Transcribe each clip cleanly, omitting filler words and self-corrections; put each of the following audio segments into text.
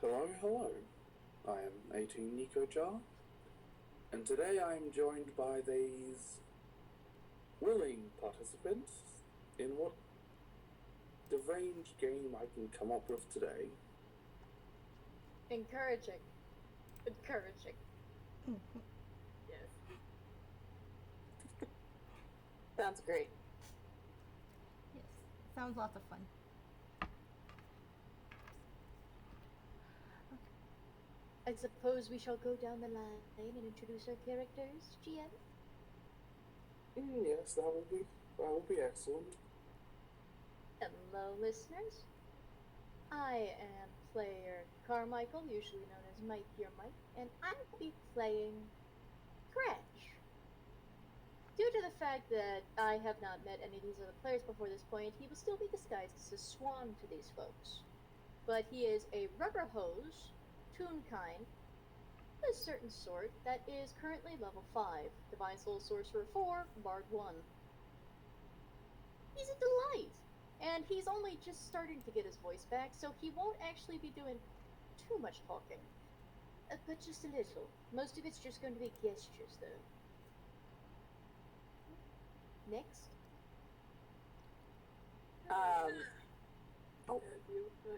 Hello, hello. I am 18 Nico Jar, and today I am joined by these willing participants in what deranged game I can come up with today. Encouraging. Yes. Sounds great. Yes, sounds lots of fun. I suppose we shall go down the line and introduce our characters, GM? Yes, that will be excellent. Hello, listeners. I am player Carmichael, usually known as Mike Your Mike, and I will be playing Scratch. Due to the fact that I have not met any of these other players before this point, he will still be disguised as a swan to these folks. But he is a rubber hose, Toonkind, of a certain sort, that is currently level 5, Divine Soul Sorcerer 4, Bard 1. He's a delight! And he's only just starting to get his voice back, so he won't actually be doing too much talking. But just a little. Most of it's just going to be gestures, though. Next. You are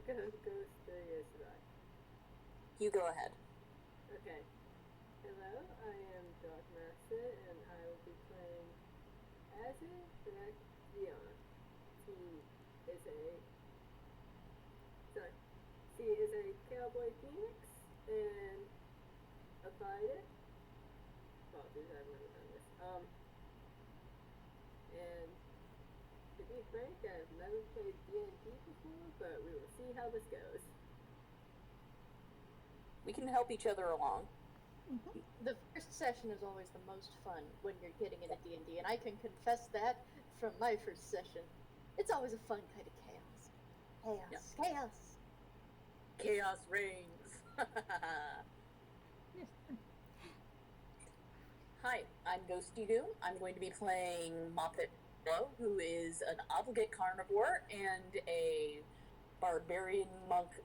going to go stay yesterday. You go ahead. Okay. Hello, I am Dark Master, and I will be playing Azzy Black Dion. She is a cowboy phoenix and a fighter. Apologies, I've never done this. And to be frank, I've never played DND before, but we will see how this goes. We can help each other along. The first session is always the most fun when you're getting into D&D, and I can confess that from my first session. It's always a fun kind of chaos. Chaos. Chaos reigns. Hi, I'm Ghosty. I'm going to be playing Moppet, who is an obligate carnivore and a barbarian monk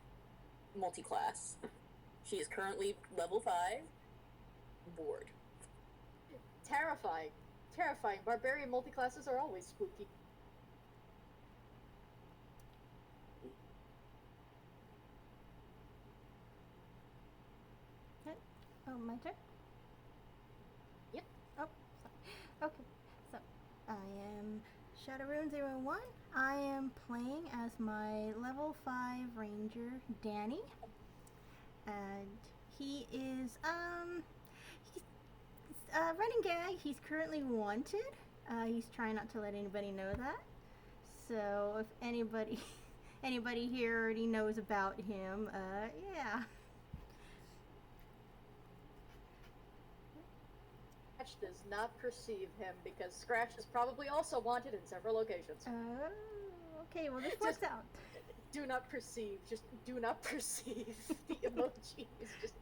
multi-class. She is currently level 5, bored. Terrifying. Barbarian multiclasses are always spooky. Okay. Oh, my turn? Yep. Oh, sorry. Okay, so I am Shadowrune-01. I am playing as my level 5 ranger, Danny. And he is, he's running gag. He's currently wanted. He's trying not to let anybody know that. So if anybody here already knows about him, yeah. Scratch does not perceive him because Scratch is probably also wanted in several locations. Okay, well this works out. Do not perceive. Just do not perceive. The emoji is just...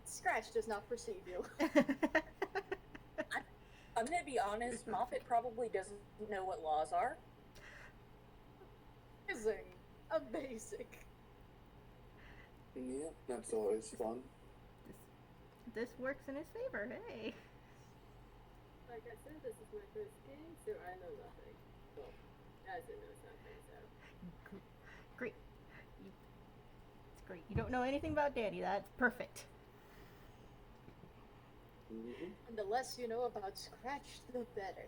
Scratch does not perceive you. I'm going to be honest, Moppet probably doesn't know what laws are. Amazing. Yeah, that's always fun. This works in his favor, hey. Like I said, this is my first game, so I know nothing. Well, Azzy knows nothing, so... Great. It's great. You don't know anything about Danny. That's perfect. Mm-hmm. And the less you know about Scratch, the better.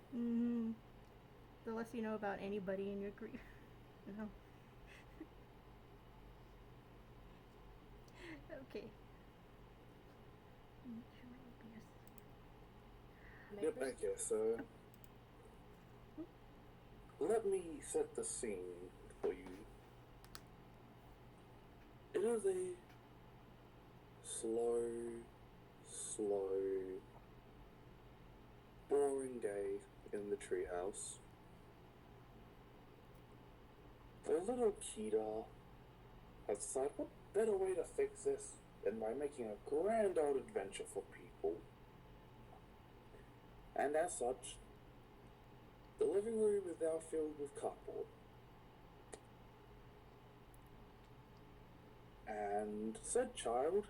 The less you know about anybody in your group. No. Okay. Yep, okay, so let me set the scene for you. It is a slow, boring day in the treehouse. The little Kita has decided what better way to fix this than by making a grand old adventure for people. And as such, the living room is now filled with cardboard. And and said child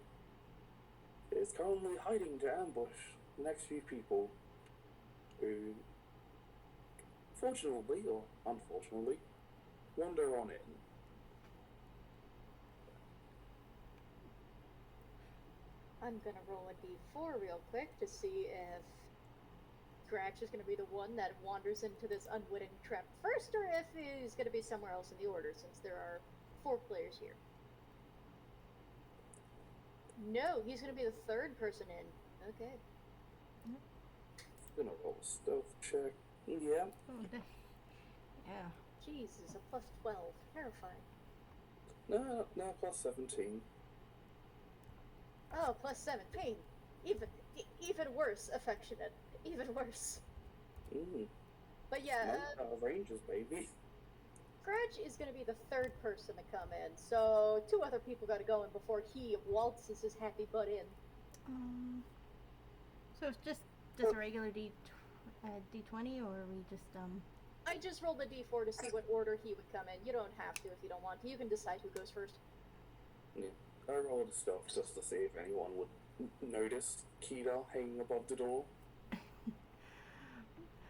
is currently hiding to ambush the next few people who, fortunately or unfortunately, wander on in. I'm gonna roll a d4 real quick to see if Scratch is gonna be the one that wanders into this unwitting trap first, or if he's gonna be somewhere else in the order, since there are 4 players here. No, he's gonna be the third person in. Okay. Gonna roll a stealth check. Yeah. Yeah. Jesus, a plus 12. Terrifying. No, plus 17. Oh, plus 17. Even worse, affectionate. Even worse. But yeah, Rangers, baby. Scratch is going to be the third person to come in, so 2 other people got to go in before he waltzes his happy butt in. So it's just a regular D20, or are we just I just rolled a d4 to see what order he would come in. You don't have to if you don't want to. You can decide who goes first. Yeah. I rolled a stealth just to see if anyone would notice Kira hanging above the door.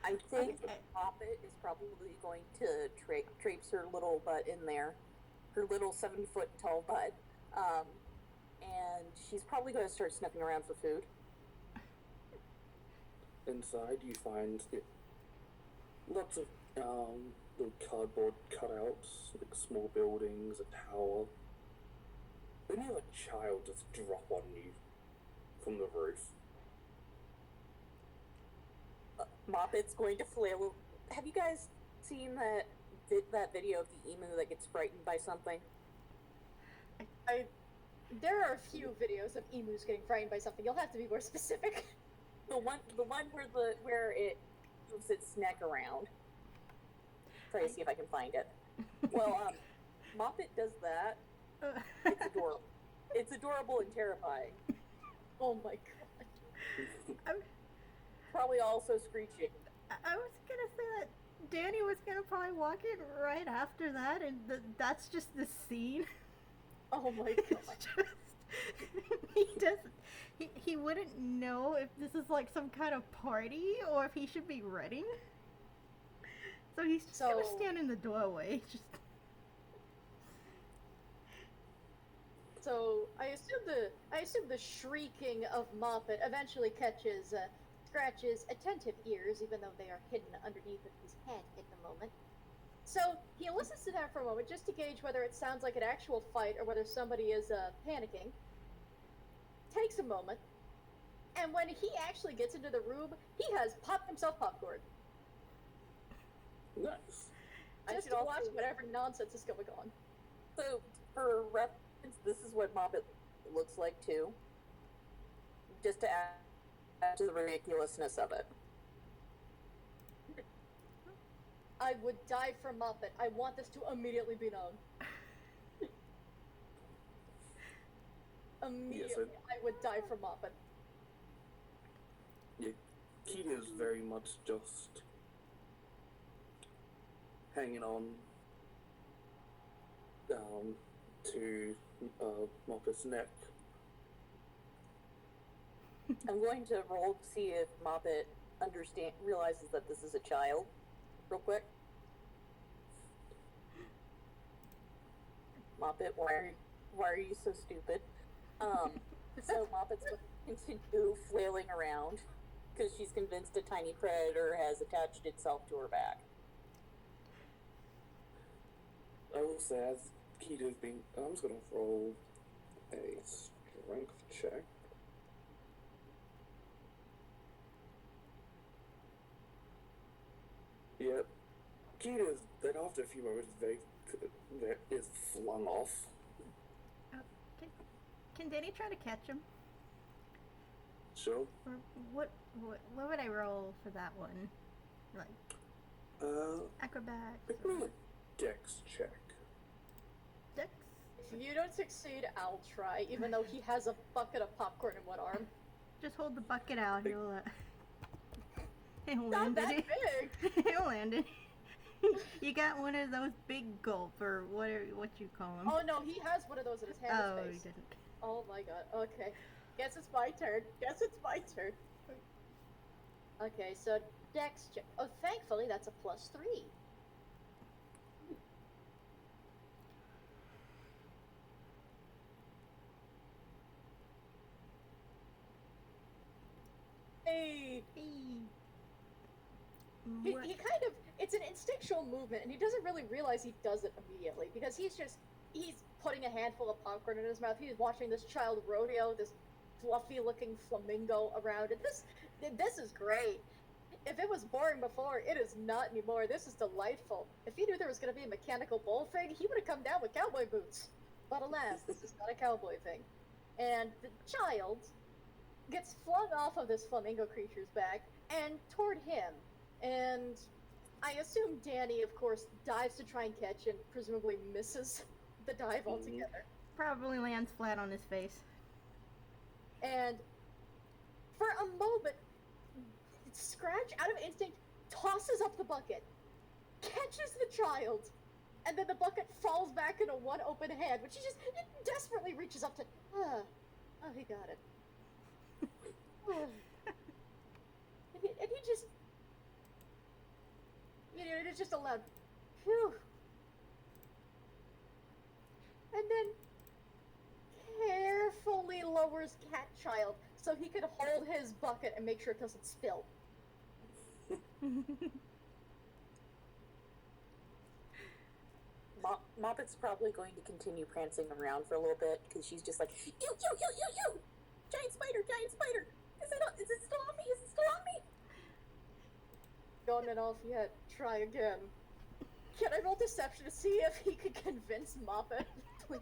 I think Moppet is probably going to traipse her little butt in there, her little 7-foot tall butt, and she's probably going to start sniffing around for food. Inside, you find lots of little cardboard cutouts, like small buildings, a tower. Then you have a child just drop on you from the roof. Moppet's going to flail. Have you guys seen that video of the emu that gets frightened by something? There are a few videos of emus getting frightened by something. You'll have to be more specific. The one where it moves its neck around. Try to see if I can find it. Well, Moppet does that. It's adorable. It's adorable and terrifying. Oh my god. Probably also screeching. I was gonna say that Danny was gonna probably walk in right after that, and that's just the scene. Oh my It's god. just he wouldn't know if this is like some kind of party or if he should be running. So he's just gonna stand in the doorway. So I assume the shrieking of Moppet eventually catches Scratch's attentive ears, even though they are hidden underneath of his head at the moment. So he listens to that for a moment just to gauge whether it sounds like an actual fight or whether somebody is panicking. Takes a moment, and when he actually gets into the room, he has popped himself popcorn. Nice. Just to watch whatever nonsense is going on. So, for reference, this is what Moppet looks like too. Just to add to the ridiculousness of it. I would die for Moppet. I want this to immediately be known. Immediately, I would die for Moppet. Yeah, Kita is very much just hanging on to Moppet's neck. I'm going to roll to see if Moppet realizes that this is a child, real quick. Moppet, why are you so stupid? So Moppet's going to continue flailing around because she's convinced a tiny predator has attached itself to her back. I will say, as Kita's being, I'm just gonna roll a strength check. Yep. Kita's, then after a few moments, there is flung off. Can Danny try to catch him? Sure. Or what would I roll for that one? Like acrobatics. Pick me a dex check. Dex? If you don't succeed, I'll try, even though he has a bucket of popcorn in one arm. Just hold the bucket out. He'll Not land that it. big! He'll land it. You got one of those big gulp or what you call them? Oh no, he has one of those in his hand. Oh, His he face. didn't. Oh my god. Okay. Guess it's my turn. Okay, so Dex check. Oh, thankfully that's a +3. Hey. He kind of, it's an instinctual movement, and he doesn't really realize he does it immediately, because he's putting a handful of popcorn in his mouth. He's watching this child rodeo, this fluffy-looking flamingo around, and this is great. If it was boring before, it is not anymore. This is delightful. If he knew there was going to be a mechanical bull thing, he would have come down with cowboy boots. But alas, this is not a cowboy thing. And the child gets flung off of this flamingo creature's back and toward him. And I assume Danny, of course, dives to try and catch and presumably misses the dive altogether. Probably lands flat on his face. And for a moment, Scratch, out of instinct, tosses up the bucket, catches the child, and then the bucket falls back into one open hand, which he just desperately reaches up to. Oh, he got it. and he just, it's just a loud, phew. And then carefully lowers Cat Child so he can hold his bucket and make sure it doesn't spill. Moppet's probably going to continue prancing around for a little bit because she's just like, you! Giant spider! Is it still on me? Gone enough yet. Try again. Can I roll deception to see if he could convince Moppet, please?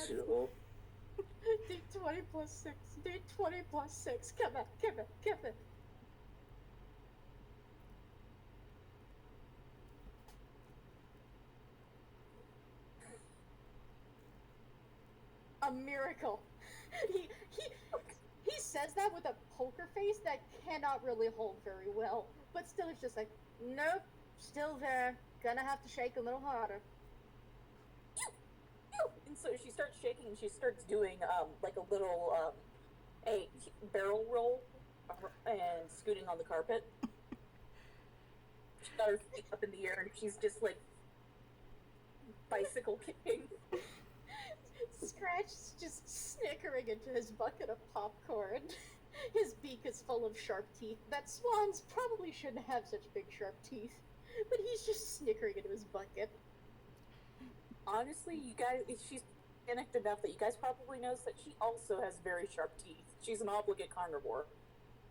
Sure. D20 plus 6. D20 plus 6. Come on. A miracle. He says that with a poker face that cannot really hold very well, but still it's just like, nope, still there. Gonna have to shake a little harder. And so she starts shaking and she starts doing like a little a barrel roll and scooting on the carpet. She's got her feet up in the air and she's just like bicycle kicking. Scratch is just snickering into his bucket of popcorn. His beak is full of sharp teeth. That swans probably shouldn't have such big sharp teeth, but he's just snickering into his bucket. Honestly, you guys, she's panicked enough that you guys probably knows that she also has very sharp teeth. She's an obligate carnivore.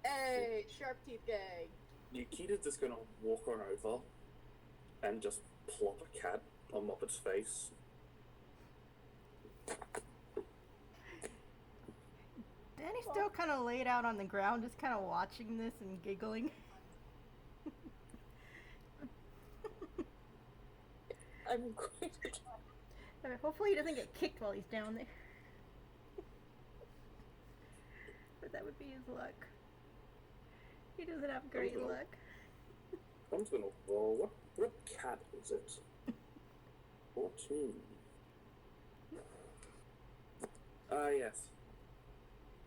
Hey, sharp teeth gang. Nikita's just gonna walk on over and just plop a cat on Moppet's face. Danny's still kind of laid out on the ground, just kind of watching this and giggling. I'm going to try. Hopefully he doesn't get kicked while he's down there. But that would be his luck. He doesn't have great luck. I'm just gonna roll. What cat is it? 14. Yes.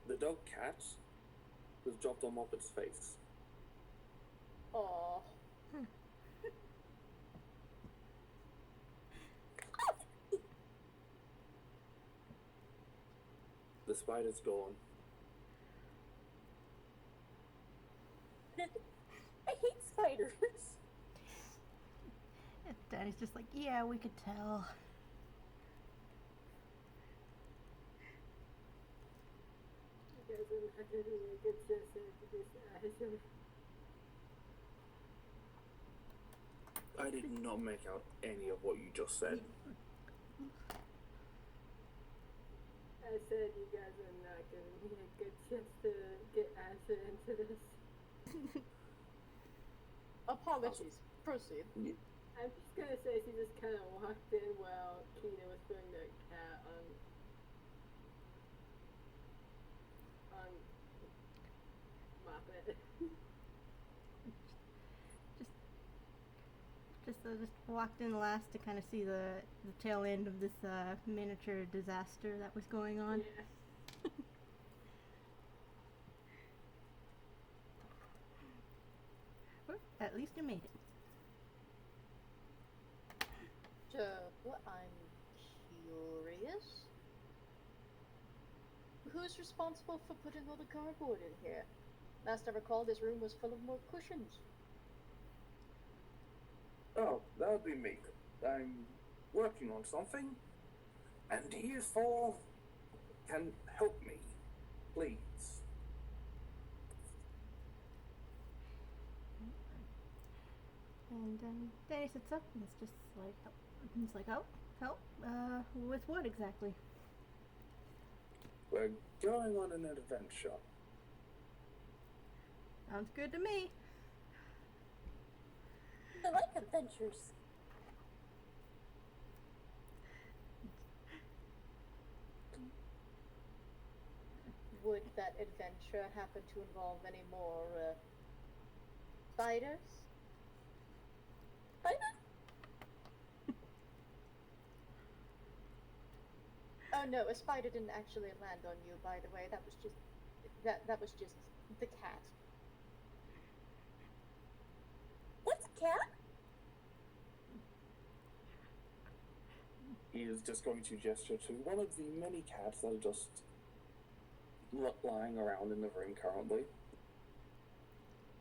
The dog cat was dropped on Moppet's face. Aww. The spider's gone. I hate spiders. And Danny's just like, yeah, we could tell. You guys are not doing a good job with this eyes. I did not make out any of what you just said. I said you guys are not giving me a good chance to get acid into this. Apologies. Proceed. I'm just gonna say she just kind of walked in while Keita was putting the cat on Moppet. I just walked in last to kind of see the tail end of this miniature disaster that was going on. Yeah. Well, at least you made it. So, I'm curious. Who's responsible for putting all the cardboard in here? Last I recall, this room was full of more cushions. Oh, that would be me. I'm working on something, and you four can help me, please. And Danny sits up and it's just like, he's like, oh, help? With what exactly? We're going on an adventure. Sounds good to me. I like adventures. Would that adventure happen to involve any more, spiders? Spider? Oh no, a spider didn't actually land on you, by the way. That was just the cat. What's a cat? He is just going to gesture to one of the many cats that are just lying around in the room currently.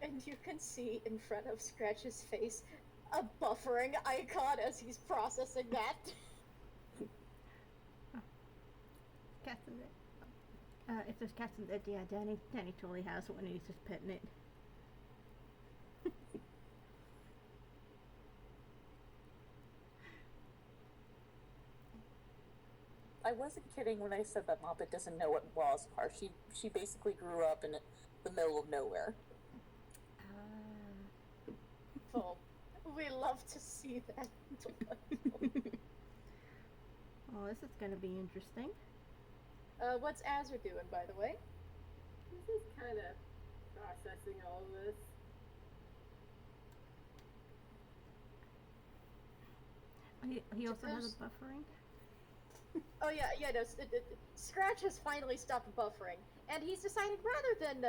And you can see in front of Scratch's face a buffering icon as he's processing that. Cats in there. If there's cats in there, yeah, Danny totally has one and he's just petting it. I wasn't kidding when I said that Moppet doesn't know what walls are. She basically grew up in the middle of nowhere. Oh, we love to see that. Oh, this is gonna be interesting. What's Azure doing, by the way? He's just kind of processing all of this. He also has a buffering. Oh yeah, no. Scratch has finally stopped buffering, and he's decided rather than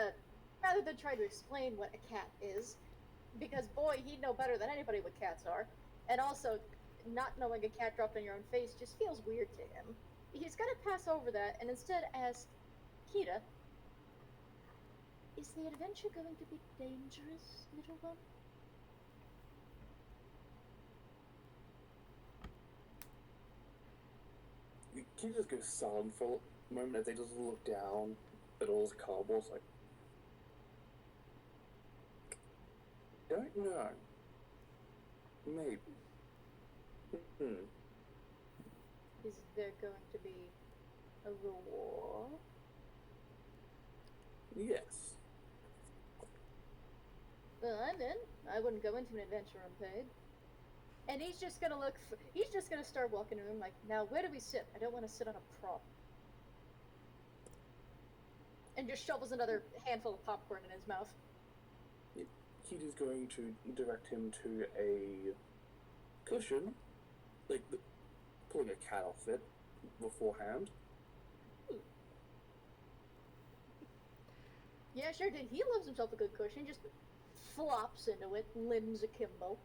try to explain what a cat is, because boy, he'd know better than anybody what cats are, and also, not knowing a cat dropped on your own face just feels weird to him. He's gonna pass over that and instead ask Kita, "Is the adventure going to be dangerous, little one?" He just goes silent for a moment as they just look down at all his cardboard, like, don't know. Maybe. Is there going to be a reward? Yes. Well, I'm in. I wouldn't go into an adventure unpaid. And he's just gonna he's just gonna start walking around like, now where do we sit? I don't want to sit on a prop. And just shovels another handful of popcorn in his mouth. Kita's going to direct him to a cushion, like pulling a cat off it beforehand. Yeah, sure did. He loves himself a good cushion, just flops into it, limbs akimbo.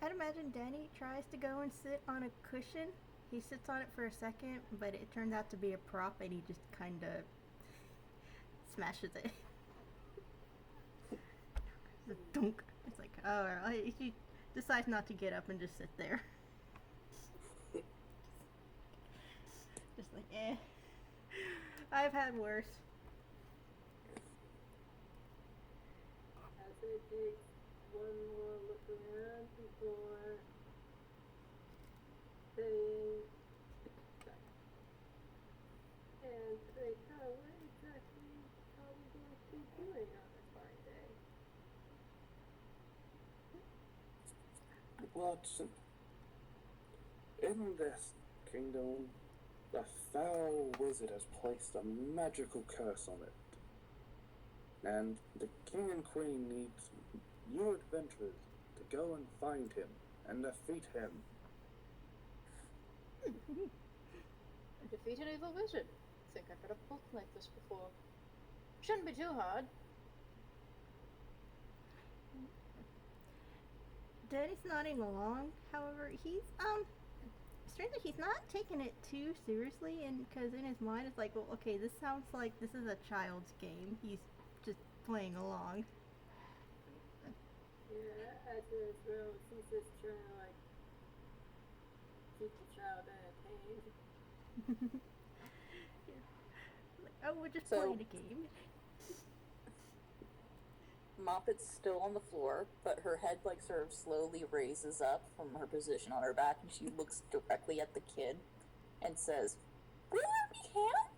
I'd imagine Danny tries to go and sit on a cushion. He sits on it for a second, but it turns out to be a prop and he just kind of smashes it. It's a dunk. It's like, oh, he decides not to get up and just sit there. Just like, eh. I've had worse. As it takes one more look around before saying, and say, oh, what exactly are we going to be doing on this fine day? But in this kingdom, the foul wizard has placed a magical curse on it. And the king and queen need your adventurers to go and find him and defeat him. Defeat an evil wizard. I think I've read a book like this before. Shouldn't be too hard. Daddy's nodding along. However, he's strangely he's not taking it too seriously, and because in his mind it's like, well, okay, this sounds like this is a child's game. He's just playing along. Yeah, as his role, he's just trying to like keep the child entertained. Like, oh, we're just So- playing a game. Moppet's still on the floor, but her head like sort of slowly raises up from her position on her back, and she looks directly at the kid and says, "Will it be ham?"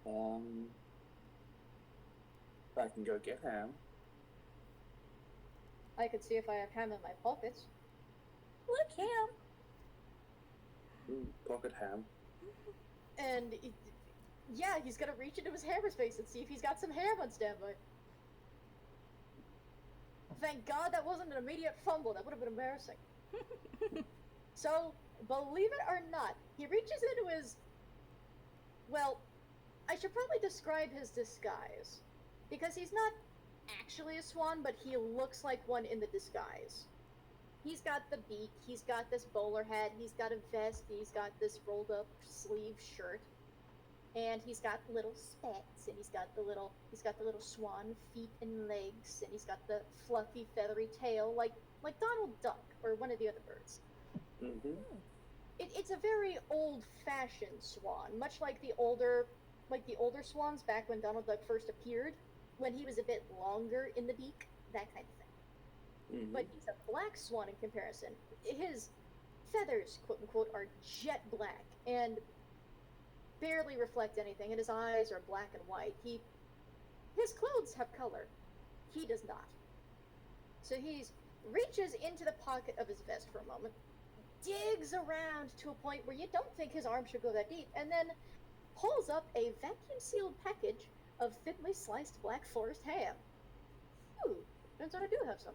Ham. I can go get ham. I could see if I have ham in my pockets. Look, ham. Pocket ham. And yeah, he's gonna reach into his hammer space and see if he's got some ham on standby. Thank God that wasn't an immediate fumble. That would have been embarrassing. So, believe it or not, he reaches into his... Well, I should probably describe his disguise. Because he's not actually a swan, but he looks like one in the disguise. He's got the beak, he's got this bowler hat, he's got a vest, he's got this rolled up sleeve shirt. And he's got little spats, and he's got the little swan feet and legs, and he's got the fluffy feathery tail, like Donald Duck or one of the other birds. Mm-hmm. It's a very old-fashioned swan, much like the older swans back when Donald Duck first appeared, when he was a bit longer in the beak, that kind of thing. Mm-hmm. But he's a black swan in comparison. His feathers, quote unquote, are jet black and barely reflect anything, and his eyes are black and white. His clothes have color. He does not. So he reaches into the pocket of his vest for a moment, digs around to a point where you don't think his arm should go that deep, and then pulls up a vacuum-sealed package of thinly sliced black forest ham. Ooh, turns out I do have some.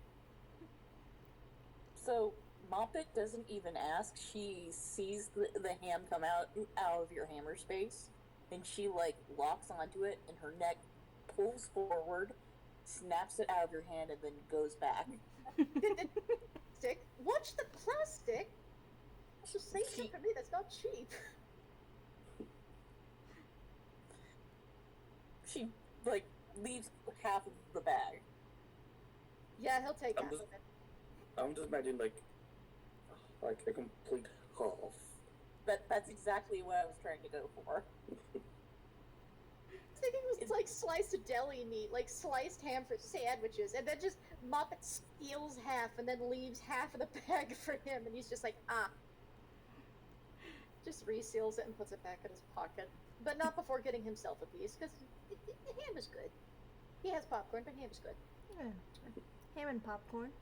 So Moppet doesn't even ask. She sees the ham come out of your hammer space, and she like locks onto it, and her neck pulls forward, snaps it out of your hand, and then goes back. Stick. Watch the plastic. It's just say shit for me that's not cheap. She like leaves half of the bag. Yeah, he'll take I'm half just- of it. I'm just imagining like a complete half. That's exactly what I was trying to go for. Thinking it was like sliced deli meat, like sliced ham for sandwiches, and then just Moppet steals half and then leaves half of the bag for him, and he's just like, just reseals it and puts it back in his pocket. But not before getting himself a piece, because the ham is good. He has popcorn, but ham is good. Yeah. Ham and popcorn.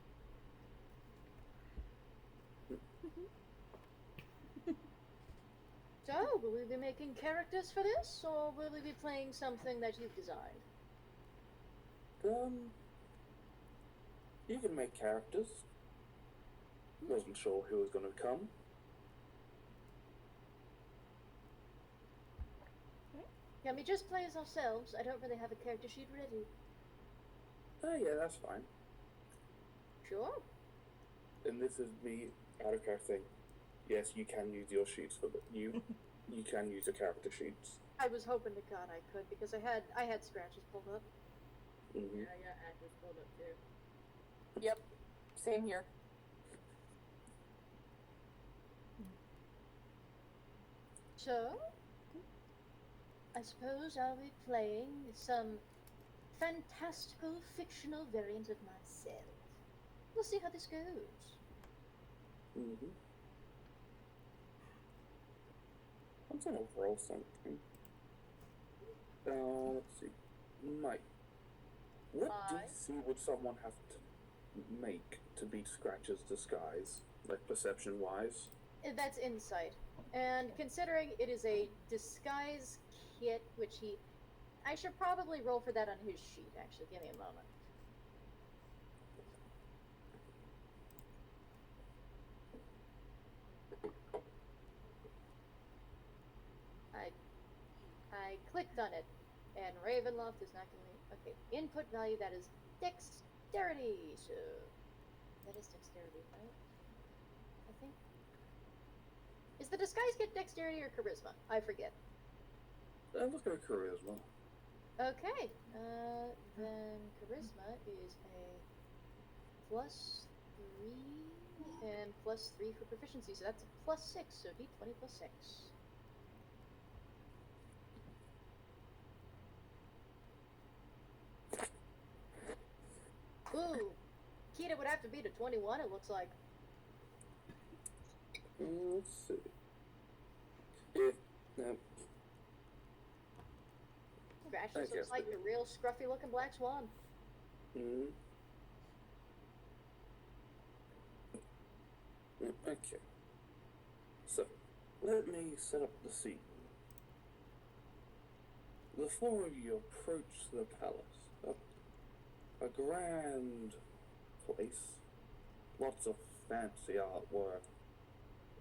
So, will we be making characters for this, or will we be playing something that you've designed? You can make characters. Wasn't sure who was going to come. Can we just play as ourselves? I don't really have a character sheet ready. Oh yeah, that's fine. Sure. And this is me out of character thing. Yes, you can use your sheets for you can use your character sheets. I was hoping to God I could, because I had scratches pulled up. Mm-hmm. Yeah, I got actors pulled up too. Yep, same here. So, I suppose I'll be playing some fantastical, fictional variant of myself. We'll see how this goes. Mm-hmm. I'm trying to roll something. Let's see. Mike, what Aye. DC would someone have to make to beat Scratch's disguise, like perception-wise? That's insight. And considering it is a disguise kit, which I should probably roll for that on his sheet, actually. Give me a moment. I clicked on it, and Ravenloft is not giving me. Okay, input value, that is dexterity. So, that is dexterity, right? I think. Is the disguise kit dexterity or charisma? I forget. Let's go charisma. Okay, then charisma is a +3 and +3 for proficiency, so that's a +6, so d20 +6. Ooh, Kita would have to beat a 21, it looks like. Let's see. Yeah, no. Scratch I just looks guess like that- the real scruffy looking black swan. Mm-hmm. Okay. So, let me set up the scene. The four of you approach the palace. A grand place. Lots of fancy artwork.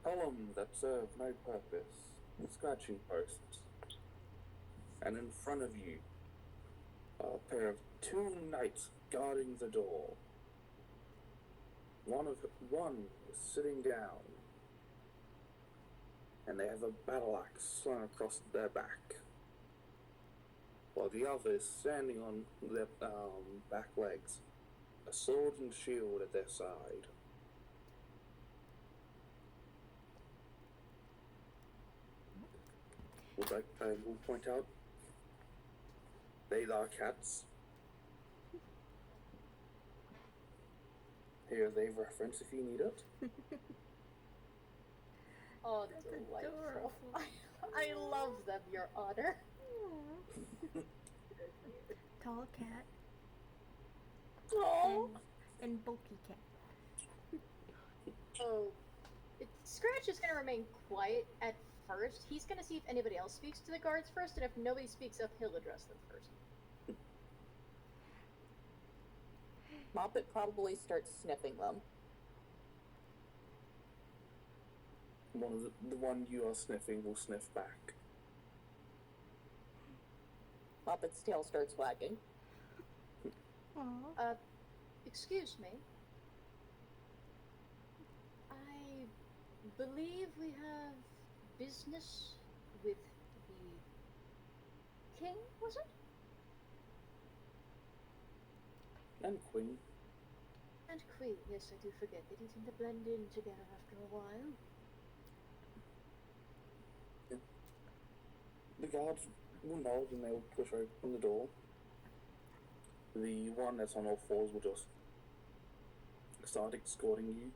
Columns that serve no purpose. Scratching posts. And in front of you, a pair of two knights guarding the door. One is sitting down, and they have a battle axe slung across their back, while the other is standing on their back legs, a sword and shield at their side. I will point out, they are cats. Here's a reference if you need it. Oh, That's delightful. adorable. I love them, Your Honor. Tall cat Oh, and bulky cat. Oh, Scratch is going to remain quiet at first. He's going to see if anybody else speaks to the guards first, and if nobody speaks up, he'll address them first. Moppet probably starts sniffing them. The one you are sniffing will sniff back. Moppet's tail starts wagging. Aww. Excuse me. I believe we have business with the king, was it? And Queen. And queen, yes, I do forget. They do seem to blend in together after a while. The guards will nod and they will push open the door. The one that's on all fours will just start escorting you.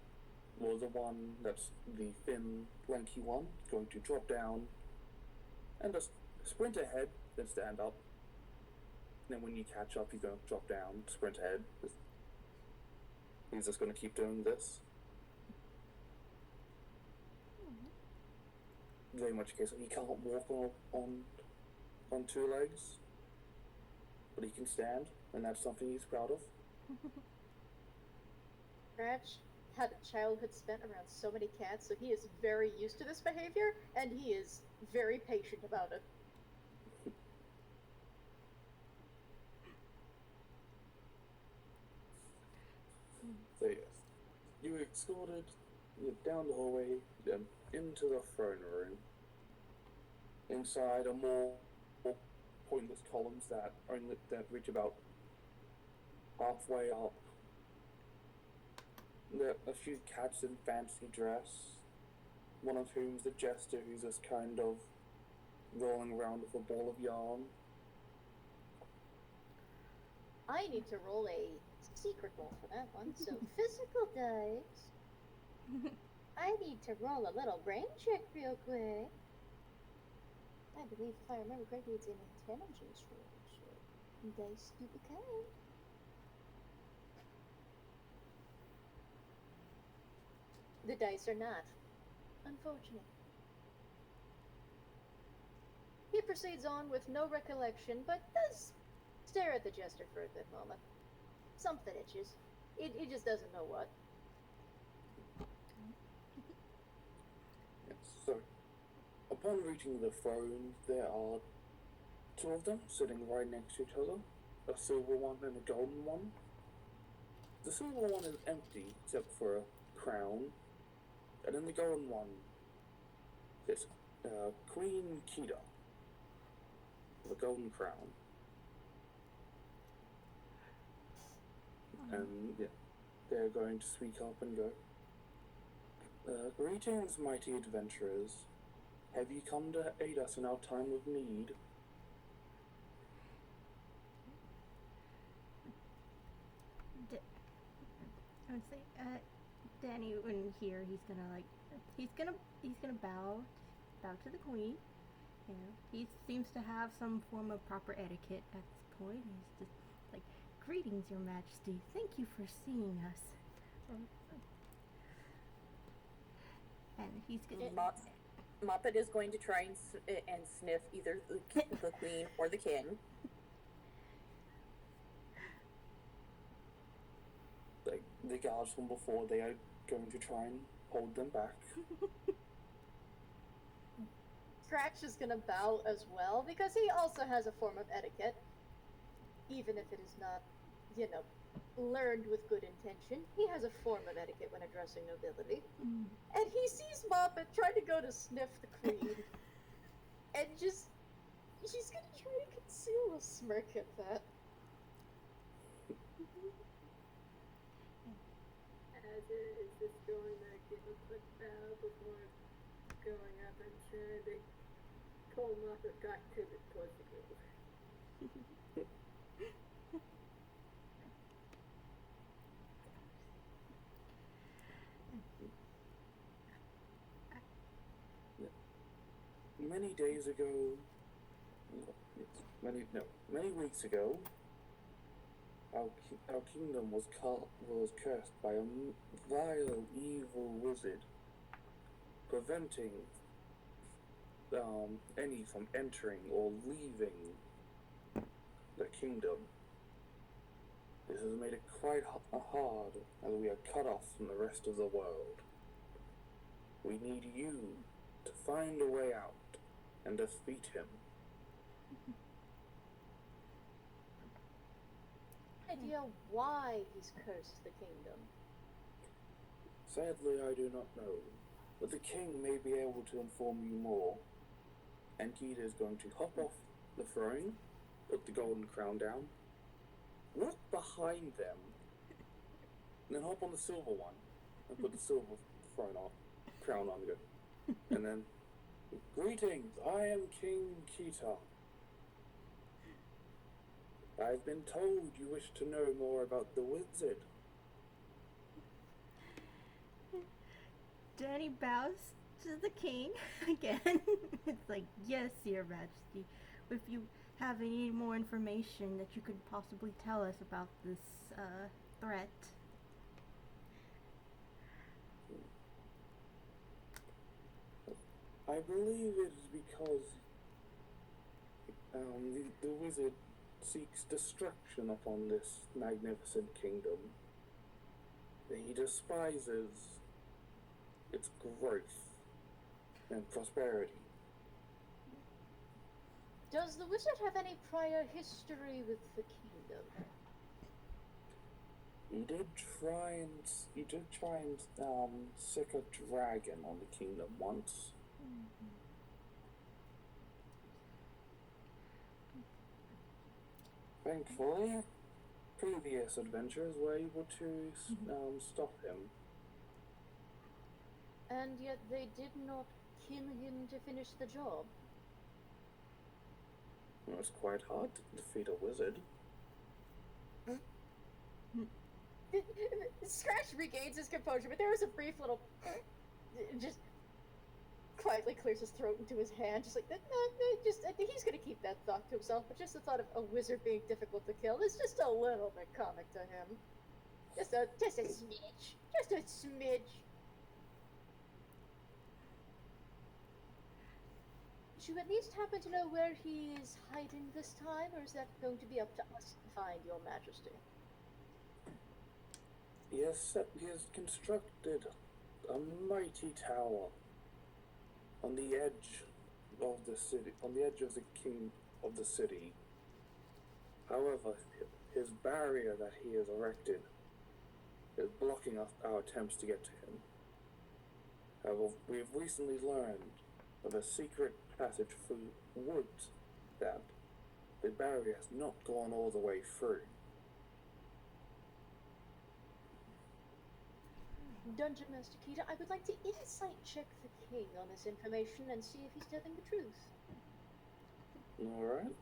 Or the one that's the thin, lanky one is going to drop down and just sprint ahead, then stand up. And then when you catch up, you're going to drop down, sprint ahead. He's just going to keep doing this. Very much a case of he can't walk on two legs, but he can stand, and that's something he's proud of. Scratch had a childhood spent around so many cats, so he is very used to this behavior, and he is very patient about it. So yes, you were escorted down the hallway, then into the throne room. Inside are more pointless columns that reach about halfway up. There are a few cats in fancy dress, one of whom is the jester who's just kind of rolling around with a ball of yarn. I need to roll a secret roll for that one, so physical dice. I need to roll a little brain check real quick. I believe, if I remember correctly, it's an intelligence roll, so dice do be kind. The dice are not. Unfortunate. He proceeds on with no recollection, but does stare at the jester for a good moment. Something itches. He just doesn't know what. Yes, so, upon reaching the throne, there are two of them sitting right next to each other, a silver one and a golden one. The silver one is empty except for a crown, and in the golden one is Queen Kida, the golden crown. And yeah, they're going to speak up and go. Greetings, mighty adventurers. Have you come to aid us in our time of need? I would say, Danny wouldn't hear. He's gonna bow to the queen. You know, he seems to have some form of proper etiquette at this point. He's just like, greetings, your majesty. Thank you for seeing us. And he's gonna... Moppet is going to try and sniff either the queen or the king. Like, the guards from before, they are going to try and hold them back. Scratch is gonna bow as well, because he also has a form of etiquette. Even if it is not, learned with good intention, he has a form of etiquette when addressing nobility. And he sees Moppet trying to go to sniff the queen. And she's gonna try to conceal a smirk at that. As it is just going to give a quick bow before going up and trying to pull Muppet back towards the group. Many days ago, many weeks ago, our kingdom was cursed by a vile, evil wizard, preventing any from entering or leaving the kingdom. This has made it quite hard, as we are cut off from the rest of the world. We need you to find a way out and defeat him. Idea why he's cursed the kingdom. Sadly, I do not know, but the king may be able to inform you more. And Kida is going to hop off the throne, put the golden crown down, walk behind them, and then hop on the silver one and put the silver crown on again. And then, greetings, I am King Kita. I've been told you wish to know more about the wizard. Danny bows to the king again. It's like, yes, your majesty. If you have any more information that you could possibly tell us about this threat. I believe it is because the wizard seeks destruction upon this magnificent kingdom. He despises its growth and prosperity. Does the wizard have any prior history with the kingdom? He did try and sick a dragon on the kingdom once. Thankfully, previous adventurers were able to stop him. And yet they did not kill him to finish the job. It was quite hard to defeat a wizard. Scratch regains his composure, but there was a brief little just quietly clears his throat into his hand, just like that. I think he's gonna keep that thought to himself. But just the thought of a wizard being difficult to kill is just a little bit comic to him. Just a smidge, just a smidge. Do you at least happen to know where he is hiding this time, or is that going to be up to us to find, Your Majesty? He has constructed a mighty tower on the edge of the city, on the edge of the king of the city. However, his barrier that he has erected is blocking our attempts to get to him. However, we have recently learned of a secret passage through woods that the barrier has not gone all the way through. Dungeon Master Kita, I would like to insight check the king on this information and see if he's telling the truth. Alright.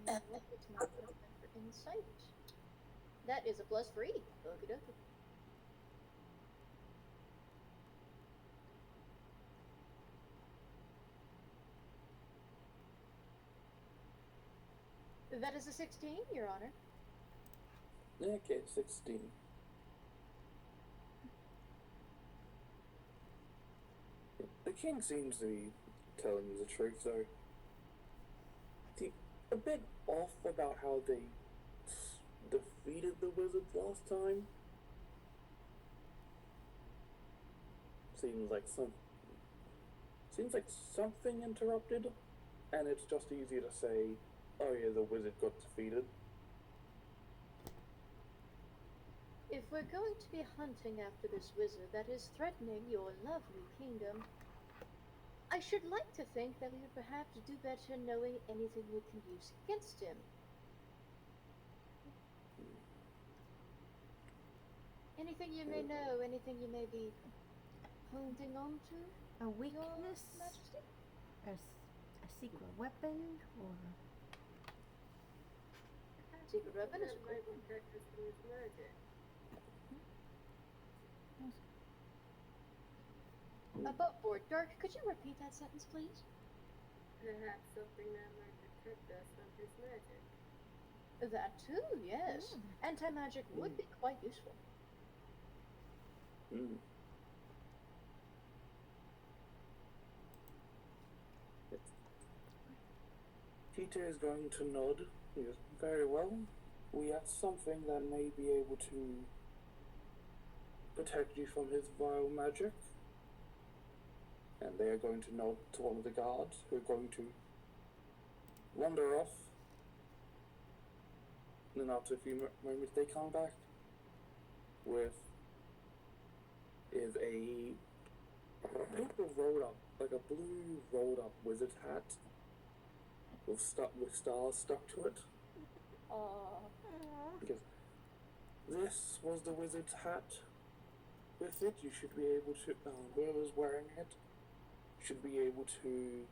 And what is my bonus for insight? That is a +3. Okie dokie. That is a 16, Your Honor. Okay, 16. The king seems to be telling you the truth, though. A bit off about how they defeated the wizards last time. Seems like something interrupted, and it's just easier to say, oh yeah, the wizard got defeated. If we're going to be hunting after this wizard that is threatening your lovely kingdom, I should like to think that we would perhaps do better knowing anything we can use against him. Anything you may know, anything you may be holding on to? A weakness? Your Majesty? A secret weapon? Or Secret weapon is That cool. might protect us from his magic. Above board, Dark, could you repeat that sentence, please? Perhaps something that might protect us from his magic. That too, yes. Anti-magic would be quite useful. Mm. Peter is going to nod. Yes, very well. We have something that may be able to protect you from his vile magic. And they are going to nod to one of the guards who are going to wander off. And then after a few moments they come back with a paper rolled up, like a blue rolled up wizard's hat with stars stuck to it. Because this was the wizard's hat. With it, you should be able to, whoever's wearing it, should be able to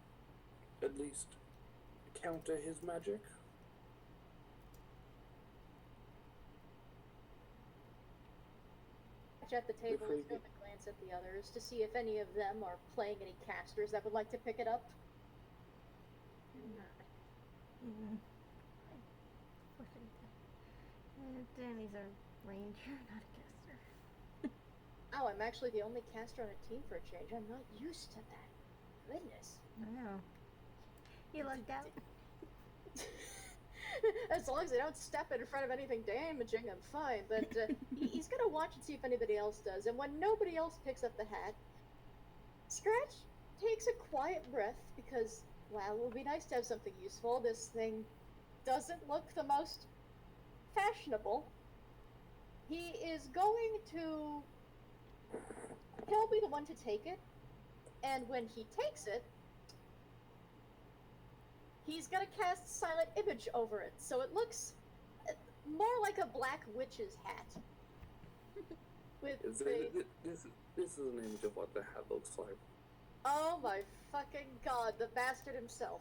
at least counter his magic. At the table, pretty is going to glance at the others to see if any of them are playing any casters that would like to pick it up. Danny's a ranger, not a caster. Oh, I'm actually the only caster on a team for a change. I'm not used to that. Goodness. I know. You lucked out. As long as they don't step in front of anything damaging, I'm fine. But he's gonna watch and see if anybody else does. And when nobody else picks up the hat, Scratch takes a quiet breath because, while it would be nice to have something useful, this thing doesn't look the most fashionable. He is going to... He'll be the one to take it. And when he takes it, he's gonna cast Silent Image over it, so it looks more like a black witch's hat. With This is an image of what the hat looks like. Oh my fucking god, the bastard himself.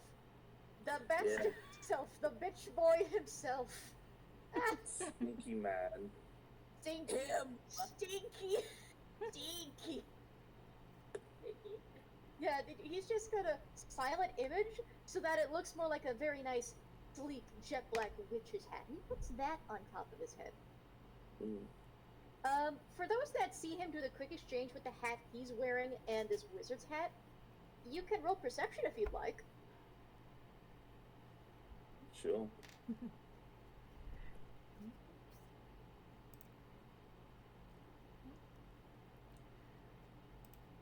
The bastard himself, the bitch boy himself. Sneaky man. Stinky. Stinky. Stinky. Yeah, he's just gonna silent image so that it looks more like a very nice, sleek, jet black witch's hat. And he puts that on top of his head. Mm. For those that see him do the quick exchange with the hat he's wearing and this wizard's hat, you can roll perception if you'd like. Sure.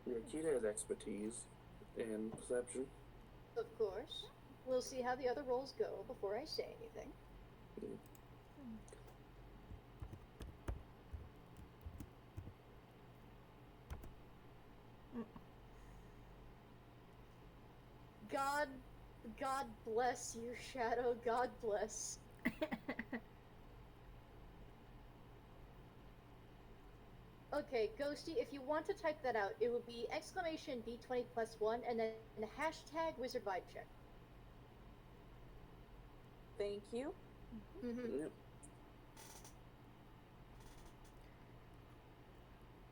Rakita has expertise in perception. Of course. We'll see how the other rolls go before I say anything. God bless you, Shadow. God bless. Okay, Ghosty, if you want to type that out, it would be exclamation D20 plus 1 and then hashtag wizard vibe check. Thank you. Mm-hmm. Yep.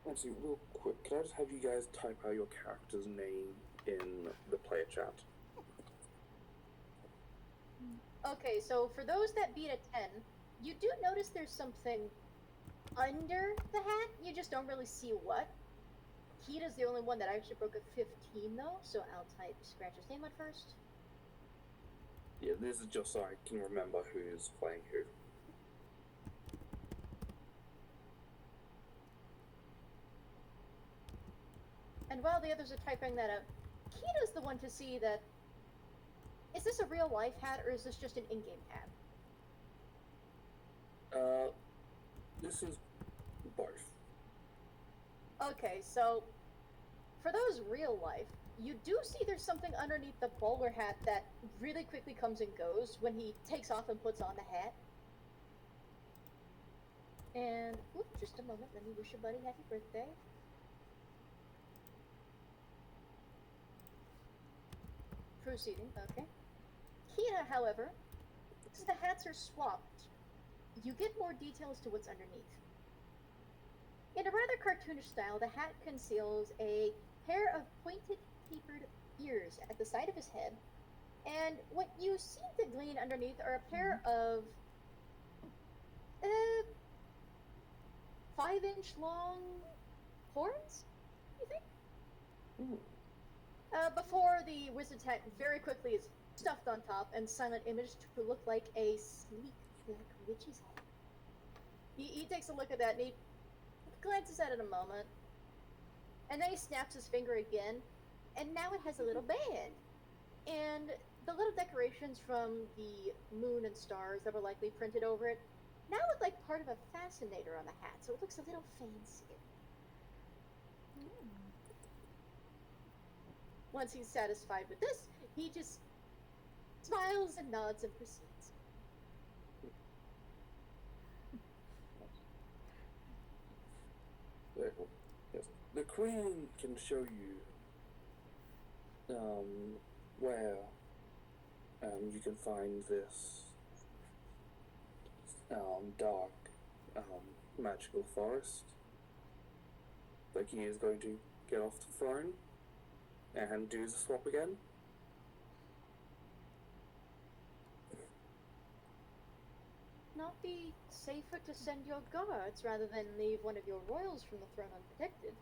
Actually, real quick, can I just have you guys type out your character's name in the player chat? Okay, so for those that beat a 10, you do notice there's something under the hat. You just don't really see what. Kita's the only one that actually broke a 15, though, so I'll type Scratch's name out first. Yeah, this is just so I can remember who's playing who. And while the others are typing that out, Kita's the one to see that. Is this a real life hat or is this just an in-game hat? This is both. Okay, so for those real life, you do see there's something underneath the bowler hat that really quickly comes and goes when he takes off and puts on the hat. And, just a moment, let me wish your buddy happy birthday. Proceeding, okay. Kita, however, since the hats are swapped, you get more details to what's underneath. In a rather cartoonish style, the hat conceals a pair of pointed, tapered ears at the side of his head, and what you seem to glean underneath are a pair of 5-inch long horns, you think? Before the wizard's hat very quickly is stuffed on top and silent imaged to look like a sleek black witch's head. He takes a look at that and he glances at it a moment, and then he snaps his finger again, and now it has a little band. And the little decorations from the moon and stars that were likely printed over it now look like part of a fascinator on the hat, so it looks a little fancy. Once he's satisfied with this, he just smiles and nods and proceeds. Yes. The Queen can show you where you can find this dark magical forest. Like he is going to get off the throne and do the swap again. Not be safer to send your guards rather than leave one of your royals from the throne unprotected?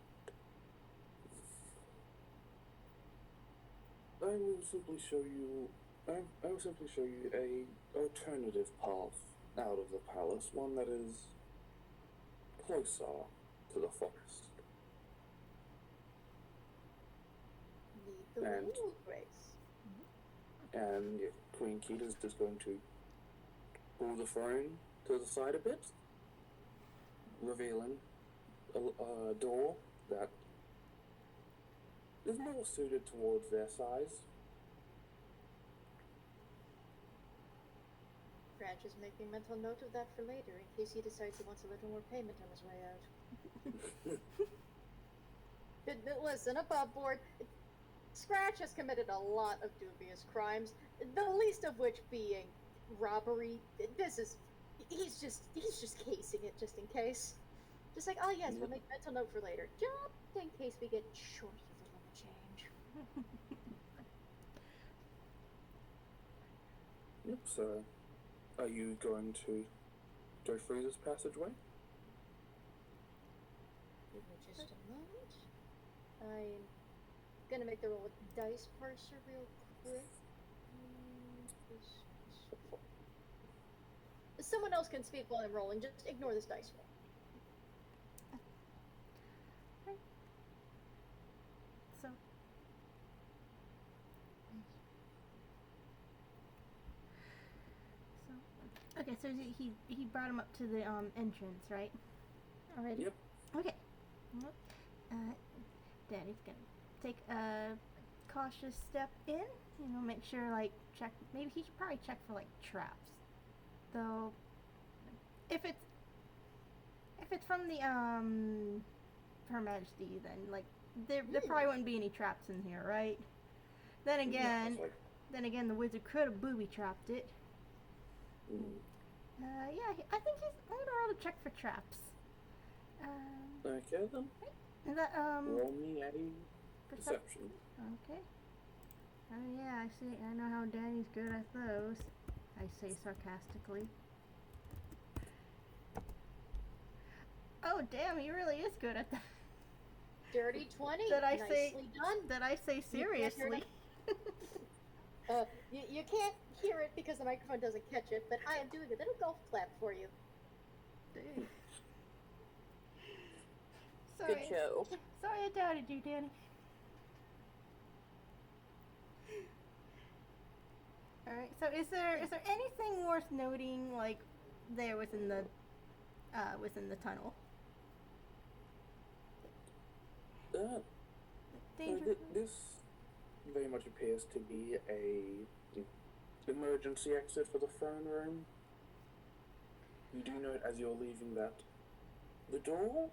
I will simply show you a alternative path out of the palace, one that is closer to the forest. Lead the way, And- Your Grace. And Queen Kita's just going to pull the throne to the side a bit, revealing a door that is more suited towards their size. Branch is making mental note of that for later, in case he decides he wants a little more payment on his way out. Listen, above board, Scratch has committed a lot of dubious crimes, the least of which being robbery. He's just casing it just in case. Just like, oh yes, we'll make mental note for later, just in case we get short of a little change. Yep, so are you going to go through this passageway? Give me just a moment. I'm gonna make the roll with dice parser real quick. Someone else can speak while I'm rolling. Just ignore this dice roll. So, okay, so he brought him up to the entrance, right? Already. Yep. Okay. Well, Daddy's gonna take a cautious step in. You know, make sure like check. Maybe he should probably check for like traps. Though, if it's from the Her Majesty, then like there probably wouldn't be any traps in here, right? Then again, the wizard could have booby trapped it. Yeah, I think I'm gonna roll to check for traps. Okay then. Is that Roll me a perception. Okay. Oh yeah, I see. I know how Danny's good at those. I say sarcastically. Oh damn, he really is good at that. Dirty 20. Did I Nicely say? done. Did I say seriously? You can't hear it because the microphone doesn't catch it, but I am doing a little golf clap for you. Dude. Good show. Sorry I doubted you, Danny. Alright, so is there anything worth noting, like, there within the tunnel? Danger? This very much appears to be a emergency exit for the throne room. You do note as you're leaving that the door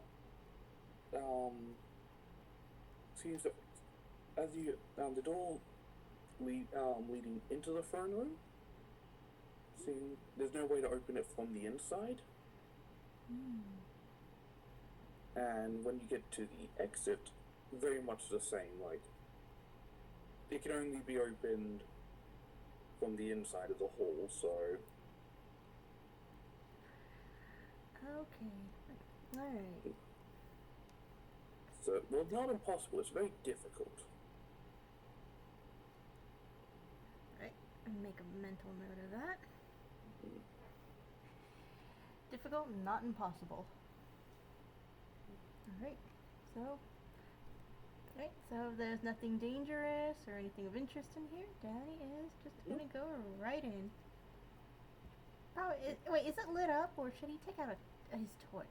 seems that as you the door leading into the throne room, there's no way to open it from the inside. And when you get to the exit, very much the same. Like, it can only be opened from the inside of the hall, so... Okay. Alright. So, well, not impossible, it's very difficult. Right. Make a mental note of that. Difficult, not impossible. Alright. So there's nothing dangerous or anything of interest in here. Daddy is just gonna go right in. Oh, wait, is it lit up, or should he take out his torch?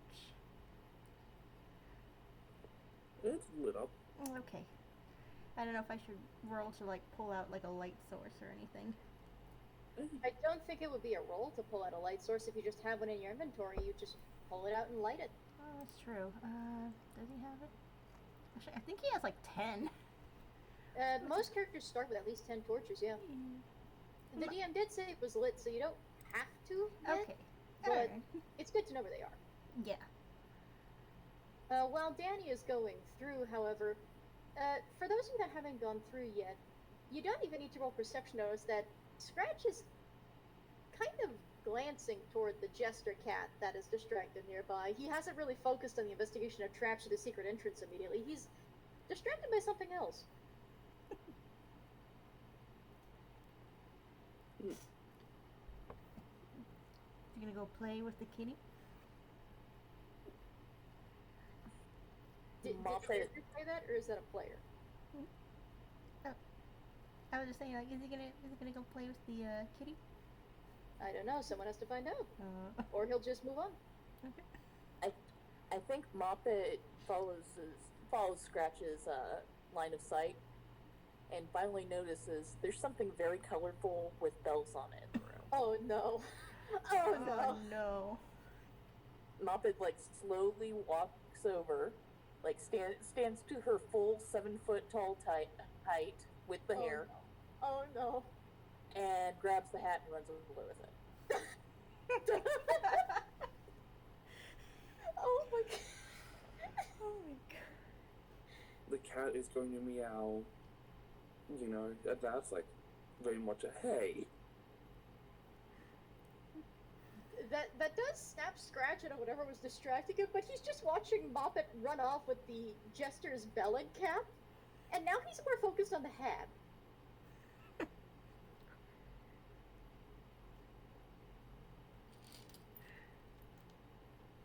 It's lit up. Okay. I don't know if I should roll to, like, pull out, like, a light source or anything. I don't think it would be a roll to pull out a light source. If you just have one in your inventory, you just pull it out and light it. Oh, that's true. Does he have it? Actually, I think he has, like, 10. Most characters start with at least 10 torches, yeah. The DM did say it was lit, so you don't have to yet, Okay. but Alright. it's good to know where they are. Yeah. While Danny is going through, however, for those of you that haven't gone through yet, you don't even need to roll perception to notice that Scratch is kind of glancing toward the jester cat that is distracted nearby. He hasn't really focused on the investigation of traps or the secret entrance immediately. He's distracted by something else. You gonna go play with the kitty? Did you Moppet. say that, or is that a player? Oh, I was just saying, like, is he gonna go play with the kitty? I don't know. Someone has to find out. Or Or he'll just move on. okay. I think Moppet follows Scratch's line of sight, and finally notices there's something very colorful with bells on it in the room. Oh no. Oh no. Oh no. Moppet like slowly walks over, like stands to her full 7-foot tall height with the hair, No. Oh no. and grabs the hat and runs away with it. Oh my god. Oh my god. The cat is going to meow, you know, that's like very much a hey. that does snap Scratch out of whatever was distracting him, but he's just watching Moppet run off with the Jester's belling cap, and now he's more focused on the hat.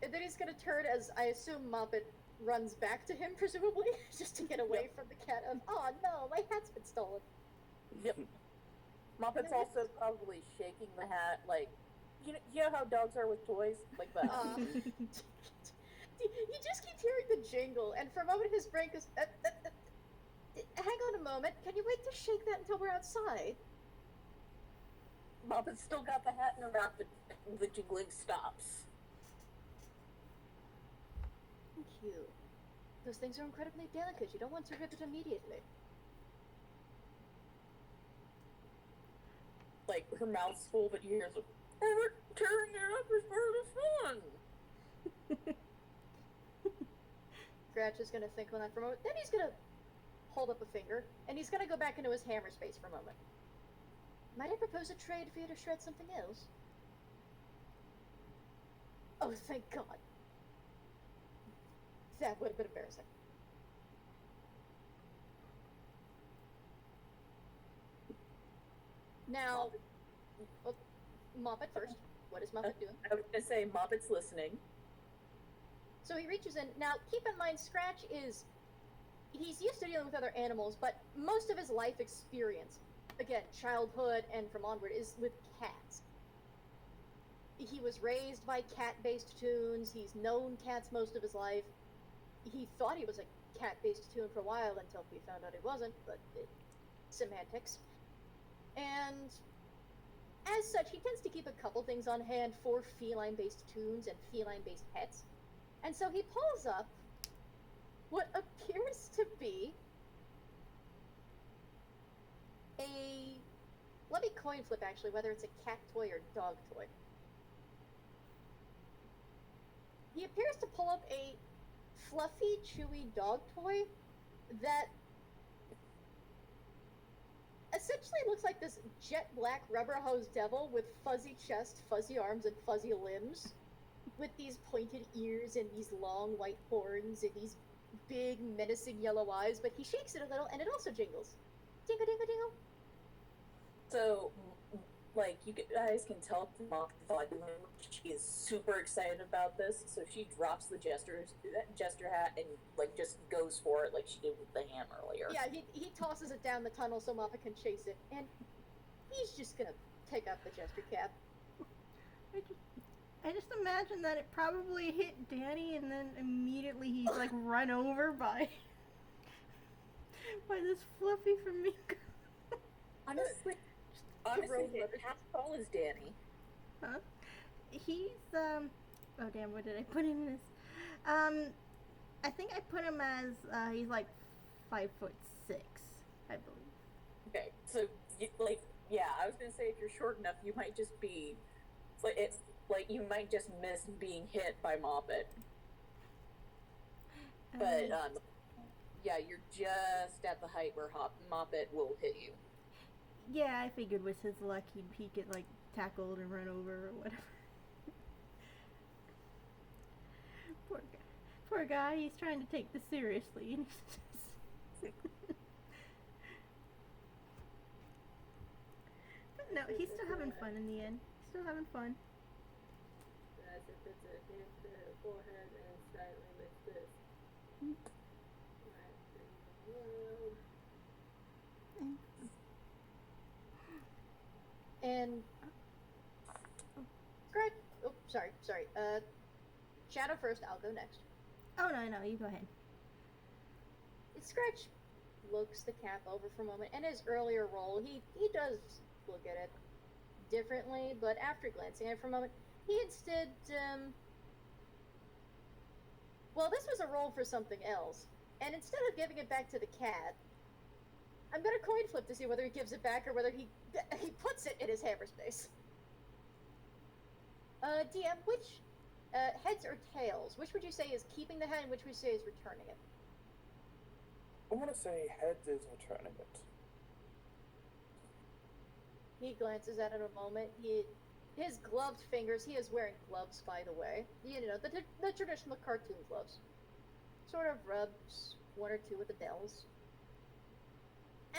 And then he's gonna turn as I assume Moppet runs back to him, presumably, just to get away from the cat of, oh no, my hat's been stolen. Yep. Moppet's also probably shaking the hat, like, you know how dogs are with toys? Like that. He just keeps hearing the jingle, and for a moment his brain goes, hang on a moment, can you wait to shake that until we're outside? Moppet's still got the hat in her mouth, but the jingling stops. Thank you. Those things are incredibly delicate. You don't want to rip it immediately. Like, her mouth's full, but you hear some, oh, tearing it up is part of fun! Scratch is gonna think on that for a moment. Then he's gonna hold up a finger, and he's gonna go back into his hammer space for a moment. Might I propose a trade for you to shred something else? Oh, thank God. That would have been embarrassing. Now, Moppet first. What is Moppet doing? I was gonna say, Moppet's listening. So he reaches in. Now, keep in mind, Scratch is... He's used to dealing with other animals, but most of his life experience, again, childhood and from onward, is with cats. He was raised by cat-based tunes. He's known cats most of his life. He thought he was a cat-based tune for a while until he found out he wasn't, but semantics. And as such, he tends to keep a couple things on hand for feline-based tunes and feline-based pets. And so he pulls up what appears to be a... Let me coin flip, actually, whether it's a cat toy or dog toy. He appears to pull up a fluffy, chewy dog toy that essentially looks like this jet black rubber hose devil with fuzzy chest, fuzzy arms, and fuzzy limbs, with these pointed ears and these long white horns and these big menacing yellow eyes, but he shakes it a little and it also jingles. Dingle dingle dingle. So, like, you guys can tell from Moppet's body language, she is super excited about this, so she drops the jester hat and, like, just goes for it like she did with the ham earlier. Yeah, he tosses it down the tunnel so Moppet can chase it, and he's just gonna pick up the jester cap. I just imagine that it probably hit Danny and then immediately he's like run over by this fluffy flamingo. Honestly, how tall is Danny? Huh? He's oh damn, what did I put in this? I think I put him as he's like 5'6", I believe. Okay, so yeah, I was gonna say if you're short enough, you might just be you might just miss being hit by Moppet. But yeah, you're just at the height where Moppet will hit you. Yeah, I figured with his luck he'd get like tackled and run over or whatever. Poor guy, he's trying to take this seriously. And no, he's still having fun in the end. Still having fun. As if it's against the forehead and slightly like this. And Scratch. Oh, sorry. Shadow first. I'll go next. Oh no, you go ahead. Scratch looks the cap over for a moment. In his earlier role, he does look at it differently, but after glancing at it for a moment, he instead well, this was a roll for something else, and instead of giving it back to the cat, I'm gonna coin flip to see whether he gives it back or whether he puts it in his hammer space. DM, which heads or tails? Which would you say is keeping the head, and which would you say is returning it? I want to say heads is returning it. He glances at it a moment. He his gloved fingers, he is wearing gloves, by the way. You know, the traditional cartoon gloves. Sort of rubs one or two of the bells.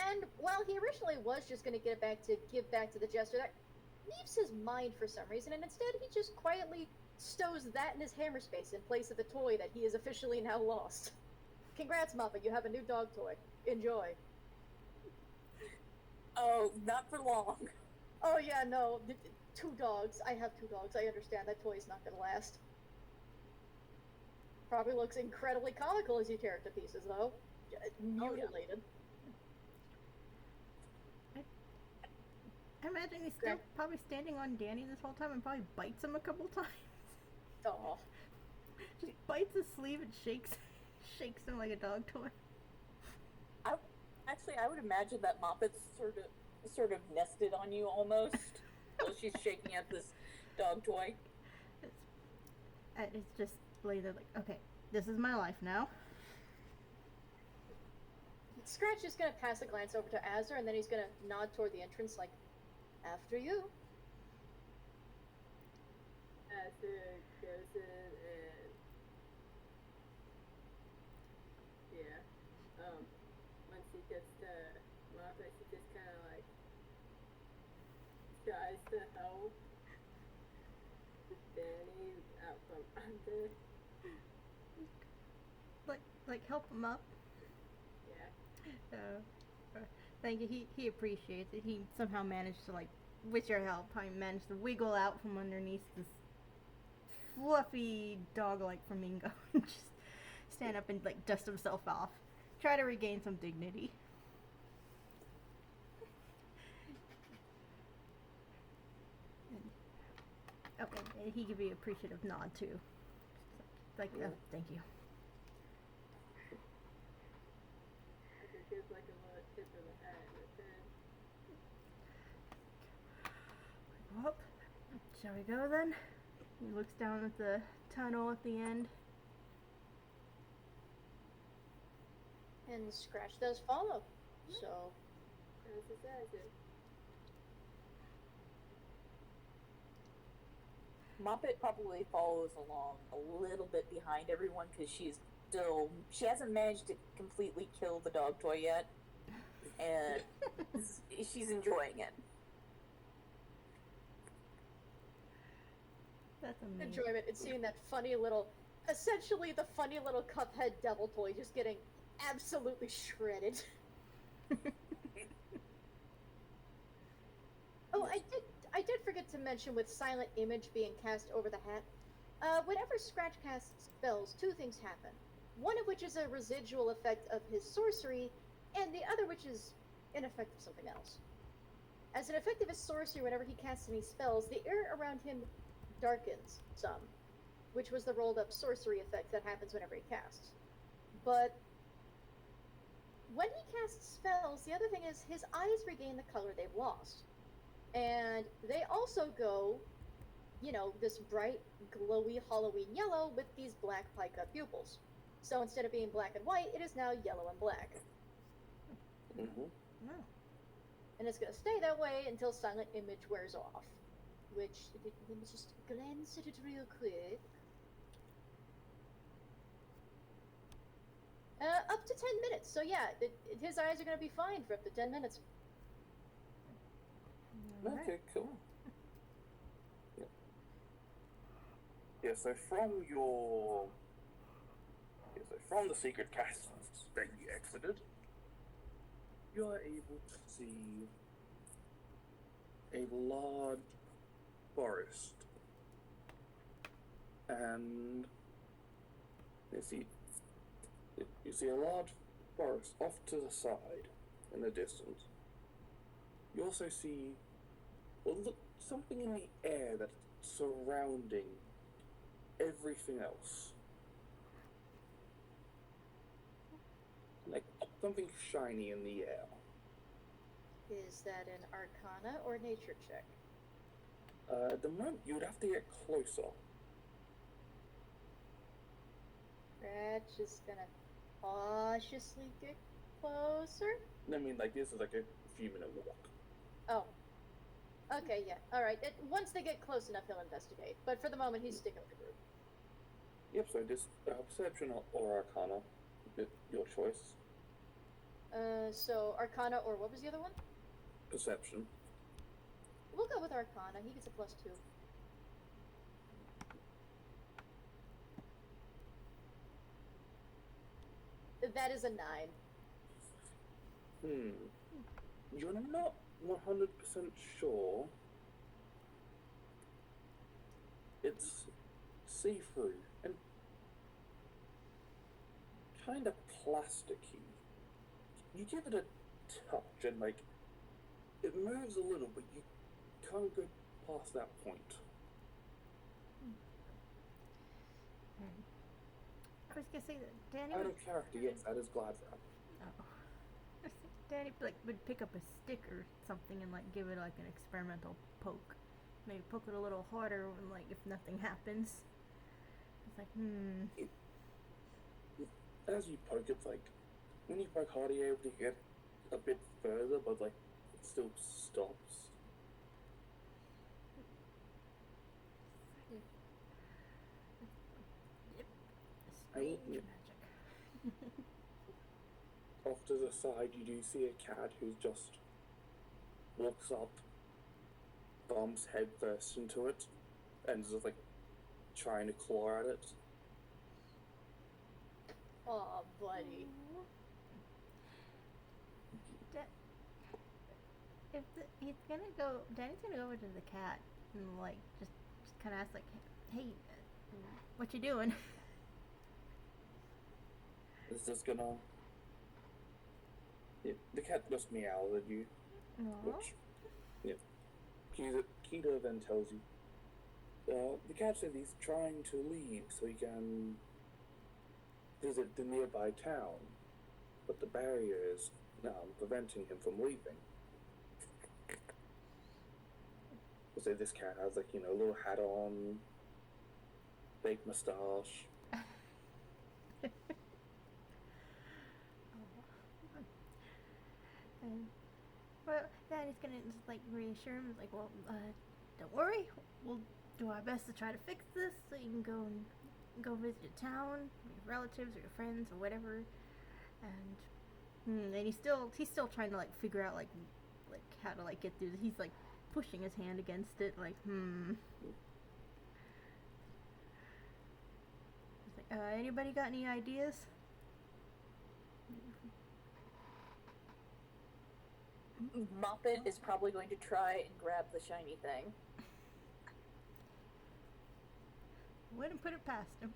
And while he originally was just going to give back to the jester, that leaves his mind for some reason, and instead he just quietly stows that in his hammer space in place of the toy that he is officially now lost. Congrats, Muppet, you have a new dog toy. Enjoy. Oh, not for long. Oh yeah, no, 2 dogs. I have 2 dogs. I understand that toy's not gonna last. Probably looks incredibly comical as you tear it to pieces, though. Mutilated. I imagine he's still probably standing on Danny this whole time and probably bites him a couple times. Oh. Just bites his sleeve and shakes him like a dog toy. I would imagine that Moppet's sort of nested on you almost while she's shaking at this dog toy. It's just later like, okay, this is my life now. Scratch is gonna pass a glance over to Azur, and then he's gonna nod toward the entrance like, after you. Azur goes in and once he gets to Moppet, he just kind of like tries to help Danny out from under. Like help him up. Yeah. Thank you. He appreciates it. He somehow managed to, like, with your help, probably managed to wiggle out from underneath this fluffy dog-like flamingo and just stand up and, like, dust himself off. Try to regain some dignity. Okay, and he give you an appreciative nod too. Like, oh, thank you. I could give like a little tip of the hat in return. Well, shall we go then? He looks down at the tunnel at the end. And Scratch does follow. So, As it says it. Moppet probably follows along a little bit behind everyone because she hasn't managed to completely kill the dog toy yet, and she's enjoying it. That's amazing. enjoyment in seeing that essentially the funny little Cuphead devil toy just getting absolutely shredded. Oh, I did forget to mention with Silent Image being cast over the hat. Whenever Scratch casts spells, 2 things happen. One of which is a residual effect of his sorcery, and the other which is an effect of something else. As an effect of his sorcery, whenever he casts any spells, the air around him darkens some, which was the rolled up sorcery effect that happens whenever he casts. But when he casts spells, the other thing is his eyes regain the color they've lost. And they also go, this bright, glowy Halloween yellow with these black pica pupils. So instead of being black and white, it is now yellow and black. Mm-hmm. No. And it's going to stay that way until Silent Image wears off. Which, let me just glance at it real quick. Up to 10 minutes. So yeah, his eyes are going to be fine for up to 10 minutes. Okay, cool. Yeah, so from the secret casts that you exited, you are able to see a large forest. And you see a large forest off to the side in the distance. You also see something in the air that's surrounding everything else. Like something shiny in the air. Is that an Arcana or Nature check? At the moment, you would have to get closer. Scratch is gonna cautiously get closer. I mean, like, this is like a few minute walk. Oh. Okay, yeah. Alright. Once they get close enough, he'll investigate. But for the moment, he's sticking with the group. Yep, so just perception or arcana. Your choice. So Arcana or what was the other one? Perception. We'll go with Arcana. He gets a +2. That is a 9. You're not 100% sure. It's see-through and kind of plasticky. You give it a touch and like it moves a little, but you can't go past that point. I was gonna say that Danny Out would, of character, yes, that is glad wrap. Danny like would pick up a stick or something and like give it like an experimental poke. Maybe poke it a little harder when like if nothing happens. It's like As you poke, it's like when you poke harder, you're able to get a bit further, but like it still stops. strange Yeah. magic. Off to the side, you do see a cat who just walks up, bumps head first into it, and is just like trying to claw at it. Aw, buddy. He's gonna go, Danny's gonna go over to the cat and like just kind of ask like, "Hey, what you doing?" It's just gonna. Yeah, the cat just meows at you, which, yeah. Keita then tells you, the cat said he's trying to leave so he can visit the nearby town, but the barrier is preventing him from leaving. So this cat has like, a little hat on, fake moustache. Well, Daddy's gonna just like reassure him, like, well, don't worry, we'll do our best to try to fix this so you can go visit your town, your relatives or your friends or whatever. And he's still trying to like figure out like how to like get through this. He's like pushing his hand against it, like He's like, anybody got any ideas? Moppet is probably going to try and grab the shiny thing. Wouldn't put it past him.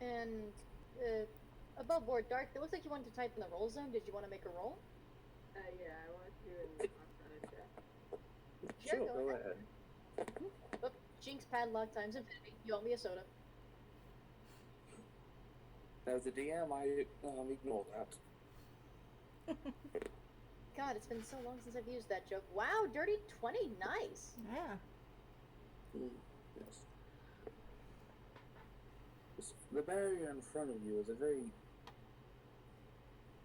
And above board, Dark, it looks like you wanted to type in the roll zone. Did you want to make a roll? Yeah, I want to do an Arcana check. Sure, go go ahead. ahead. Oh, Jinx padlock times infinity. You owe me a soda. As a DM, I ignore that. God, it's been so long since I've used that joke. Wow, dirty 20, nice. Yeah. Yes. The barrier in front of you is a very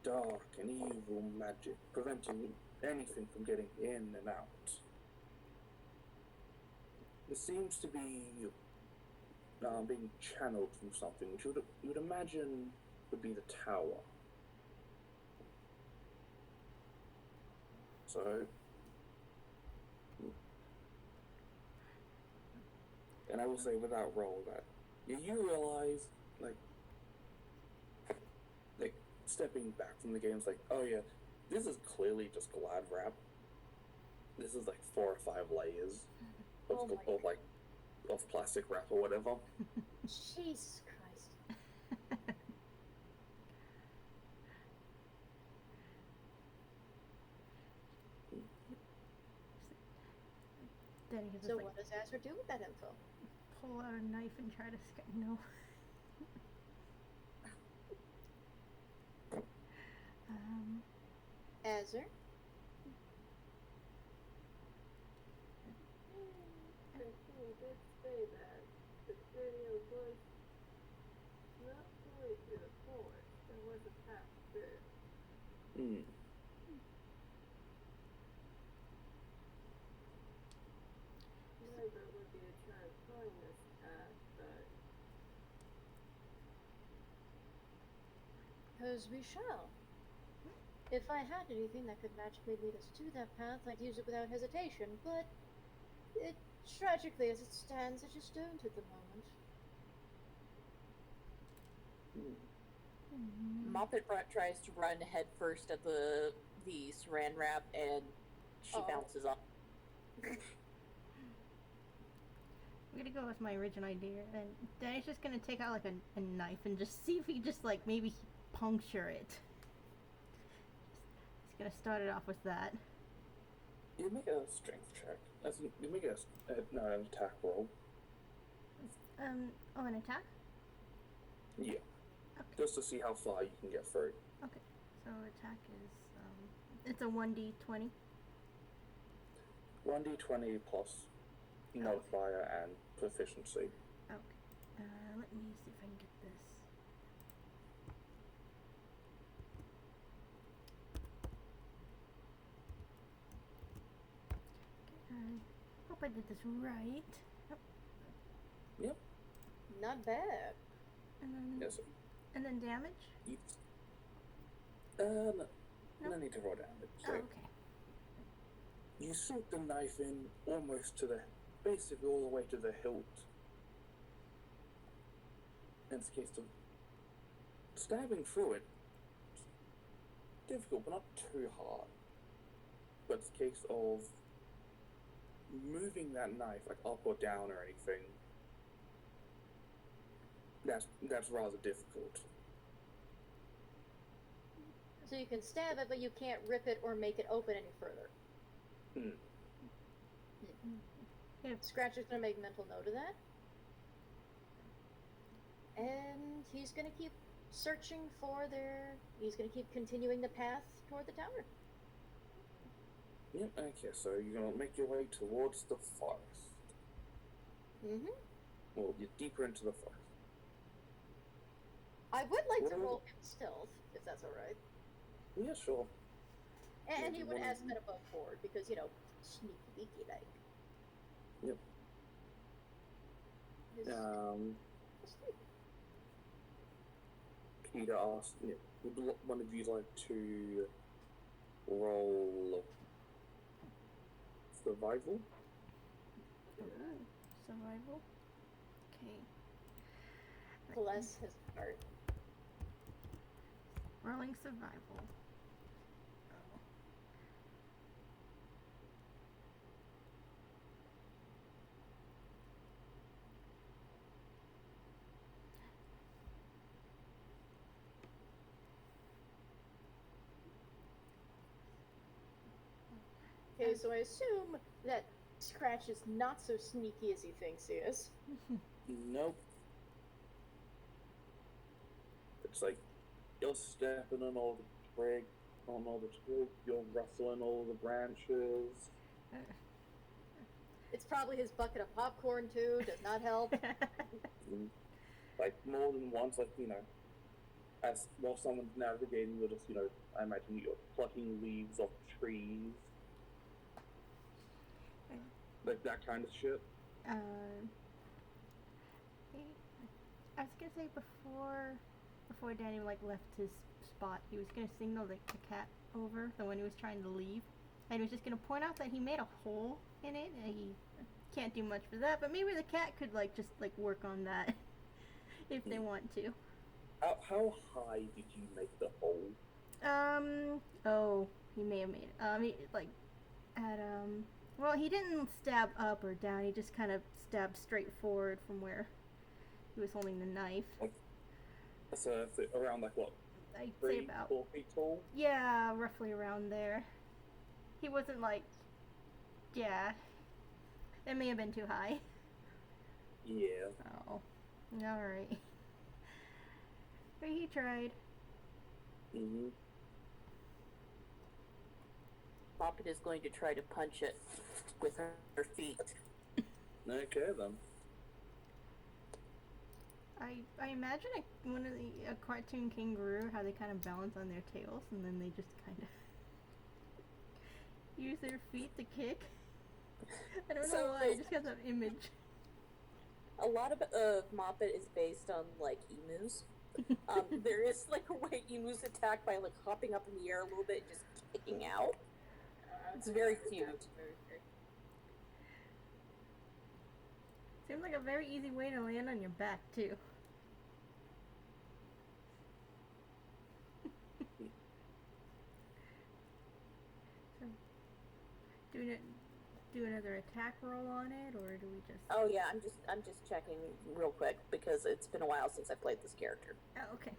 dark and evil magic, preventing anything from getting in and out. It seems to be being channeled from something, which you would imagine would be the tower. So, and I will say without roll that you realize, like stepping back from the game's like, oh yeah, this is clearly just glad wrap. This is like 4 or 5 layers of plastic wrap or whatever. Jesus Christ. Danny can just So like what does Azure do with that info? pull out a knife and try to no. Azure? And he did say that the video was not fully to the forest. There was a path there. suppose we shall. If I had anything that could magically lead us to that path, I'd use it without hesitation, but tragically, as it stands, I just don't at the moment. Moppet tries to run head first at the saran wrap, and she bounces off. I'm gonna go with my original idea, and Danny's just gonna take out like a knife and just see if he just like maybe puncture it. He's gonna start it off with that. You make a strength check. You make an attack roll. An attack? Yeah. Okay. Just to see how far you can get through. Okay. So attack is it's a 1d20. 1d20 plus modifier and proficiency. Okay. Let me see if I can get this. Hope I did this right. Oh. Yep. Not bad. And then, Yes. and then damage? No need to roll damage. So Oh, okay. you sink the knife in almost to basically all the way to the hilt. And it's a case of stabbing through it. It's difficult, but not too hard. But it's a case of moving that knife, like up or down or anything. That's rather difficult. So you can stab it, but you can't rip it or make it open any further. Scratcher's gonna make mental note of that. And he's gonna keep searching for he's gonna keep continuing the path toward the tower. Yep, okay, so you're gonna make your way towards the forest. Well, you're deeper into the forest. I would like to roll in stealth, if that's alright. Yeah, sure. And he would ask that above board, because, sneaky beaky like. Yep. Peter asked, would one of you like to roll survival? Survival? Okay. Bless his heart. Rolling survival. Okay, so I assume that Scratch is not so sneaky as he thinks he is. Nope. It's like you're stepping on all the twigs, you're rustling all the branches. It's probably his bucket of popcorn too, does not help. Like more than once, as while someone's navigating, you're just, I imagine you're plucking leaves off trees. Like that kind of shit. I was gonna say before Danny left his spot, he was gonna signal the cat over, the one who was trying to leave, and he was just gonna point out that he made a hole in it, and he can't do much for that, but maybe the cat could just work on that if they want to. How high did you make the hole? He may have made it. Well, he didn't stab up or down. He just kind of stabbed straight forward from where he was holding the knife. So around what? I'd say about 4 feet tall. Yeah, roughly around there. He wasn't yeah. It may have been too high. Yeah. Oh, all right. But he tried. Moppet is going to try to punch it with her feet. Okay then. I imagine a cartoon kangaroo, how they kind of balance on their tails and then they just kind of use their feet to kick. I don't know why, I just got that image. A lot of Moppet is based on emus. There is like a way you lose attack by like hopping up in the air a little bit, just kicking out. It's very cute. Seems like a very easy way to land on your back, too. So, do another attack roll on it, or do we just... Oh yeah, I'm just checking real quick because it's been a while since I played this character. Oh, okay.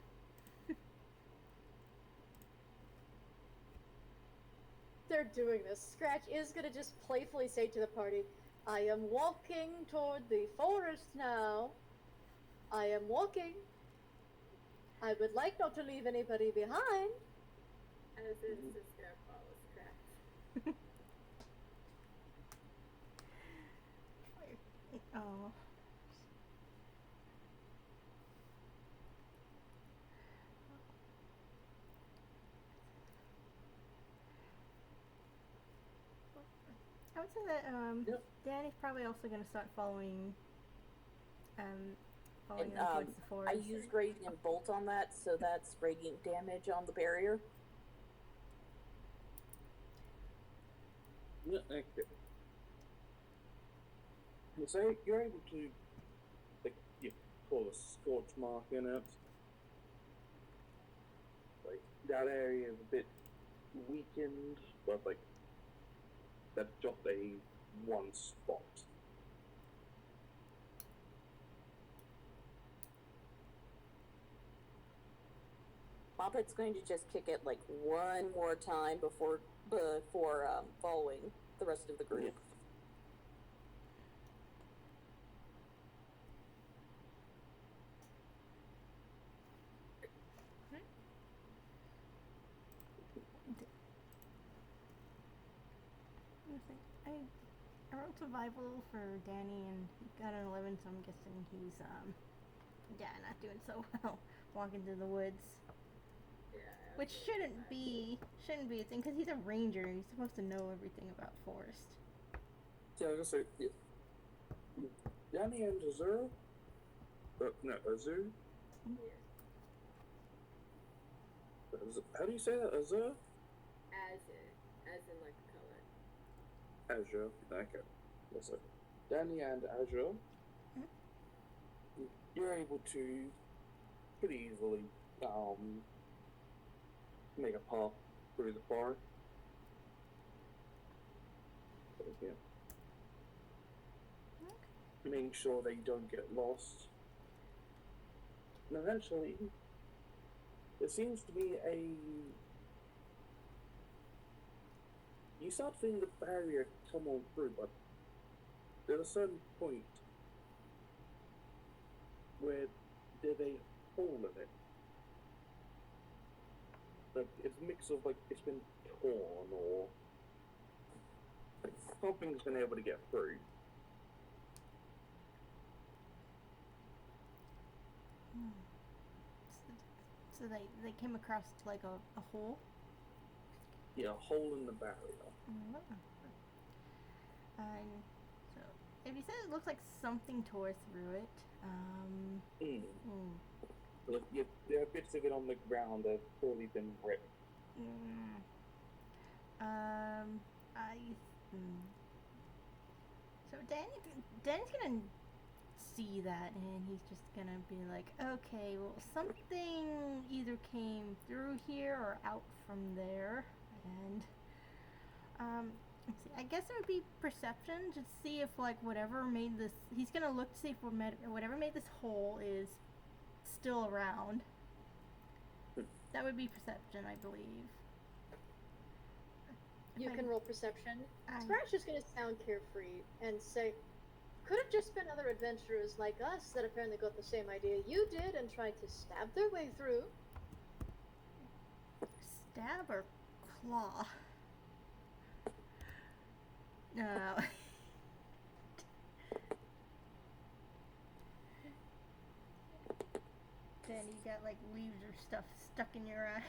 They're doing this. Scratch is gonna just playfully say to the party, I am walking toward the forest now. I am walking. I would like not to leave anybody behind. As is the scare follows Scratch. Oh. I would say that Yep. Danny's probably also going to start following And them towards the forest. I used Radiant Bolt on that, so that's radiant damage on the barrier. Yeah, okay. So you're able to, like, you call a scorch mark in it. Like, that area is a bit weakened, but, like, that's just a one spot. Moppet's going to just kick it like one more time before following the rest of the group. I wrote survival for Danny and he got an 11, so I'm guessing he's not doing so well walking through the woods. Yeah. Which shouldn't be a thing because he's a ranger. He's supposed to know everything about forest. Yeah, I was gonna say, Danny and Azur? No, Azur? How do you say that? Azur? As in like the color. Azure. Okay. Yes, sir. Danny and Azure. You're able to pretty easily make a path through the forest. So, yeah. Making sure they don't get lost. And eventually, there seems to be you start feeling the barrier come on through, but there's a certain point where there's a hole in it. Like, it's a mix of, like, it's been torn or like, something's been able to get through. So they came across like a hole? Yeah, a hole in the barrier. So, if you said it looks like something tore through it, Look, there are bits of it on the ground that have clearly been ripped. So Danny's gonna see that and he's just gonna be like, okay, well, something either came through here or out from there, and let's see, I guess it would be perception to see if like whatever made this, he's gonna look to see if whatever made this hole is still around. That would be perception, I believe. You can roll perception. I- Scratch is going to sound carefree and say, could have just been other adventurers like us that apparently got the same idea you did and tried to stab their way through. Stab or claw? No. Then you got like leaves or stuff stuck in your eyes.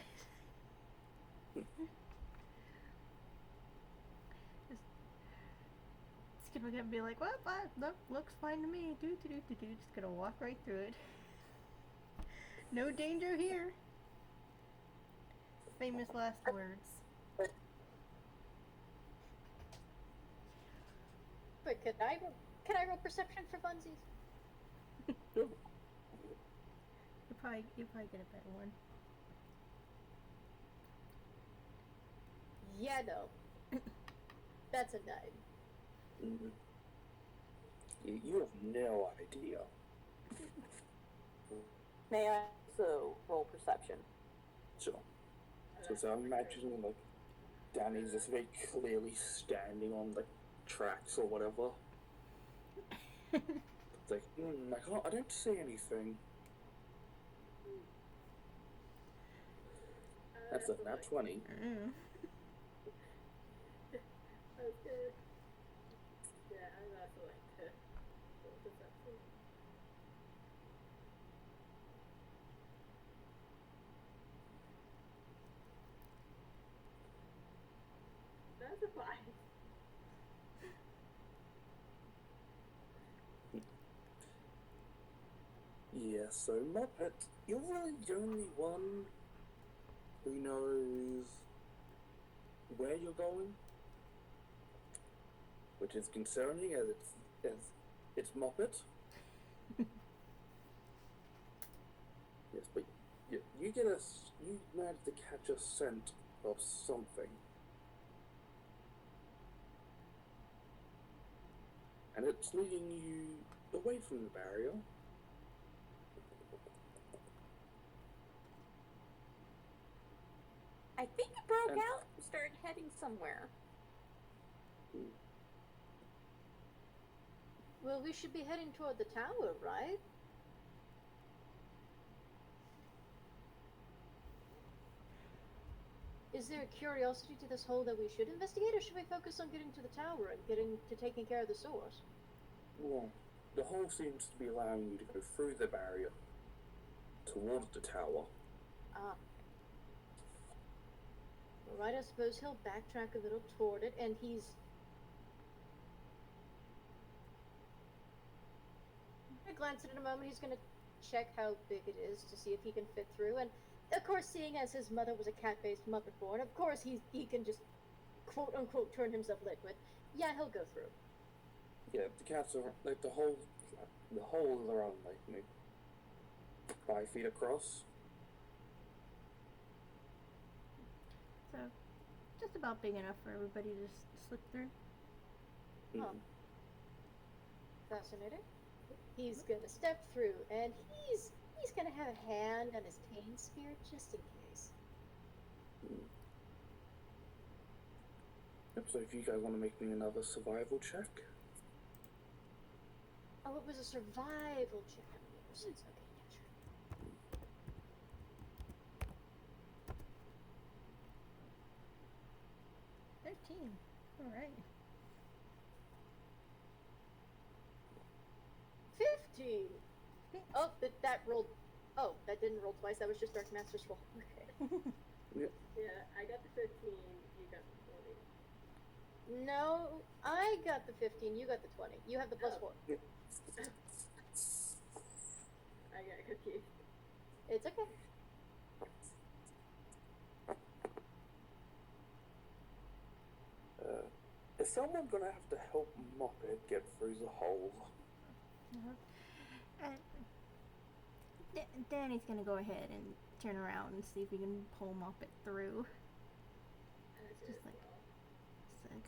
Just gonna be like, well, looks fine to me. Just gonna walk right through it. No danger here. Famous last words. But can I roll perception for funsies? Sure. You probably get a better one. Yeah, no. That's a 9. Mm. You have no idea. May I also roll perception? Sure. So I'm imagining like Danny's just very clearly standing on the tracks or whatever. It's like, I don't see anything. That's a nat 20. Mm. I was gonna. Yeah, I would also like to roll perception. That's a 5. Yeah, so Moppet, you're really the only one who knows where you're going, which is concerning as it's Moppet. Yes, but you managed to catch a scent of something, and it's leading you away from the barrier. I think it broke And- out and started heading somewhere. Well, we should be heading toward the tower, right? Is there a curiosity to this hole that we should investigate, or should we focus on getting to the tower and getting to taking care of the source? Well, the hole seems to be allowing you to go through the barrier towards the tower. Ah. Alright, I suppose he'll backtrack a little toward it, and he's... gonna glance at it in a moment. He's gonna check how big it is to see if he can fit through, and of course, seeing as his mother was a cat-based Muppet born, of course he can just quote-unquote turn himself liquid. Yeah, he'll go through. Yeah, the cats are like the holes are around like maybe 5 feet across. So, just about big enough for everybody to slip through. Huh. Fascinating. He's gonna step through, and he's gonna have a hand on his cane spear just in case. Yep, so if you guys want to make me another survival check. Oh, it was a survival check. That made more sense. Okay, yeah, sure. 13. Alright. 15! Oh, that rolled... Oh, that didn't roll twice. That was just Dark Master's roll. Okay. Yeah, I got the 15, you got the 20. No, I got the 15. You got the 20. You have the plus 4. I got confused. It's okay. Is someone gonna have to help Moppet get through the hole? Uh, Danny's gonna go ahead and turn around and see if he can pull Moppet through. Just like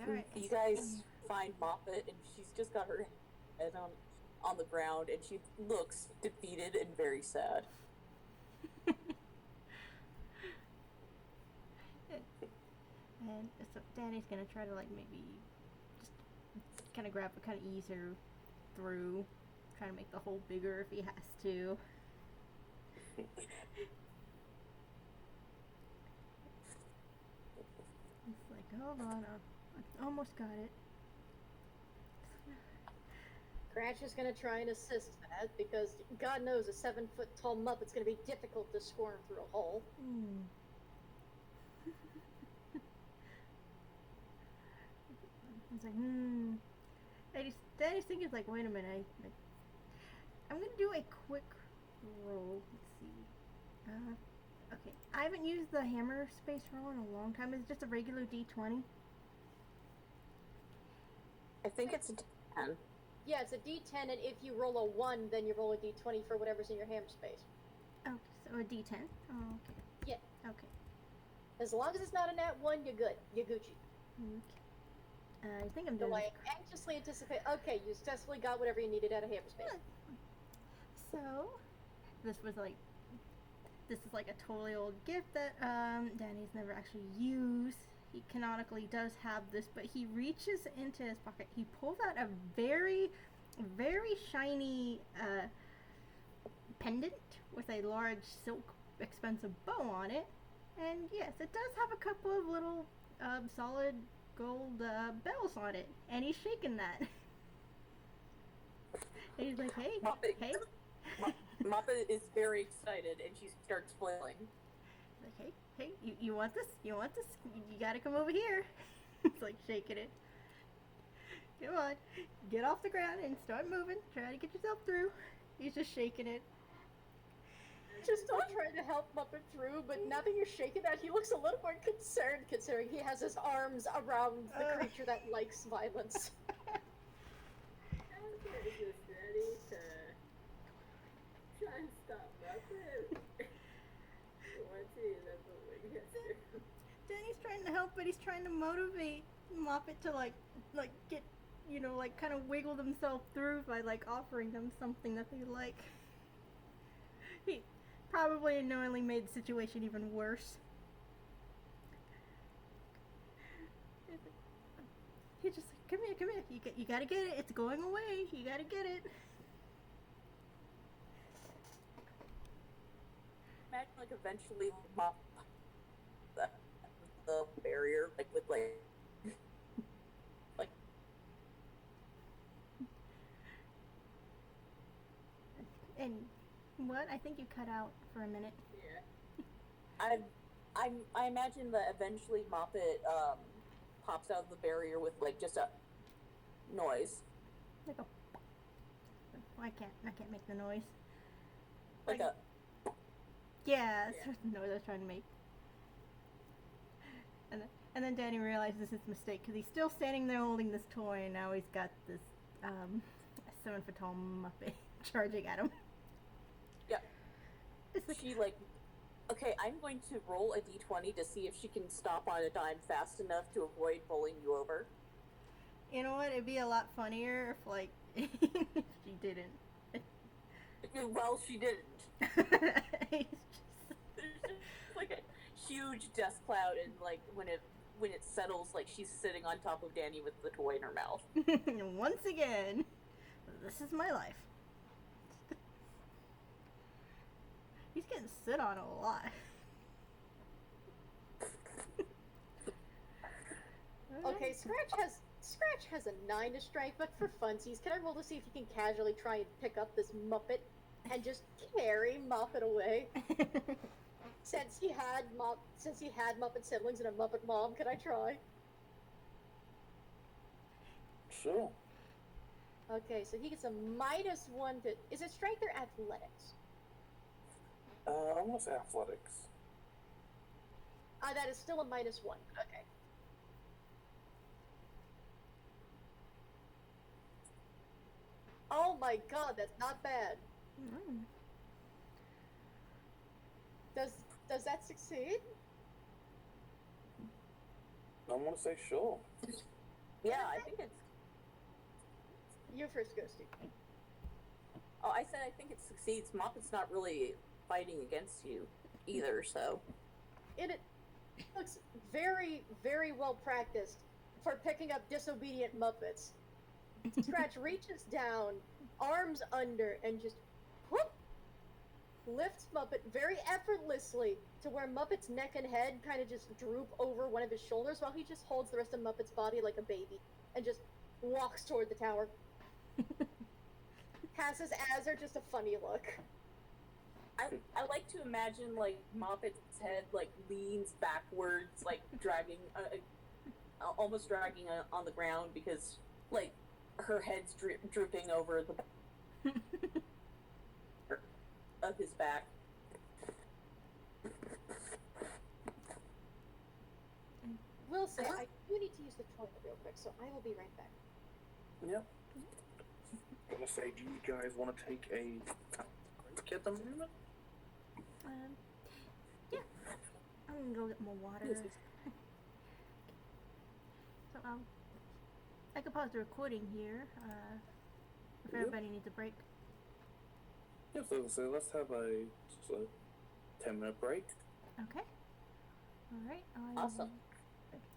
alright. You guys find Moppet, and she's just got her head on the ground, and she looks defeated and very sad. And so Danny's gonna try to like maybe just kind of ease her through, try to make the hole bigger if he has to. It's like, hold on, I almost got it. Cratch is going to try and assist that because God knows a 7-foot-tall Muppet's going to be difficult to squirm through a hole. It's like, Danny's thinking, like, wait a minute, I'm gonna do a quick roll. Let's see. Okay. I haven't used the hammer space roll in a long time. Is it just a regular D20? I think it's a 10. Yeah, it's a D10, and if you roll a 1, then you roll a D20 for whatever's in your hammer space. Oh, so a D10? Oh, okay. Yeah. Okay. As long as it's not a nat 1, you're good. You're Gucci. Okay. I think I'm So doing I this. anxiously anticipate. Okay, you successfully got whatever you needed out of hammer space. So, this is like a totally old gift that Danny's never actually used. He canonically does have this, but he reaches into his pocket. He pulls out a very, very shiny pendant with a large silk expensive bow on it. And yes, it does have a couple of little solid gold bells on it. And he's shaking that. And he's like, hey, Moppet, hey. Moppet is very excited, and she starts flailing. Like, hey, you want this? You want this? You gotta come over here. It's like shaking it. Come on, get off the ground and start moving. Try to get yourself through. He's just shaking it. Just not trying to help Muppet through, but now that you're shaking that, he looks a little more concerned, considering he has his arms around the creature that likes violence. Elsa is just ready to try and stop Muppet. Once he inevitably gets through. Danny's trying to help, but he's trying to motivate Moppet to like get, like kind of wiggle themselves through by like offering them something that they like. He probably unknowingly made the situation even worse. He's just like, come here, you gotta get it. It's going away. You gotta get it. Imagine, like, eventually Mop the barrier, like, with, like, And what? I think you cut out for a minute. Yeah. I imagine that eventually Moppet pops out of the barrier with, like, just a noise. Like a. I can't make the noise. Like a. Yeah, that's the noise I was trying to make. And then Danny realizes his mistake because he's still standing there holding this toy, and now he's got this 7 foot tall Muppet charging at him. Yeah. It's like, She, like, okay, I'm going to roll a d20 to see if she can stop on a dime fast enough to avoid bowling you over. you know what? It'd be a lot funnier if, like, if she didn't. Well, she didn't. He's There's just, like, a huge dust cloud, and, like, when it settles, like, she's sitting on top of Danny with the toy in her mouth. Once again, this is my life. He's getting sit on a lot. Okay, Scratch has a 9 to strength, but for funsies, can I roll to see if you can casually try and pick up this Muppet and just carry Muppet away? Since he had Muppet siblings and a Muppet mom, can I try? Sure. Okay, so he gets a -1 to. Is it strength or athletics? I want to say athletics. That is still a -1. Okay. Oh my god, that's not bad. Mm. Does that succeed? I want to say sure. Yeah, I think it's. You first, Ghosty. Oh, I said I think it succeeds. Moppet's not really fighting against you either, so. It looks very, very well practiced for picking up disobedient Muppets. Scratch reaches down, arms under, and just whoop, lifts Muppet very effortlessly to where Muppet's neck and head kind of just droop over one of his shoulders while he just holds the rest of Muppet's body like a baby and just walks toward the tower. Has his eyes are just a funny look. I like to imagine, like, Moppet's head, like, leans backwards, like, dragging, almost dragging on the ground because, like, her head's drooping over the of his back. will say, I do need to use the toilet real quick, so I will be right back. Yep. Gonna say, do you guys want to take a break at the moment? Yeah. I'm gonna go get more water. Yes. So, I could pause the recording here, if Yep. everybody needs a break. Yep, so let's have a 10-minute break. Okay. Alright. Awesome.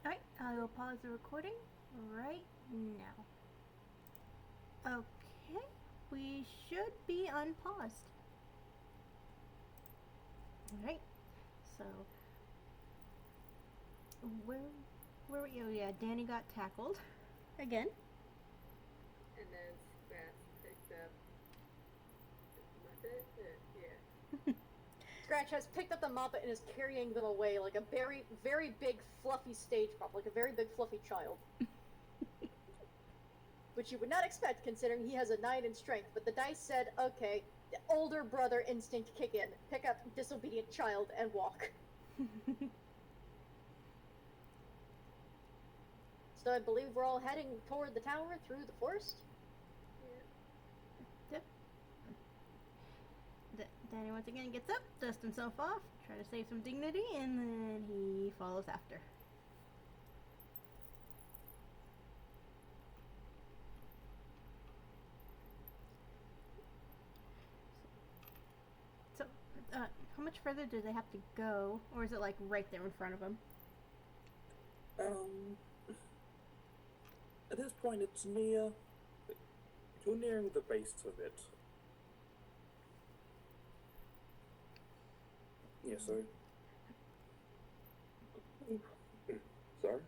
Alright, I will pause the recording right now. Okay, we should be unpaused. Alright, so where were you? Oh, yeah, Danny got tackled again. And then Scratch picked up the Muppet. Yeah. Scratch has picked up the Moppet and is carrying them away like a very, very big fluffy stage prop, like a very big fluffy child. Which you would not expect considering he has a 9 in strength, but the dice said, okay, the older brother instinct kick in, pick up disobedient child and walk. So I believe we're all heading toward the tower through the forest. Yep. Danny once again gets up, dusts himself off, try to save some dignity, and then he follows after. So, how much further do they have to go, or is it like right there in front of them? At this point, it's near. You're nearing the base of it. Yeah, sorry. Sorry.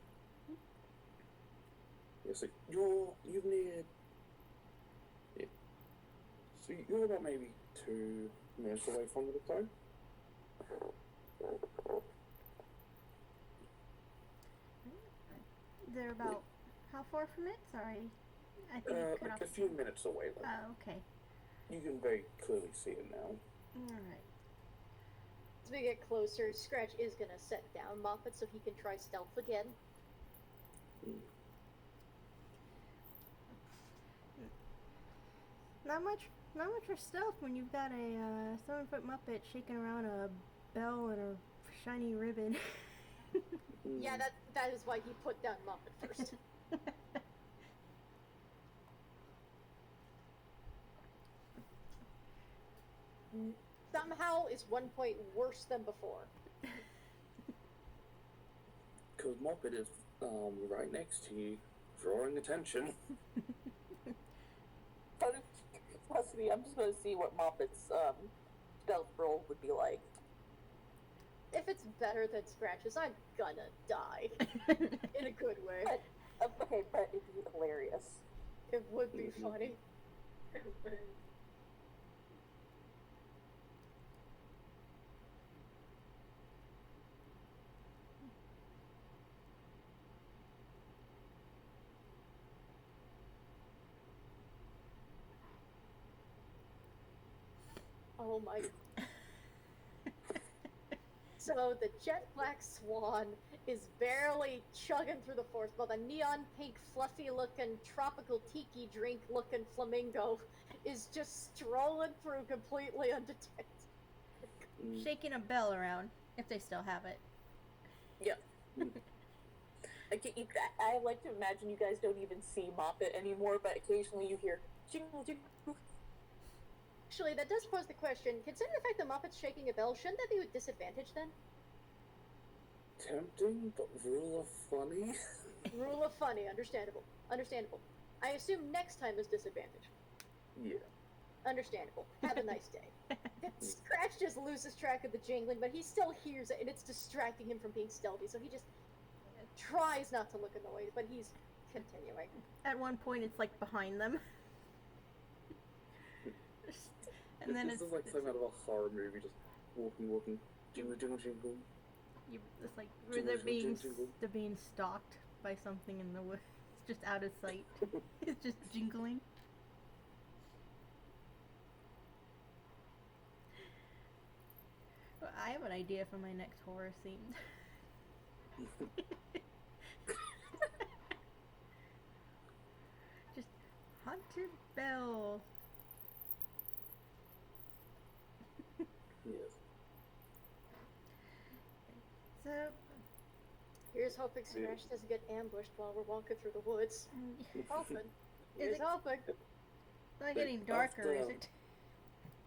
Yeah, so you've neared. Yeah. So you're about maybe 2 minutes away from the though. They're about how far from it? Sorry, I think it cut Like off. a few minutes away though. Oh, okay. You can very clearly see it now. All right. As we get closer, Scratch is gonna set down Moppet so he can try stealth again. Not much for stealth when you've got a 7-foot Muppet shaking around a bell and a shiny ribbon. Yeah, that is why he put down Moppet first. Somehow is 1 point worse than before. Because Moppet is right next to you, drawing attention. Out of curiosity, I'm just gonna see what Moppet's stealth roll would be like. If it's better than Scratch's, I'm gonna die. In a good way. Okay, but it'd be hilarious. It would be funny. Oh my. So the jet black swan is barely chugging through the forest while the neon pink fluffy looking tropical tiki drink looking flamingo is just strolling through completely undetected. Shaking a bell around, if they still have it. Yeah. I like to imagine you guys don't even see Moppet anymore, but occasionally you hear jingle jingle. Actually, that does pose the question, considering the fact that Moppet's shaking a bell, shouldn't that be with disadvantage then? Tempting, but rule of funny. Rule of funny, understandable. Understandable. I assume next time is disadvantage. Yeah. Understandable. Have a nice day. Scratch just loses track of the jingling, but he still hears it, and it's distracting him from being stealthy, so he just tries not to look annoyed, but he's continuing. At one point, it's like behind them. And then this is like something out of a horror movie, just walking, jingle, jingle, jingle. It's like Jingle, they're being jingle, jingle. they're being stalked by something in the woods. It's just out of sight. It's just jingling. Well, I have an idea for my next horror scene. to Belle. Yes. So, Here's hoping Scratch doesn't get ambushed while we're walking through the woods. Hoping. Here's it- hoping. it's not getting darker, is it?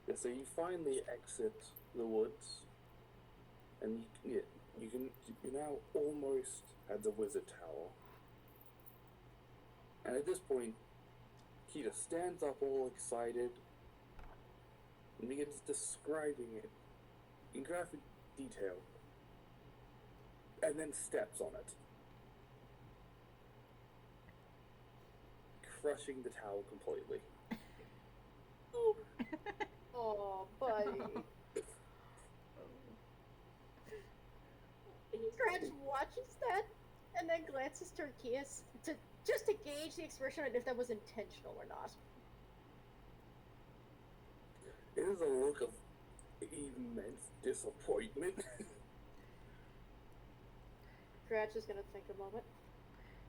Yeah, so you finally exit the woods, and you're now almost at the wizard tower. And at this point, Kita stands up all excited and begins describing it in graphic detail, and then steps on it, crushing the tower completely. Oh, buddy. Scratch watches that and then glances to Arceus to just to gauge the expression and if that was intentional or not. It is a look of immense disappointment. Scratch is gonna think a moment,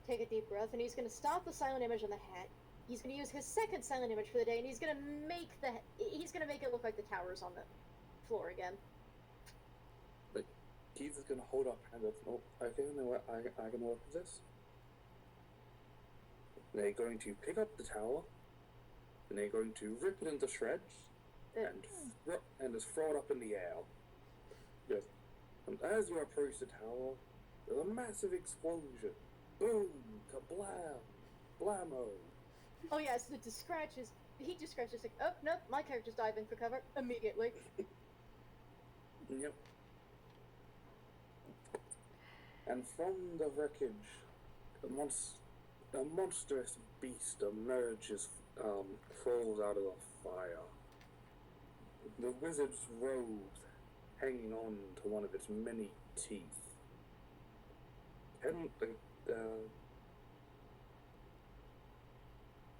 take a deep breath, and he's gonna stop the silent image on the hat. He's gonna use his second silent image for the day, and he's gonna make it look like the tower's on the floor again. Keith is gonna hold up hand up. Oh, okay, I can work with this. They're going to pick up the tower, and they're going to rip it into shreds, and just throw it up in the air. Yes. And as you approach the tower, there's a massive explosion. Boom! Kablam! Blammo! Oh yes, he just scratches like, oh nope, my character's diving for cover immediately. Yep. And from the wreckage, a monstrous beast emerges, crawls out of the fire. The wizard's robes hanging on to one of its many teeth.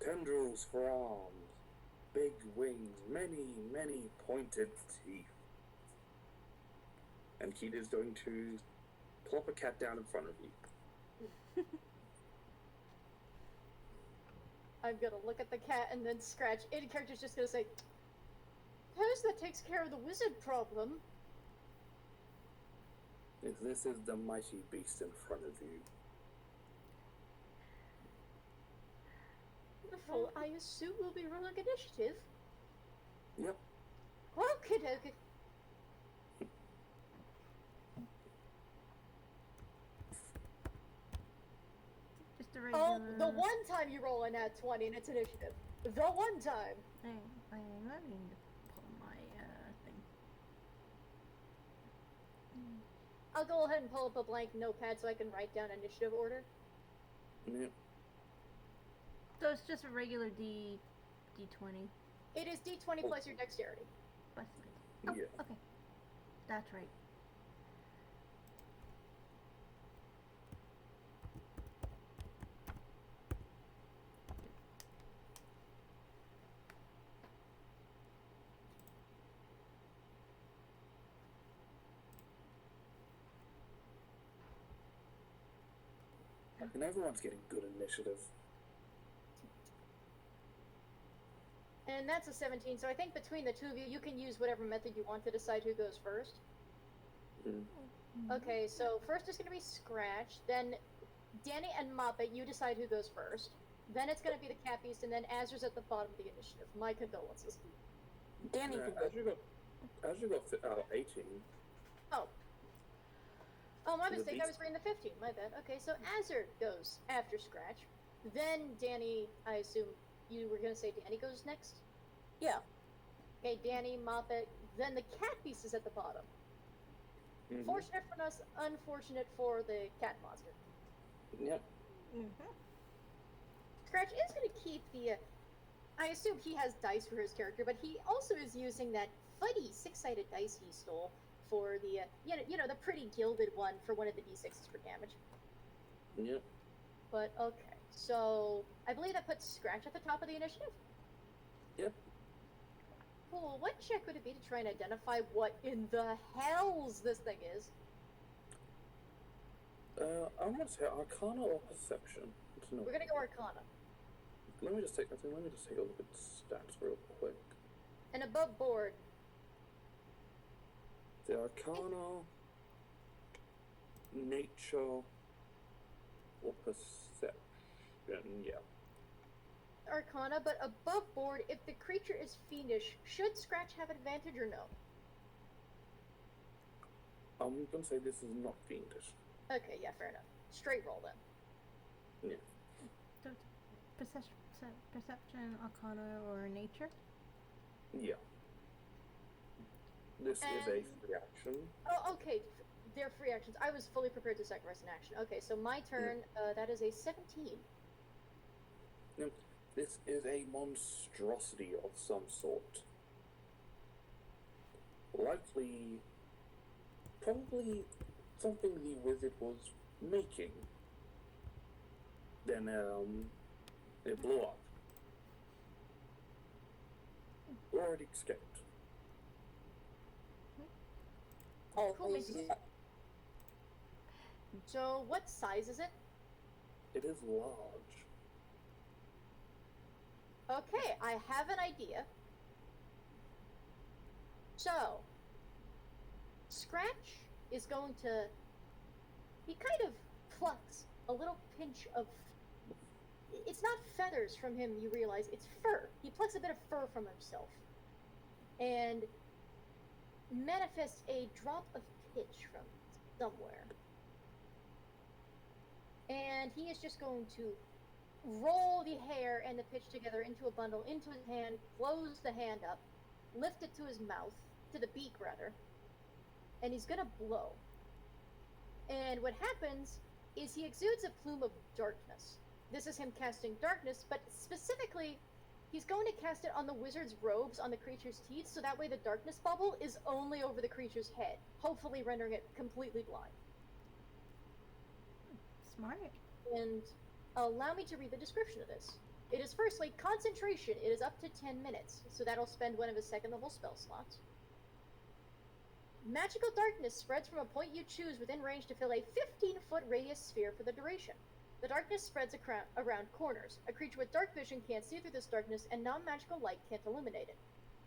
Tendrils for arms, big wings, many pointed teeth. And Kita's going to plop a cat down in front of you. I'm gonna look at the cat and then Scratch. In character's just gonna say, "Suppose that takes care of the wizard problem." If this is the mighty beast in front of you. Wonderful. I assume we'll be rolling initiative. Yep. Okie dokie. Just a regular. Oh, the one time you roll a nat 20 and it's initiative. The one time. I'm not going to pull my thing. I'll go ahead and pull up a blank notepad so I can write down initiative order. Yep. So it's just a regular D20. It is D20 plus your dexterity. Busted. Oh, Yeah. okay. That's right. And everyone's getting good initiative. And that's a 17, so I think between the two of you, you can use whatever method you want to decide who goes first. Mm. Okay, so first is going to be Scratch, then Danny and Moppet, you decide who goes first. Then it's going to be the Cat Beast, and then Azur's at the bottom of the initiative. My condolences. Danny Yeah, can go. as you got 18. Oh. Oh, my The mistake, I beast- was reading the 15, my bad. Okay, so Azur goes after Scratch. Then Danny, I assume you were going to say Danny goes next? Yeah. Okay, Danny, Moppet, then the Cat Beast is at the bottom. Mhm. Fortunate for us, unfortunate for the cat monster. Yep. Mm-hmm. Scratch is going to keep the. I assume he has dice for his character, but he also is using that fuddy six-sided dice he stole for the the pretty gilded one for one of the d6s for damage. Yep. But okay, so I believe that puts Scratch at the top of the initiative. Yep. Cool. What check would it be to try and identify what in the hells this thing is? I'm gonna say Arcana or Perception. We're gonna go Arcana. let me just take a look at stats real quick. And above board, The Arcana, Nature, or Perception, yeah. Arcana, but above board, if the creature is fiendish, should Scratch have advantage or no? I'm gonna say this is not fiendish. Okay, yeah, fair enough. Straight roll then. Yeah. So perception, arcana, or nature? Yeah. This is a free action. Oh, okay. They're free actions. I was fully prepared to sacrifice an action. Okay, so my turn, that is a 17. Now, this is a monstrosity of some sort. Likely, probably something the wizard was making. Then, it blew up. Or it escaped. Oh, Cool, yeah. So, what size is it? It is large. Okay, I have an idea. So, Scratch is going to. He kind of plucks a little pinch of. It's not feathers from him, you realize, it's fur. He plucks a bit of fur from himself. And manifests a drop of pitch from somewhere. And he is just going to roll the hair and the pitch together into a bundle into his hand, close the hand up, lift it to his mouth, to the beak rather, and he's gonna blow. And what happens is he exudes a plume of darkness. This is him casting darkness, but specifically, he's going to cast it on the wizard's robes on the creature's teeth, so that way the darkness bubble is only over the creature's head, hopefully rendering it completely blind. Smart. And allow me to read the description of this. It is firstly concentration. It is up to 10 minutes, so that'll spend one of his second level spell slots. Magical darkness spreads from a point you choose within range to fill a 15-foot radius sphere for the duration. The darkness spreads around corners. A creature with dark vision can't see through this darkness, and non-magical light can't illuminate it.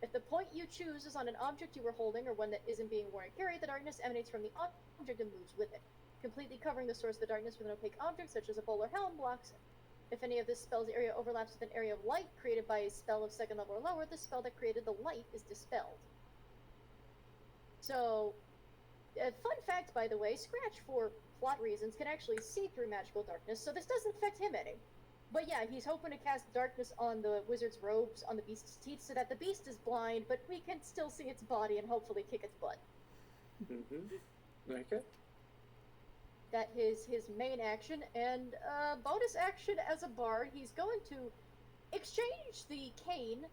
If the point you choose is on an object you were holding or one that isn't being worn or carried, the darkness emanates from the object and moves with it. Completely covering the source of the darkness with an opaque object, such as a bowl or helm, blocks it. If any of this spell's area overlaps with an area of light created by a spell of second level or lower, the spell that created the light is dispelled. So, fun fact, by the way, Scratch, for plot reasons, can actually see through magical darkness, so this doesn't affect him any. But yeah, he's hoping to cast darkness on the wizard's robes, on the beast's teeth, so that the beast is blind, but we can still see its body and hopefully kick its butt. Mm-hmm. Okay. That is his main action, and bonus action as a bard, he's going to exchange the cane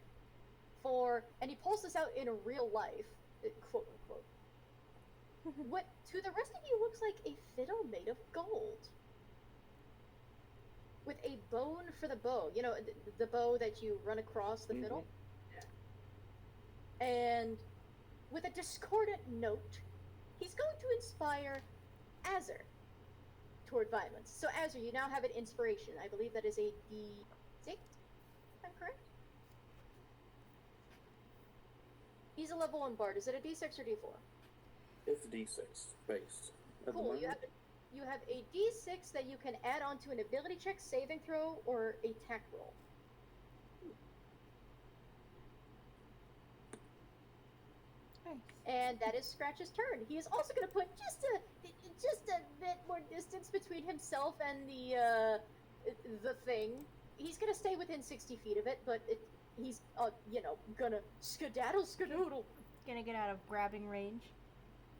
for, and he pulls this out in real life, quote unquote, what to the rest of you looks like a fiddle made of gold. With a bone for the bow. You know, the bow that you run across the fiddle? Yeah. And with a discordant note, he's going to inspire Azur toward violence. So Azur, you now have an inspiration. I believe that is a D6, if I'm correct? He's a level 1 bard. Is it a D6 or D4? It's D6 based. At the Cool. moment. You have a D6 that you can add on to an ability check, saving throw, or a attack roll. Nice. And that is Scratch's turn. He is also going to put just a bit more distance between himself and the thing. He's going to stay within 60 feet of it, but he's gonna skedaddle. Gonna get out of grabbing range.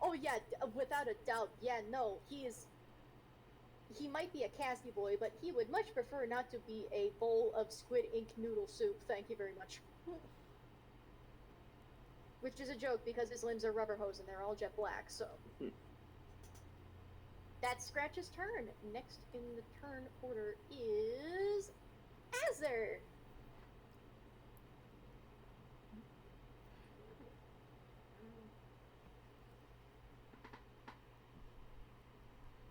Oh yeah, without a doubt. Yeah, no, he might be a casty boy, but he would much prefer not to be a bowl of squid ink noodle soup. Thank you very much. Which is a joke because his limbs are rubber hose and they're all jet black, so. That's Scratch's turn. Next in the turn order is Azur.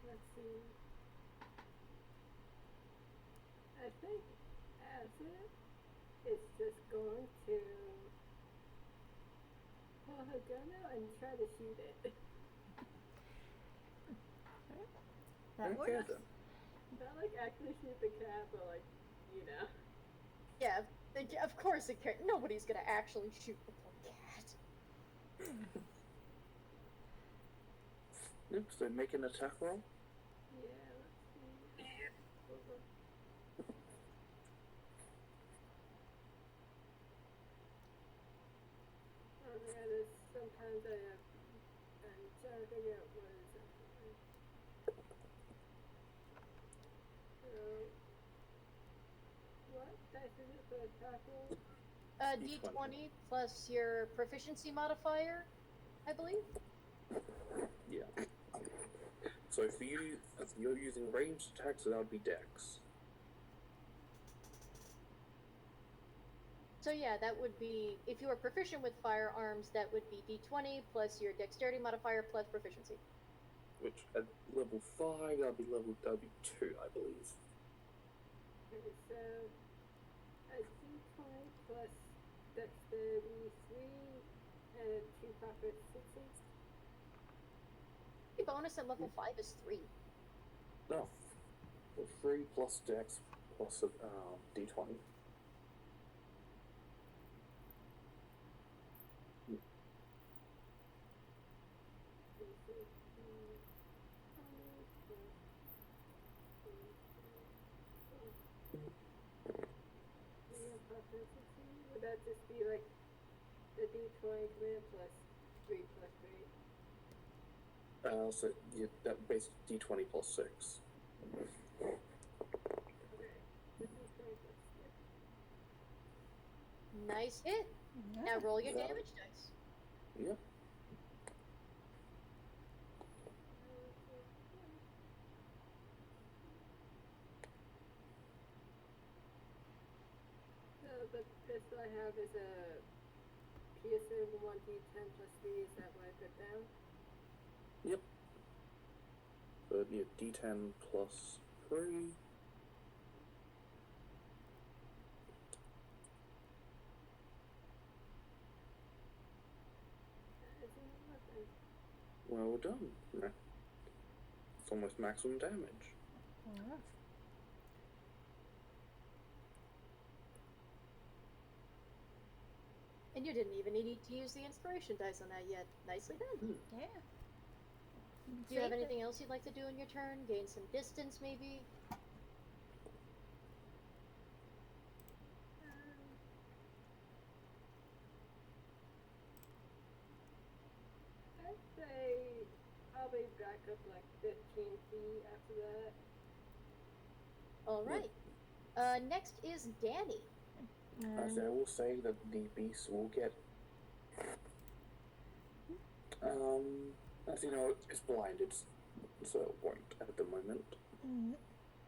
Let's see. I think it, it's just going to pull her gun out and try to shoot it. That Okay works. then. Not like actually shoot the cat, but like, you know. Yeah, of course it can't. Nobody's gonna actually shoot the poor cat. Yep, so make an attack roll. Yeah, let's see. Oh yeah, there's sometimes I'm trying to figure out what is happening. So, what dice is it for attack roll? D20 plus your proficiency modifier, I believe. Yeah. So for you, if you're using ranged attacks, so that would be Dex. So yeah, that would be, if you are proficient with firearms, that would be D20 plus your dexterity modifier plus proficiency. Which at level 5, that'd be 2, I believe. Okay, so a d20 plus dexterity 3 and a 2 proficiency. The bonus at level 5 is 3. No. 3 plus Dex plus D20. Would that just be like the d20 command plus 3 plus 3? So yeah, that base D20 plus 6. Okay. The d20 plus 6. Nice hit. Yeah. Now roll your Yeah. damage dice. Yep. So the pistol I have is a piercer 1d10 plus 3. Is that what I put down? Yep. So it'd be a D10 plus 3. That is a weapon. Well done. Yeah. It's almost maximum damage. Yeah. And you didn't even need to use the inspiration dice on that yet. Nicely done. Yeah. Do you have Save it. anything else you'd like to do in your turn? Gain some distance, maybe? I'd say probably back up like 15 feet after that. Alright. Next is Danny. As I will say that the beast will get. As you know, it's blinded, so it won't at the moment. Mm.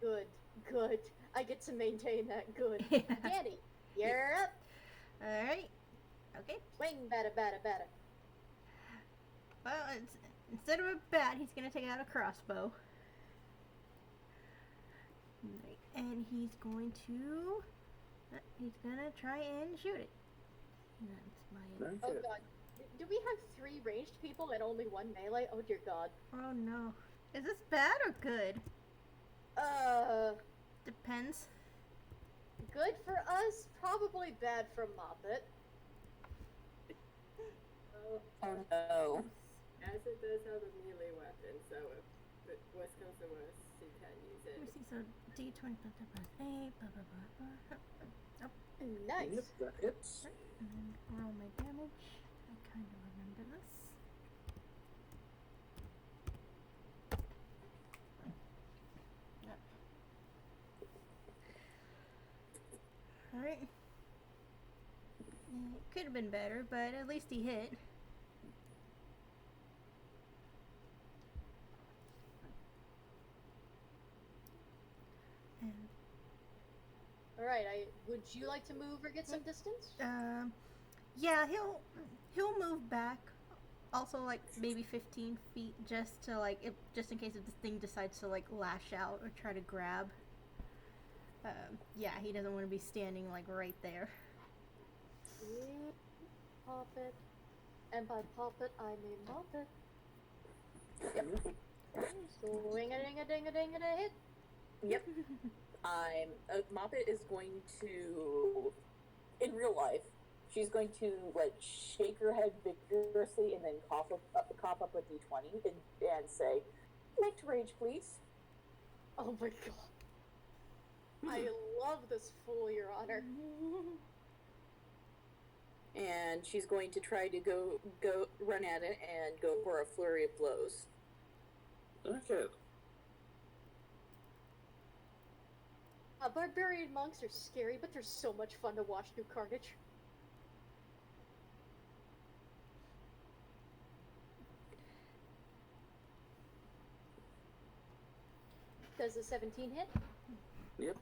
Good. Good. I get to maintain that. Good. Yeah. Danny, you're up. Alright. Okay. Swing, batter, batter, batter. Well, instead of a bat, he's gonna take out a crossbow. Right. And he's going to. He's gonna try and shoot it. That's my. Okay. Oh god. Do we have 3 ranged people and only 1 melee? Oh dear god. Oh no. Is this bad or good? Depends. Good for us, probably bad for Moppet. Oh, Oh no. as it does have a melee weapon, so if it worst comes to worst, she can use Let me it. see. So D20 plus 8. Blah blah blah blah. Nice. Yep, that hits. And then roll my damage. I kind of remember this. Yep. Alright. It could have been better, but at least he hit. And Alright, would you like to move or get some distance? yeah, he'll move back. Also, like maybe 15 feet, just to like, just in case if this thing decides to like lash out or try to grab. Yeah, he doesn't want to be standing like right there. Poppet. And by poppet, I mean Moppet. Swing-a-ding-a-ding-a-ding-a-ding-a-hit. Yep. Moppet is going to, in real life, she's going to like shake her head vigorously and then cough up a d20 and say, "Like to rage, please." Oh my god. I love this fool, Your Honor. And she's going to try to go run at it and go for a flurry of blows. Okay. Barbarian monks are scary, but they're so much fun to watch do carnage. Does the 17 hit? Yep.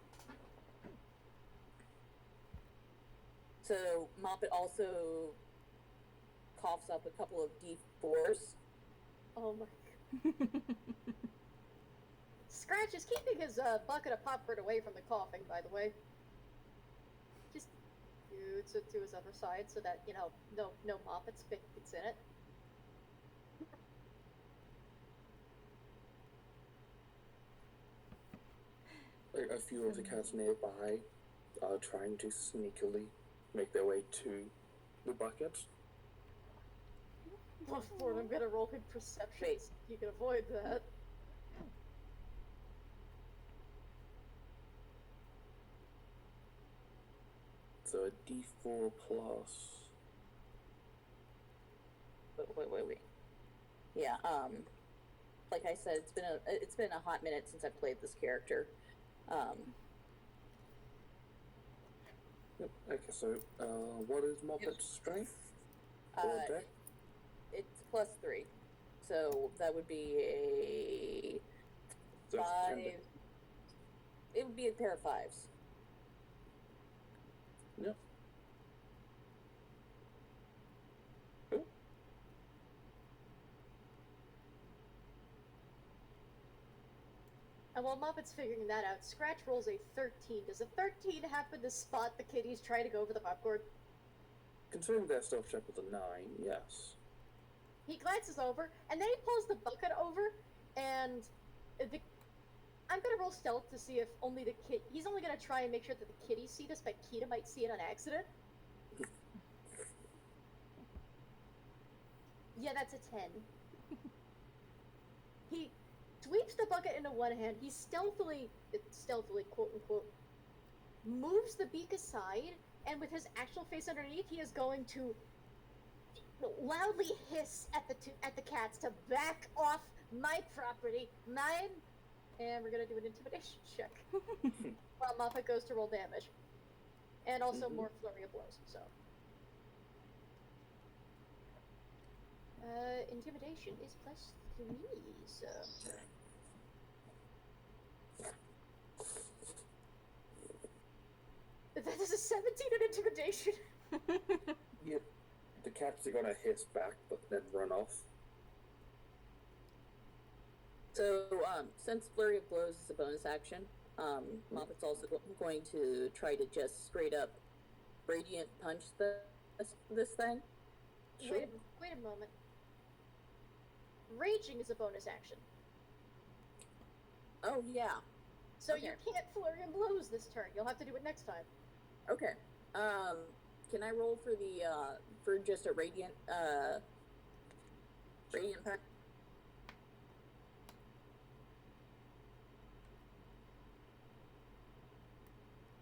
So Moppet also coughs up a couple of d4s. Oh my god. Scratch is keeping his bucket of popcorn away from the coughing, by the way. Just scoots it to his other side so that, you know, no Moppet spit gets in it. A few of the cats nearby are trying to sneakily make their way to the bucket. Before I'm gonna roll good perception, Wait. so you can avoid that. So a d4 plus. Wait. Yeah, like I said, it's been a hot minute since I've played this character. Okay, so what is Moppet's strength? Or dex? It's +3, so that would be a So it's 5. 10 It would be a pair of 5s. Yep. Cool. And while Moppet's figuring that out, Scratch rolls a 13. Does a 13 happen to spot the kitties trying to go over the popcorn? Considering their stealth check was a 9, yes. He glances over, and then he pulls the bucket over, and I'm gonna roll stealth to see if only the kid. He's only gonna try and make sure that the kitties see this, but Kita might see it on accident. Yeah, that's a 10. He sweeps the bucket into one hand. He stealthily, quote unquote, moves the beak aside, and with his actual face underneath, he is going to loudly hiss at the cats to back off my property, mine. And we're gonna do an intimidation check. While Moppet goes to roll damage, and also more flurry of blows. So, intimidation is +3. So. That is a 17 in intimidation. Yep. The cats are gonna hiss back, but then run off. So, since Flurry of Blows is a bonus action, Moppet's also going to try to just straight up Radiant Punch this thing. Sure. Wait a moment. Raging is a bonus action. Oh, yeah. So Okay. you can't Flurry and Blows this turn. You'll have to do it next time. Okay. Can I roll for for just a Radiant Punch?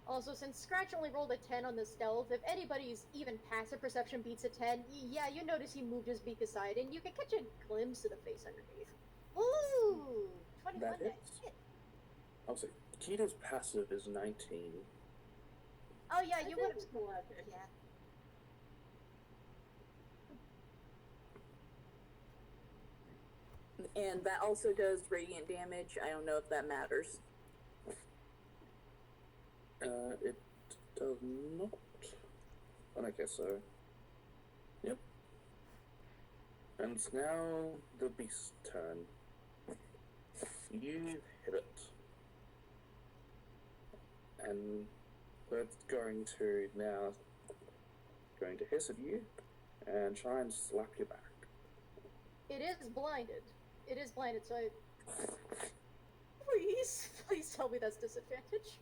Also, since Scratch only rolled a 10 on the stealth, if anybody's even passive perception beats a 10, yeah, you notice he moved his beak aside, and you can catch a glimpse of the face underneath. Ooh! 21 That hits. hit. I'll say Kita's passive is 19. Oh yeah, you would have. Yeah. Yeah. And that also does radiant damage. I don't know if that matters. It does not. But I guess so. Yep. And it's now the beast's turn. You hit it. And we're going to now hiss at you and try and slap you back. It is blinded. It is blinded, so I... Please tell me that's disadvantage.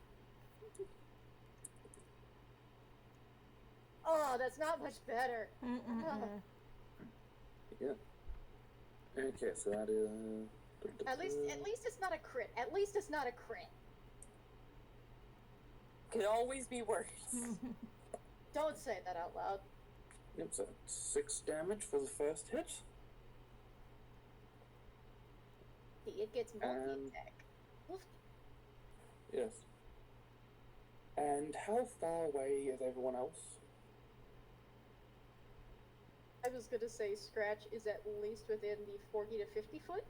Oh, that's not much better. Yeah. Okay, so that is... At least it's not a crit. At least it's not a crit. Could always be worse. Don't say that out loud. Yep, so 6 damage for the first hit. It gets multi-attack. Oof. Yes. And how far away is everyone else? I was gonna say Scratch is at least within the 40 to 50 foot.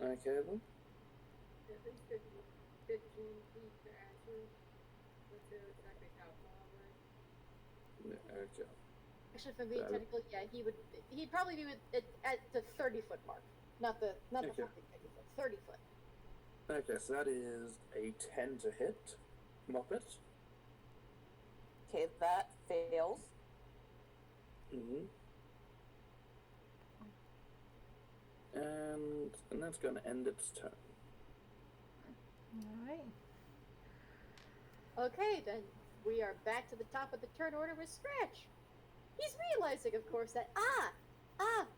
Okay then. At least 15 feet to Ashley. Let's say exactly how far away. Yeah, okay. Actually, if I'm being technical, yeah, he'd probably be at the 30 foot mark. Not the 40 foot, 30 foot. Okay, so that is a 10 to hit. Moppet. Okay, that fails. Mm-hmm. And that's going to end its turn. Alright. Okay, then we are back to the top of the turn order with Scratch. He's realizing, of course, that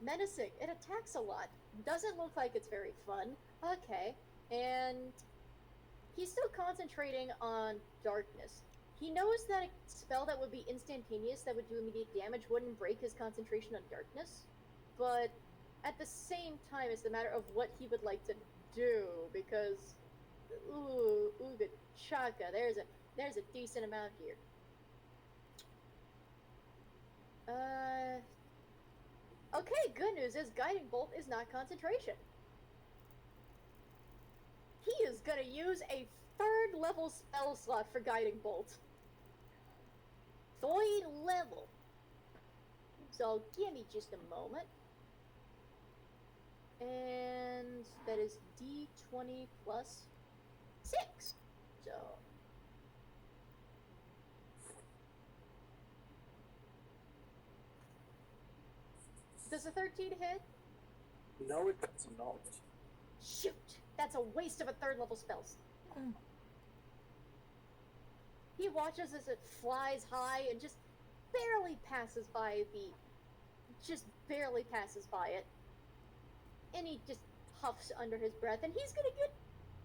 menacing. It attacks a lot. Doesn't look like it's very fun. Okay, and he's still concentrating on darkness. He knows that a spell that would be instantaneous, that would do immediate damage, wouldn't break his concentration on darkness. But at the same time, it's a matter of what he would like to do, because ooga chaka, there's a decent amount here. Okay, good news is Guiding Bolt is not concentration. He is gonna use a 3rd level spell slot for Guiding Bolt. 3rd level. So give me just a moment. And that is D20 plus 6. So does a 13 hit? No, it does not. Shoot! That's a waste of a 3rd level spell. He watches as it flies high and just barely passes by it. And he just huffs under his breath, and he's gonna get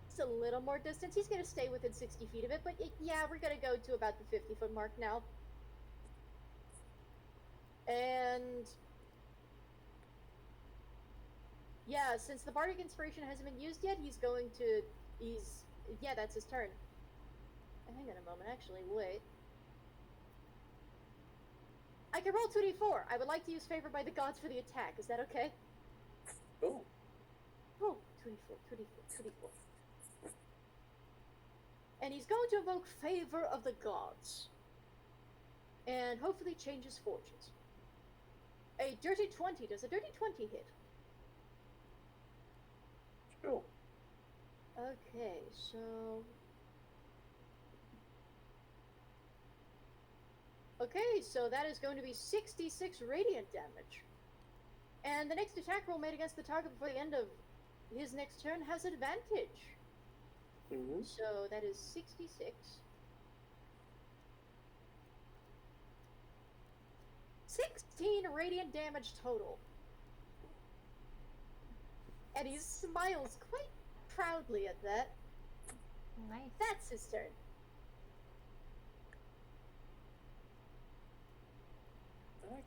just a little more distance. He's gonna stay within 60 feet of it, but yeah, we're gonna go to about the 50 foot mark now. And yeah, since the Bardic Inspiration hasn't been used yet, that's his turn. Hang on a moment, actually, wait. I can roll 2d4. I would like to use Favor by the Gods for the attack. Is that okay? Oh. Oh, 2d4. And he's going to invoke Favor of the Gods. And hopefully change his fortunes. A dirty 20. Does a dirty 20 hit? Sure. Okay, so... Okay, so that is going to be 66 radiant damage. And the next attack roll made against the target before the end of his next turn has advantage. Mm-hmm. So that is 66. 16 radiant damage total. And he smiles quite proudly at that. Nice. That's his turn.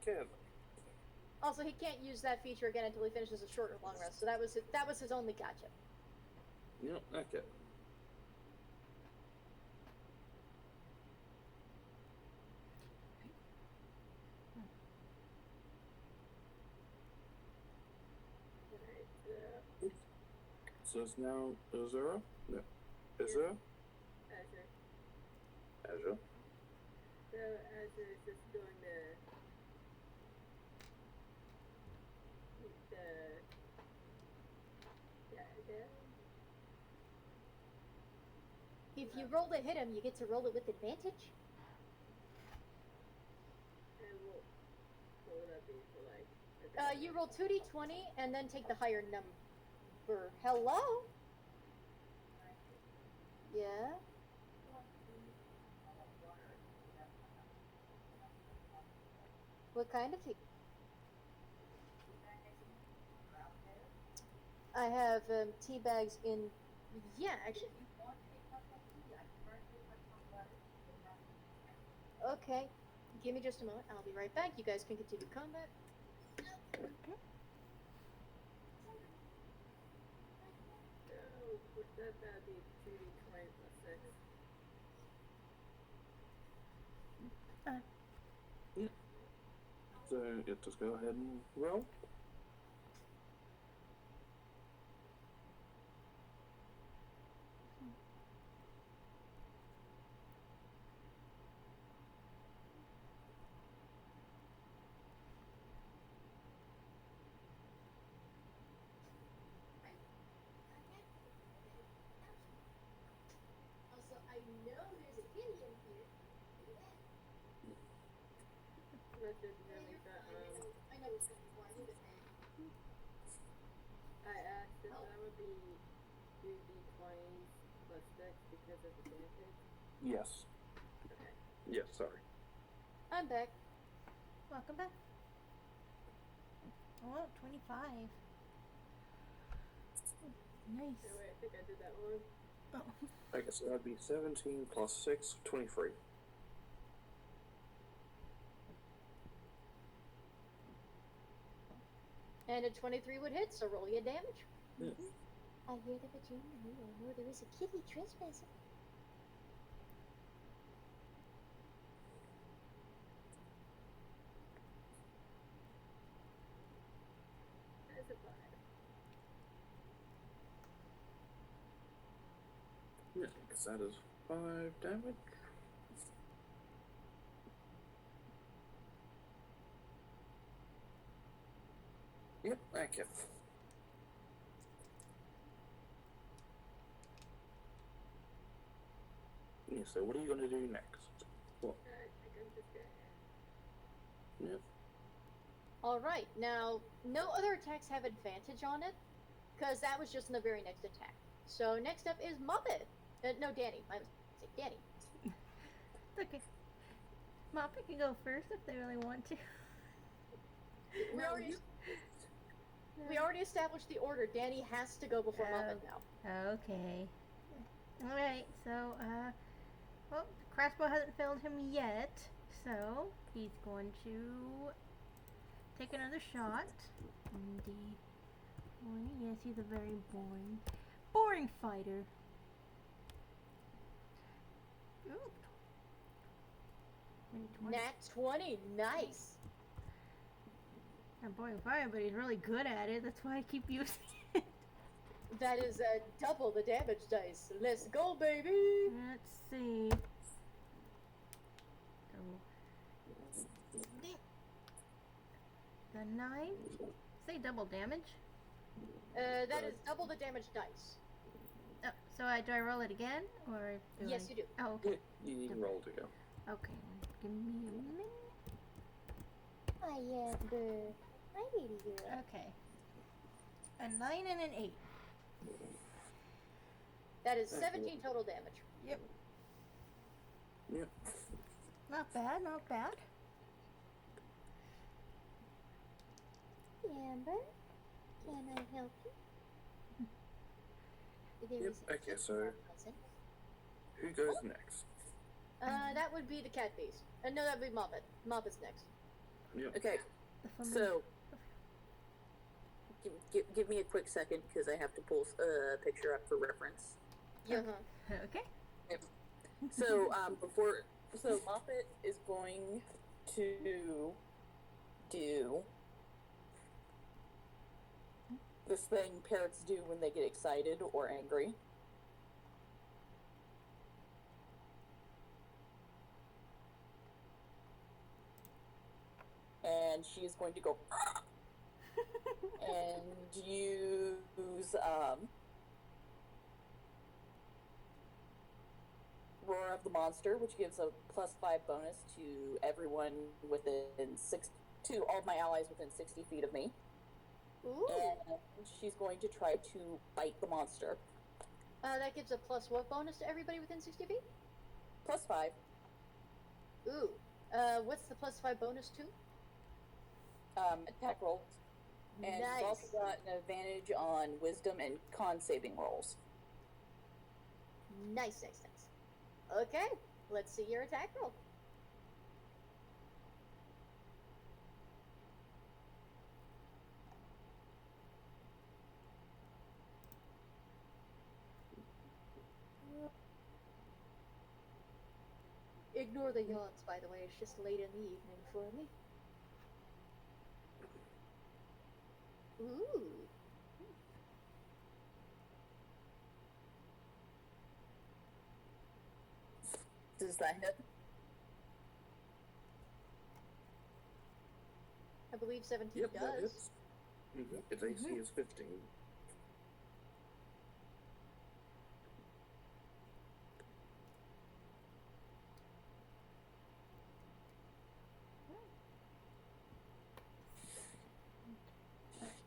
Okay. Also, he can't use that feature again until he finishes a short or long rest. So that was his only gotcha. Yep, okay. So it's now Azura? No. Azura? Azure. Azure. So Azure is just going to keep the dagger. He if you roll to hit him, you get to roll it with advantage. And what would that be for, like... You roll 2d20 and then take the higher number. Hello? Yeah? What kind of tea? I have tea bags in... Yeah, actually. Okay. Give me just a moment. I'll be right back. You guys can continue combat. So, with that'd be 2d20 plus 6. So, yeah, just go ahead and roll. Also, I know there's a kitty in here. That's just really that, I know it's something more. I knew this man. I asked if that would be 2d20 plus 6 because of advantage. Yes. Okay. Yes, sorry. I'm back. Welcome back. Oh, 25. Nice. Oh, wait, I think I did that one. Oh. I guess that'd be 17 plus 6, 23. And a 23 would hit, so roll your damage. Yeah. I hear the Virginia. I know there is a kitty trespassing. That's a 5. Yeah, I guess that is 5 damage. Yep, okay. Yeah, so what are you going to do next? What? I think I'm just gonna... Yep. Alright, now, no other attacks have advantage on it, because that was just in the very next attack. So next up is Moppet. No, Danny. My mistake. Danny. It's okay. Moppet can go first if they really want to. We already established the order. Danny has to go before Moppet now. Okay. Alright, so, well, the crossbow hasn't failed him yet, so he's going to take another shot. And yes, he's a very boring fighter. Ooh. 20. Nat 20. Nice. I'm boring fire, but he's really good at it. That's why I keep using it. That is double the damage dice. Let's go, baby. Let's see. So, the 9. Say double damage. That is double the damage dice. Oh, so do I roll it again, or do Yes, I? you do. Oh, okay. You can roll to go. Okay, give me a minute. I am the lady girl. Okay. A 9 and an 8. That is 17 total damage. Yep. Yep. Not bad, not bad. Amber, can I help you? There Yep, is a okay, kitten so- present. Who goes next? That would be the cat beast. No, that would be Moppet. Moppet's next. Yep. Okay, The fun so give me a quick second because I have to pull a picture up for reference. Uh-huh. Okay. So so Moppet is going to do this thing parrots do when they get excited or angry. And she is going to go and use of the monster, which gives a +5 bonus to everyone within to all of my allies within 60 feet of me. Ooh. And she's going to try to bite the monster. That gives a plus what bonus to everybody within 60 feet? +5. Ooh. What's the +5 bonus to? Attack rolls. And Nice. she's also got an advantage on wisdom and con saving rolls. Nice. Okay, let's see your attack roll. Ignore the yawns, by the way. It's just late in the evening for me. Ooh. Does that hit? I believe 17 Yep, that does. hits. Its AC is 15.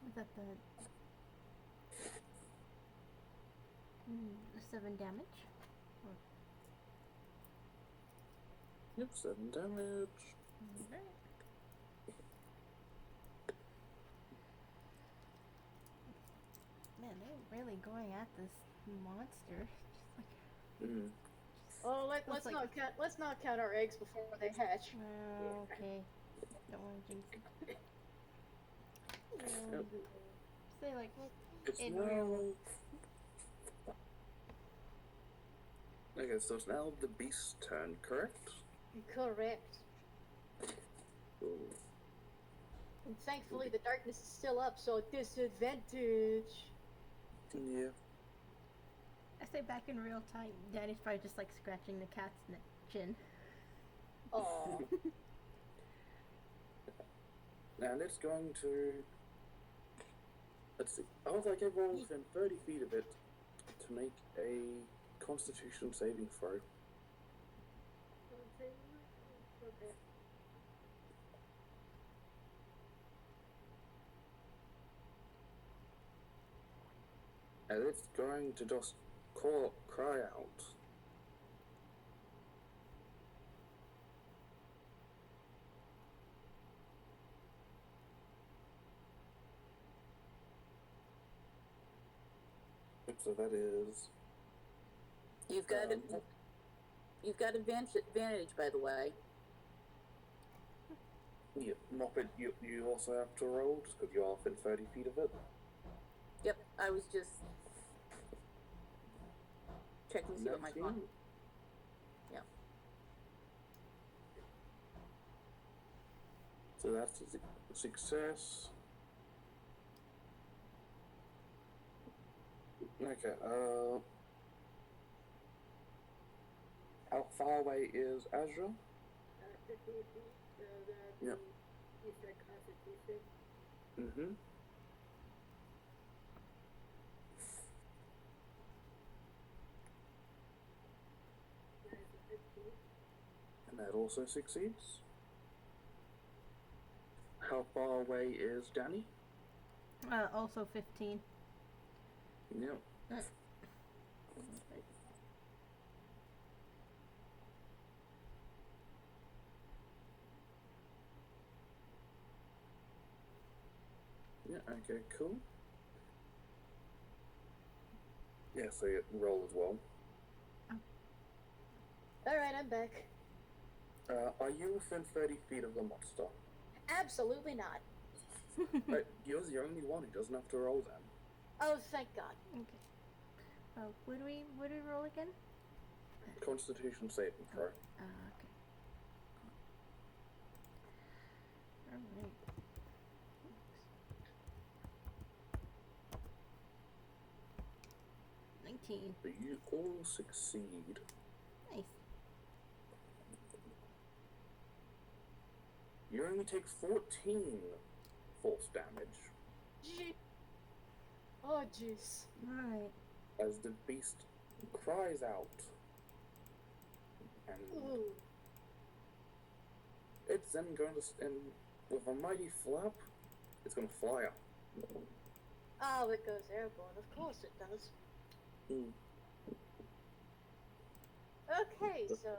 Was that the 7 damage? Yep, 7 damage. Alright. Man, they're really going at this monster. Just like, Oh, Looks let's like- let's not count our eggs before they hatch. okay. Don't want to jinx it. Yep. Say like, It's In now... real- Okay, so it's now the beast's turn, correct? Correct. Ooh. And thankfully, the darkness is still up, so disadvantage. Yeah. I say back in real time, Danny's probably just like scratching the cat's chin. Oh, And it's going to... Let's see. I would like everyone within 30 feet of it to make a Constitution saving throw. Okay. And it's going to just cry out. So that is... You've got advantage, by the way. Yeah, Moppet, you also have to roll, just because you're within 30 feet of it. Yep, I was just checking to see what my 19. con. Yeah. So that's a success. Okay, how far away is Azure? 50 feet, so that Yep. you said Constitution. Mm-hmm. That is a 15. And that also succeeds. How far away is Danny? Also 15. Yep. Yeah, okay, cool. Yeah, so you roll as well. alright, I'm back. Are you within 30 feet of the monster? Absolutely not. But you're the only one who doesn't have to roll then. Oh, thank God. Okay. Would we roll again? Constitution saving throw. Okay. Alright. 19. So you all succeed. Nice. You only take 14 force damage Gee. Oh, jeez. Alright. as the beast cries out. and Ooh. it's then going to, and with a mighty flap, it's going to fly up. Oh, it goes airborne. Of course it does. Mm. Okay, so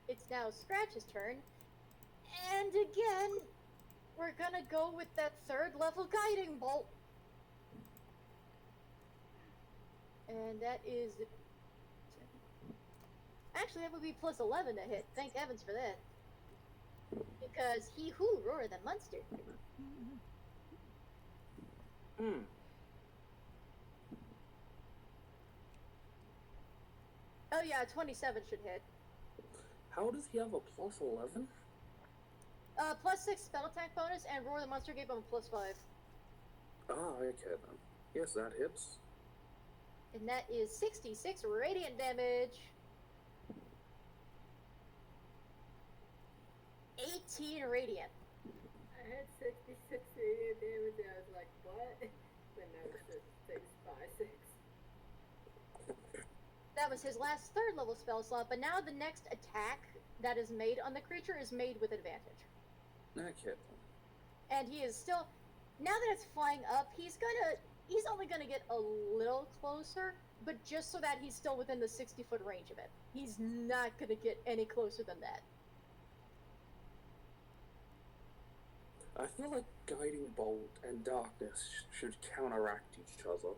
it's now Scratch's turn. And again, we're gonna go with that third level guiding bolt. And that is... Actually, that would be plus 11 to hit. Thank heavens for that. Because he who roarer the monster. Hmm. Oh yeah, 27 should hit. How does he have a plus 11? Plus 6 spell attack bonus, and roar the monster gave him a plus 5. Ah, okay then. Yes, that hits. And that is 66 radiant damage. 18 radiant. I had 66 radiant damage and I was like, what? Then I was just 6, 5, 6. That was his last third level spell slot, but now the next attack that is made on the creature is made with advantage. Okay. And he is still, now that it's flying up, he's only gonna get a little closer, but just so that he's still within the 60-foot range of it. He's not gonna get any closer than that. I feel like Guiding Bolt and Darkness should counteract each other.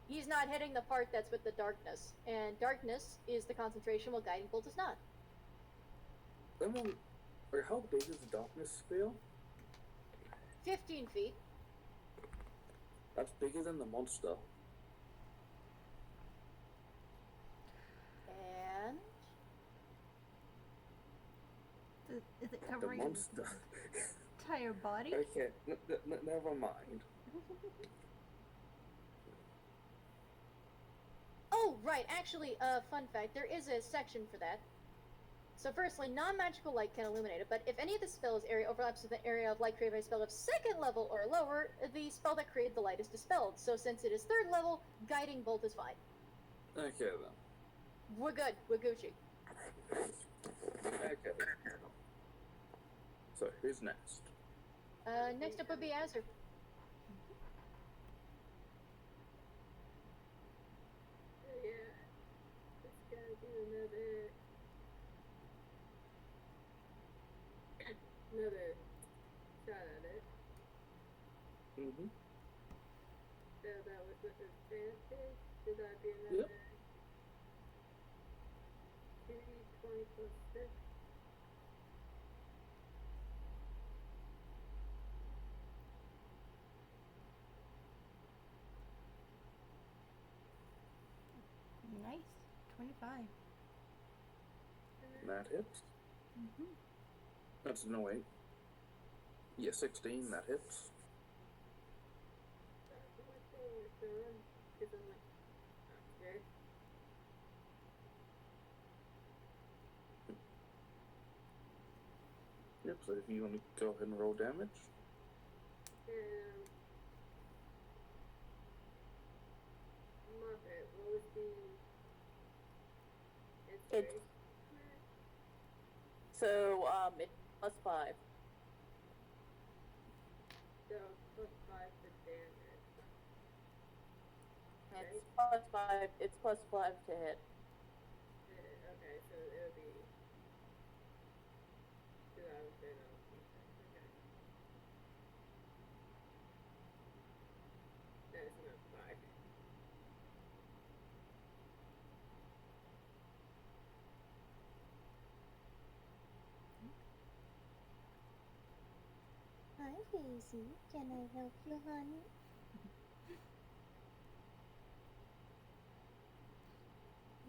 He's not hitting the part that's with the darkness, and darkness is the concentration while guiding bolt is not. Then, or how big is the Darkness sphere? 15 feet. That's bigger than the monster. And Is it The covering monster. entire body? Okay, never mind. oh, right, actually, fun fact, there is a section for that. So firstly, non-magical light can illuminate it, but if any of the spell's area overlaps with an area of light created by a spell of second level or lower, the spell that created the light is dispelled. So since it is third level, guiding bolt is fine. Okay then. We're good. We're Gucci. Okay. So, who's next? Next up would be Azur. So yeah, just gotta do another shot at it. Mm-hmm. So that was with advantage. Should that be another 2d20 plus 6? Nice. 25. That hits. Mm-hmm. That's no 8. Yeah, 16, that hits. That's what my thing is doing. Because I'm like, okay. Yep, so if you want to go ahead and roll damage. Muppet, what was the... It's- So, it's plus 5. So, plus 5 for damage. It's plus 5. It's plus 5 to hit. Okay, so it would be... So I would say no. Okay. That is not 5. Hi, Daisy. Can I help you, honey?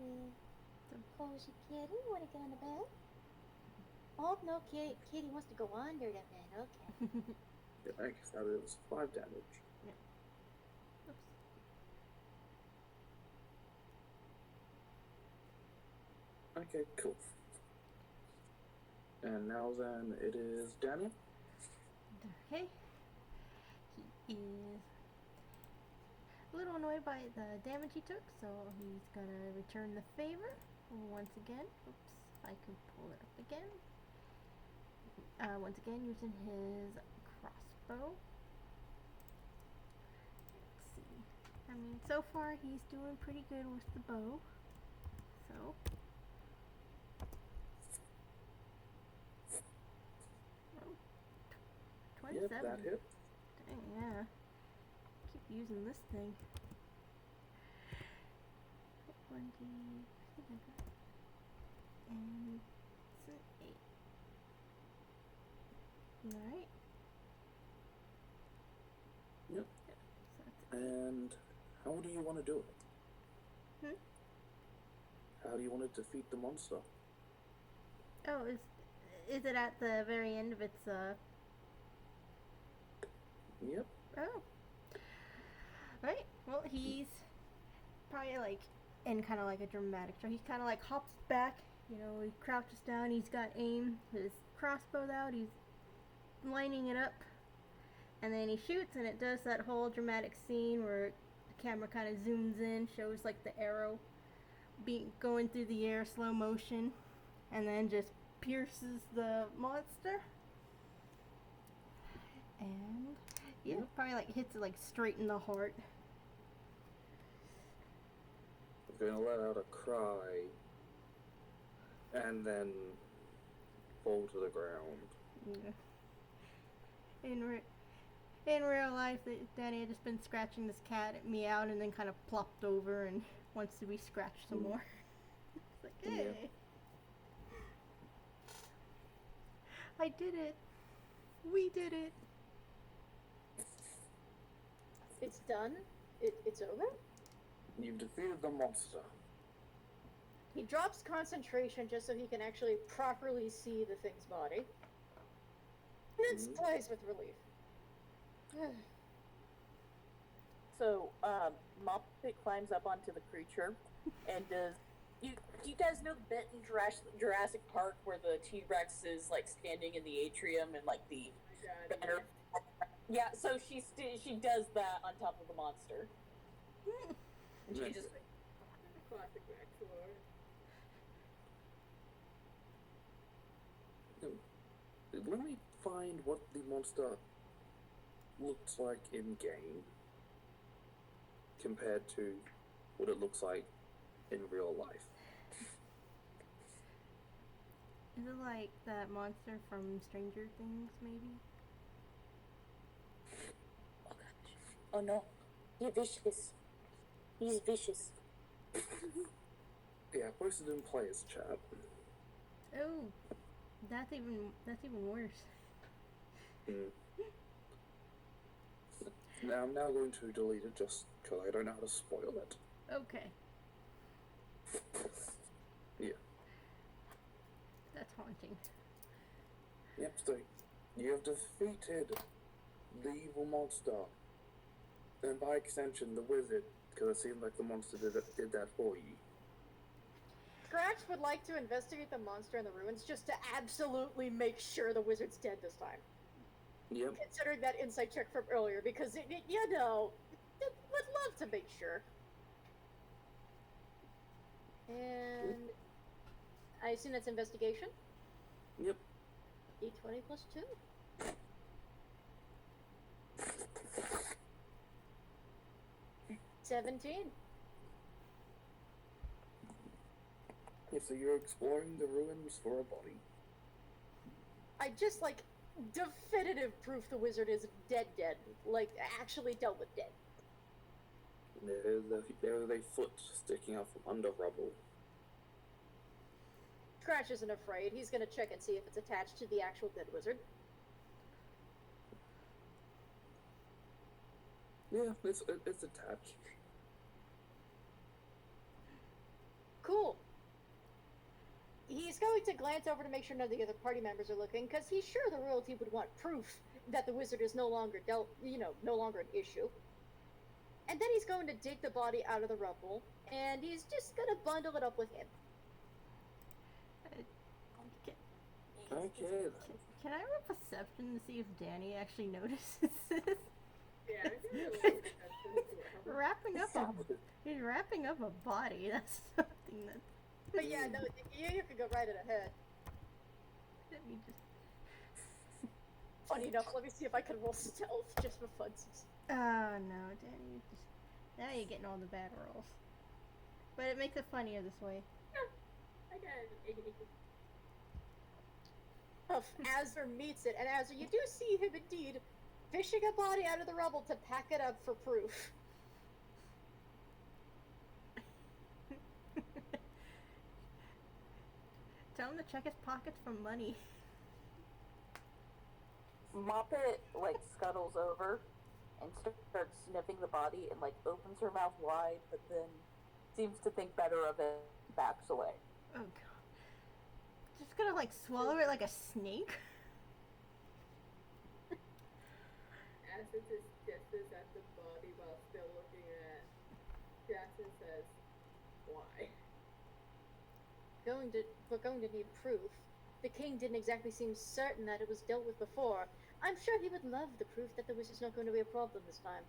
Yeah. Cozy kitty, wanna get on the bed? Oh, no, kitty wants to go under the bed. Okay. Yeah, I guess that is 5 damage. Oops. Okay, cool. And now then, it is Danny. Okay. He is a little annoyed by the damage he took, so he's gonna return the favor once again, oops, I can pull it up again. Once again, using his crossbow. Let's see. I mean, so far he's doing pretty good with the bow. So. Oh, 27. Yep, that hit. Dang, yeah. Keep using this thing. 20. I think I got. And it's an 8. Alright. Yep. So that's And how do you want to do it? How do you want to defeat the monster? Oh, is it at the very end of its Yep. Oh. Right. Well, he's probably like in kind of like a dramatic show. He kind of like hops back, you know, he crouches down, he's got aim, his crossbow's out, he's lining it up, and then he shoots, and it does that whole dramatic scene where the camera kind of zooms in, shows like the arrow going through the air, slow motion, and then just pierces the monster. And yeah, probably like hits it like straight in the heart. I'm gonna let out a cry and then fall to the ground. Yeah. In real life, Danny had just been scratching this cat at me out and then kind of plopped over and wants to be scratched some more. It's like, hey. Yeah. I did it. We did it. It's done. It's over. You've defeated the monster. He drops concentration just so he can actually properly see the thing's body. And then sighs with relief. So, Moppet climbs up onto the creature and does. Do you guys know the bit in Jurassic Park where the T-Rex is like standing in the atrium and like the banner? Yeah, so she does that on top of the monster. And she just Classic backstory. Let me find what the monster looks like in game compared to what it looks like in real life. Is it like that monster from Stranger Things, maybe? Oh gosh. Oh no. You're vicious. He's vicious. Yeah, I posted in players chat. Oh, that's even worse. Now I'm now going to delete it just because I don't know how to spoil it. Okay, Yeah. that's haunting. Yep, so you have defeated the evil monster. And by extension, the wizard, because it seemed like the monster did that for you. Scratch would like to investigate the monster in the ruins just to absolutely make sure the wizard's dead this time. Yep. Considering that insight check from earlier, because, you know, it would love to make sure. And I assume that's investigation? Yep. D20 plus 2. $17. Yeah, so you're exploring the ruins for a body. I just, like, definitive proof the wizard is dead. Like, actually dealt with dead. There's a foot sticking out from under rubble. Scratch isn't afraid. He's gonna check and see if it's attached to the actual dead wizard. Yeah, it's attached. Cool. He's going to glance over to make sure none of the other party members are looking, because he's sure the royalty would want proof that the wizard is no longer no longer an issue. And then he's going to dig the body out of the rubble, and he's just gonna bundle it up with him. Okay. Can I roll perception to see if Danny actually notices this? Yeah, I think it was He's wrapping up a body. That's something that. But yeah, no, you can go right ahead. Let me just. Funny enough, let me see if I can roll stealth just for funsies. Oh no, Danny, now you're getting all the bad rolls. But it makes it funnier this way. I got an 8. Azur meets it, and Azur, you do see him indeed fishing a body out of the rubble to pack it up for proof. Tell him to check his pockets for money. Moppet like scuttles over and starts sniffing the body and like opens her mouth wide, but then seems to think better of it, backs away. Oh god. Just gonna like swallow it like a snake? Acid just gesses at the body while still looking at Jackson says, why? We're going to need proof. The king didn't exactly seem certain that it was dealt with before. I'm sure he would love the proof that there was just not going to be a problem this time.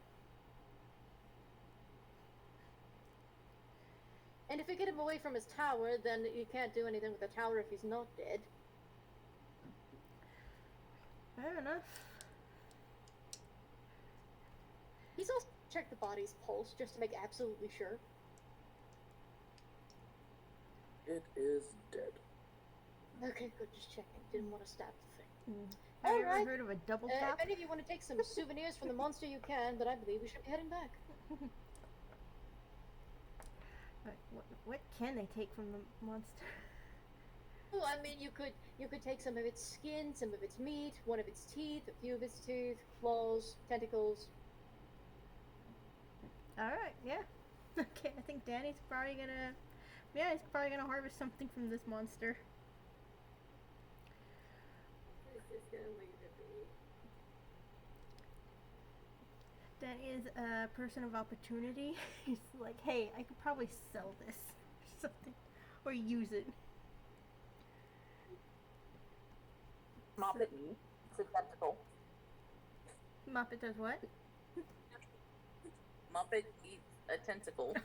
And if we get him away from his tower, then you can't do anything with the tower if he's not dead. Fair enough. He's also checked the body's pulse just to make absolutely sure. It is dead. Okay, good, just checking. Didn't want to stab the thing. Have you Alright. ever heard of a double If tap? any of you want to take some souvenirs from the monster, you can, but I believe we should be heading back. What can they take from the monster? Well, I mean, you could take some of its skin, some of its meat, one of its teeth, a few of its teeth, claws, tentacles. Alright, yeah. Okay, I think Danny's probably gonna... Yeah, he's probably gonna harvest something from this monster. He's just gonna leave it be. Danny is a person of opportunity. He's like, hey, I could probably sell this or something. Or use it. Moppet eats a tentacle. Moppet does what? Moppet eats a tentacle.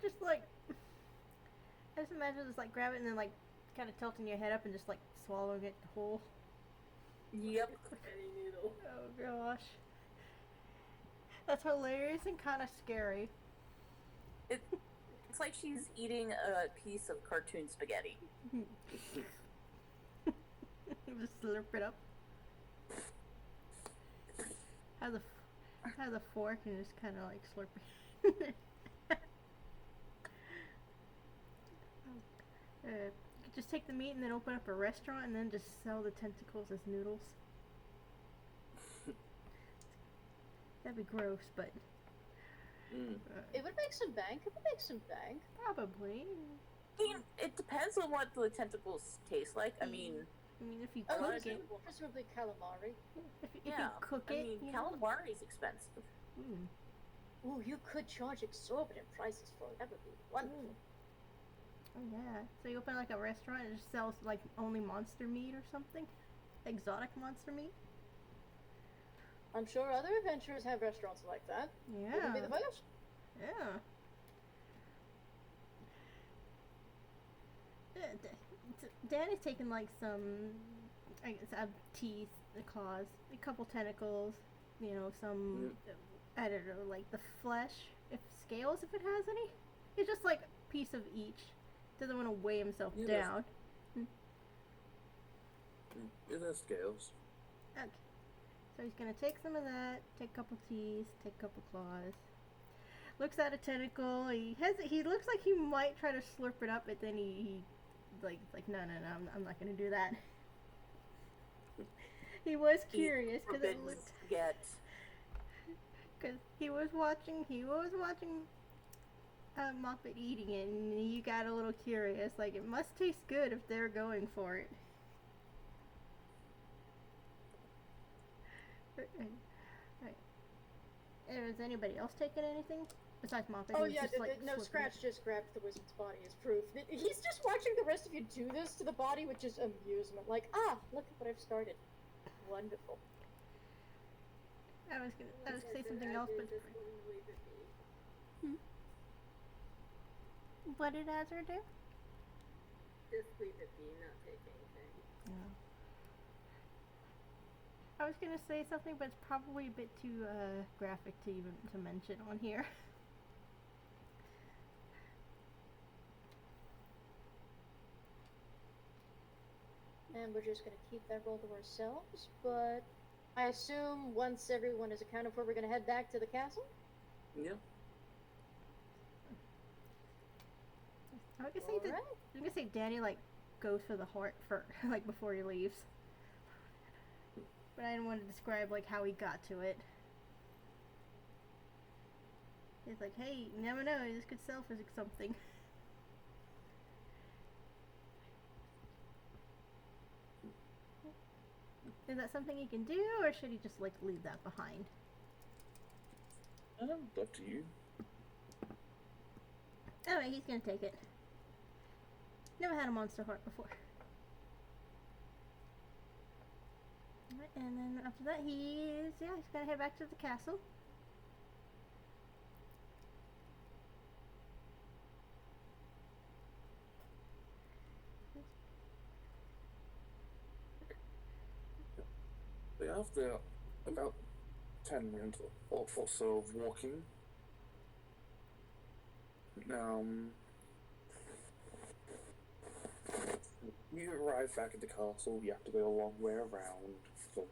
Just like... I just imagine just like grab it and then like kind of tilting your head up and just like swallowing it whole. Yep. Any noodle. Oh gosh. That's hilarious and kind of scary. It's like she's eating a piece of cartoon spaghetti. Just slurp it up. Has a fork and just kind of like slurp it. You could just take the meat and then open up a restaurant and then just sell the tentacles as noodles. That'd be gross, but It would make some bank. It would make some bank. probably. I mean, it depends on what the tentacles taste like. I mean, if you Oh, cook it, presumably calamari. if yeah. you cook I it, mean, you know. calamari is expensive. Ooh, you could charge exorbitant prices for it. That would be wonderful. Oh yeah. So you open like a restaurant and just sells like only monster meat or something? Exotic monster meat? I'm sure other adventurers have restaurants like that. Yeah. Wouldn't be the first. Yeah. Danny's taken like some, I guess, teeth, the claws, a couple tentacles, you know, some, I don't know, like the flesh, if scales, if it has any. It's just like a piece of each. Doesn't want to weigh himself down. It has scales. Okay. So he's gonna take some of that, take a couple teeth, take a couple claws. Looks at a tentacle. He looks like he might try to slurp it up, but then he like no, I'm not gonna do that. He was curious because it looked. Because he was watching Moppet eating it, and he got a little curious. Like, it must taste good if they're going for it. Right. Is anybody else taking anything besides Moppet? Oh He's yeah, just, like, no, slipping Scratch it? just grabbed the wizard's body as proof. He's just watching the rest of you do this to the body with just amusement. Like, look at what I've started. Wonderful. I was gonna say something else, but Just wouldn't leave it be. What did Azra do? Just leave it be, not take anything. No. I was gonna say something, but it's probably a bit too graphic to even to mention on here. And we're just gonna keep that roll to ourselves, but I assume once everyone is accounted for, we're gonna head back to the castle? Yeah. I was gonna say Alright. I'm gonna say Danny like goes for the heart for like before he leaves. But I didn't want to describe like how he got to it. He's like, hey, you never know, this could sell for something. Is that something he can do, or should he just like leave that behind? Up to you. Alright, he's gonna take it. Never had a monster heart before. Alright, and then after that he's gonna head back to the castle. After about 10 minutes or so of walking, you arrive back at the castle. You have to go a long way around, so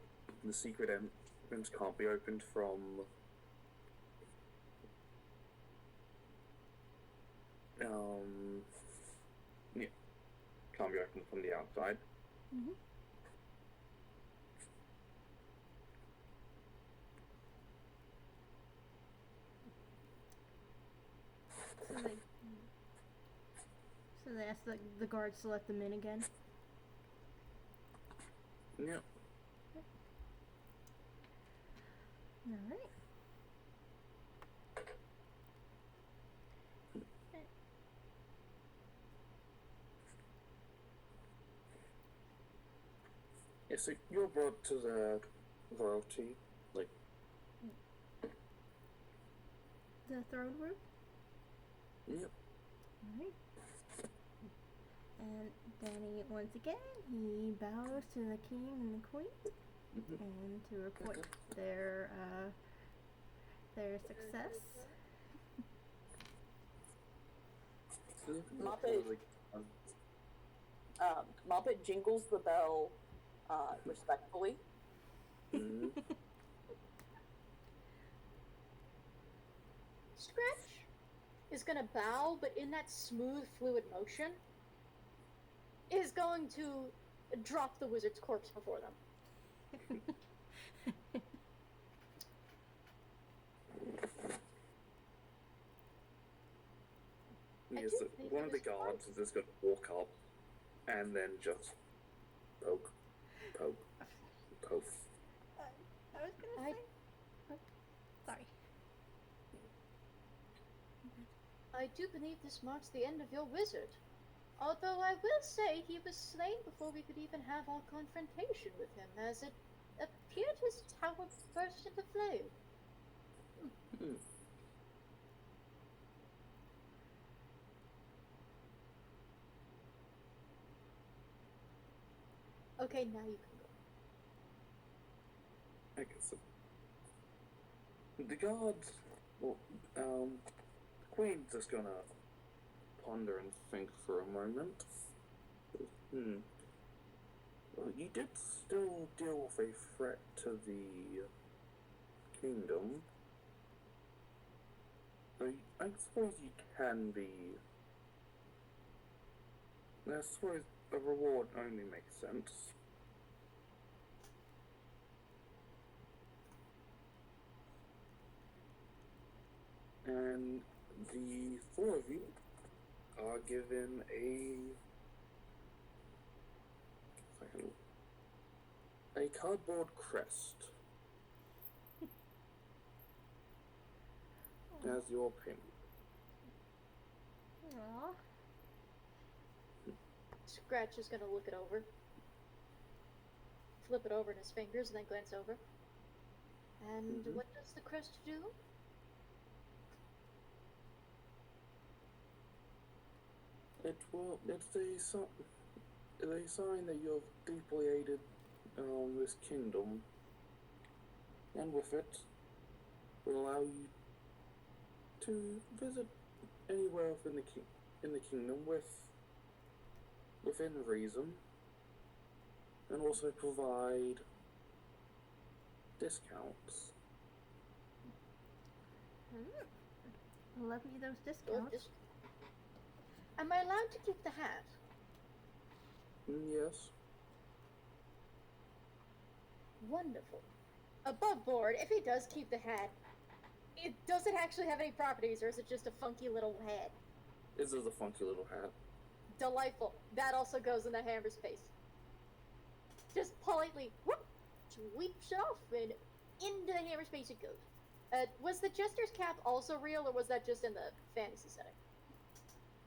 the secret entrance can't be opened from yeah, can't be opened from the outside. Mm-hmm. So they ask the guards to let them in again. Yeah. Alright. Yeah, so you're brought to the royalty, like, The throne room? yep. Alright. And Danny, once again, he bows to the king and the queen and to report their success. Moppet jingles the bell respectfully. Scratch is gonna bow, but in that smooth, fluid motion, is going to drop the wizard's corpse before them. Yes, one of the guards is just going to walk up and then just poke. I was gonna say. Oh, sorry. I do believe this marks the end of your wizard. Although I will say he was slain before we could even have our confrontation with him, as it appeared his tower burst into flame. Okay, now you can go. I guess so. The guards, Queen's just gonna ponder and think for a moment. Well, you did still deal with a threat to the kingdom. I suppose you can be. I suppose a reward only makes sense. And the four of you are given a cardboard crest as your pin. Aww. Scratch is gonna look it over, flip it over in his fingers, and then glance over. And what does the crest do? It's a sign that you have deeply aided this kingdom, and with it, will allow you to visit anywhere in the kingdom within reason, and also provide discounts. Love me those Well, discounts. am I allowed to keep the hat? Yes. Wonderful. Above board, if he does keep the hat, does it actually have any properties, or is it just a funky little hat? This is a funky little hat. Delightful. That also goes in the hammer space. Just politely, whoop, sweeps it off, and into the hammer space it goes. Was the Jester's cap also real, or was that just in the fantasy setting?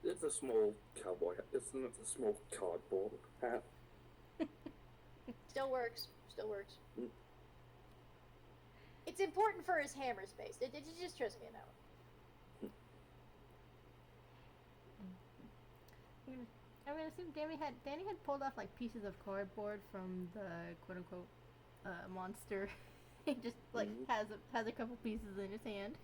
It's a small cowboy hat. It's not a small cardboard hat. Still works. Still works. Mm. It's important for his hammer space. Just trust me on that one. I'm gonna assume Danny had pulled off like pieces of cardboard from the quote unquote monster. He just like has a couple pieces in his hand.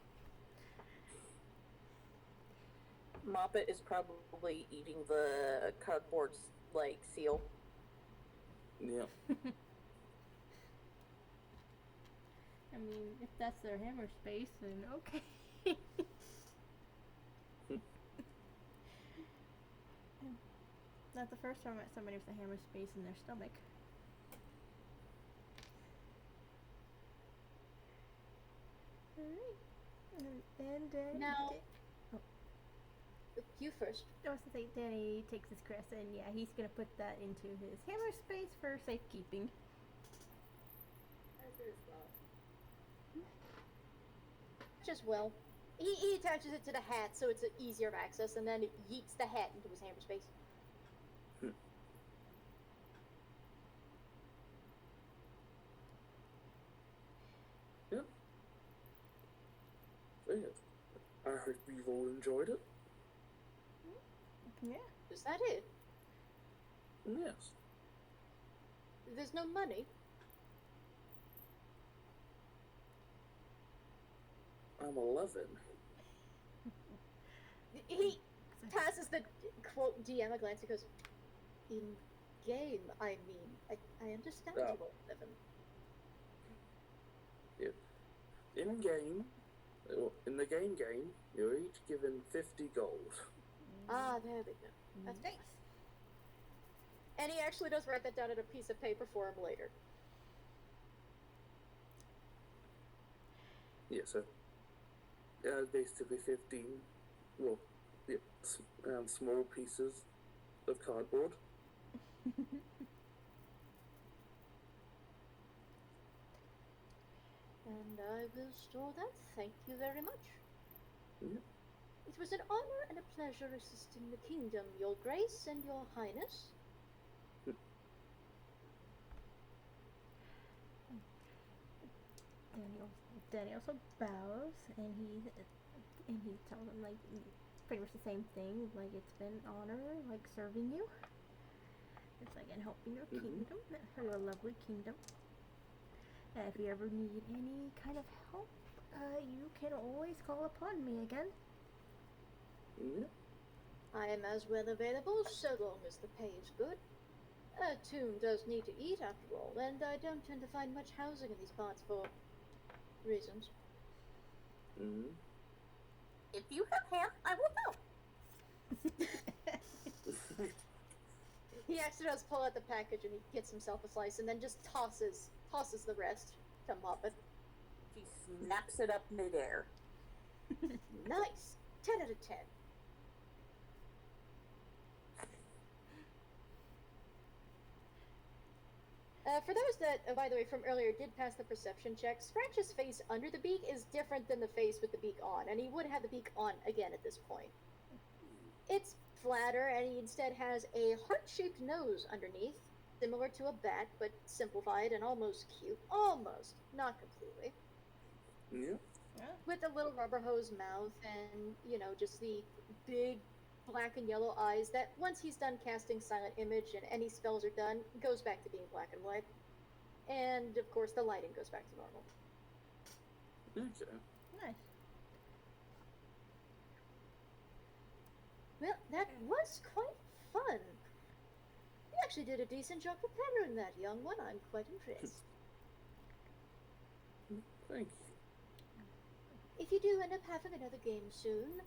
Moppet is probably eating the cardboard like seal. Yeah. I mean, if that's their hammer space, then okay. Not the first time I met somebody with a hammer space in their stomach. Alright. And Now- You first. I was to say, Danny takes his crest, and yeah, he's gonna put that into his hammer space for safekeeping. As is well. Just well. He attaches it to the hat so it's easier of access, and then it yeets the hat into his hammer space. Yep. So yeah, I hope you've all enjoyed it. Yeah. Is that it? Yes. There's no money. I'm 11. He passes the quote DM a glance and goes, "In game, I mean, I understand Oh. you won't live in." In the game, you're each given 50 gold. Ah, there we go. That's nice. And he actually does write that down on a piece of paper for him later. Yeah, so basically 15, well, yeah, small pieces of cardboard. And I will store that. Thank you very much. Yeah. It was an honor and a pleasure assisting the kingdom, Your Grace and Your Highness. Danny also bows, and he tells him like pretty much the same thing. Like, it's been an honor, like, serving you. It's like, and helping your kingdom, your lovely kingdom. If you ever need any kind of help, you can always call upon me again. Yeah. I am as well available so long as the pay is good. A Toon does need to eat after all, and I don't tend to find much housing in these parts for reasons. If you have ham, I will help. He actually does pull out the package and he gets himself a slice and then just tosses the rest to Moppet. She snaps it up midair. Nice! 10 out of 10. For those that, by the way, from earlier did pass the perception check, Scratch's face under the beak is different than the face with the beak on, and he would have the beak on again at this point. It's flatter, and he instead has a heart-shaped nose underneath, similar to a bat, but simplified and almost cute. Almost. Not completely. Yeah. With a little rubber hose mouth and, just the big, black and yellow eyes that, once he's done casting Silent Image and any spells are done, goes back to being black and white. And, of course, the lighting goes back to normal. Okay. Nice. Well, that was quite fun. You actually did a decent job preparing that, young one. I'm quite impressed. Thank you. If you do end up having another game soon,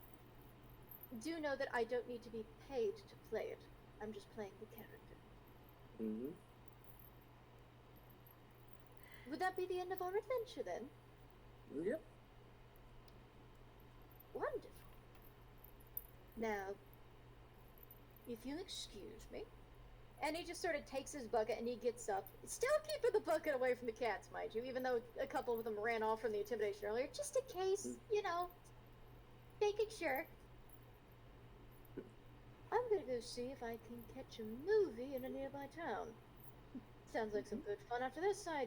do know that I don't need to be paid to play it. I'm just playing the character. Mm-hmm. Would that be the end of our adventure then? Yep. Wonderful. Now, if you'll excuse me. And he just sort of takes his bucket and he gets up, still keeping the bucket away from the cats, mind you, even though a couple of them ran off from the intimidation earlier, just in case, you know, making sure. I'm gonna go see if I can catch a movie in a nearby town. Sounds like some good fun. After this, I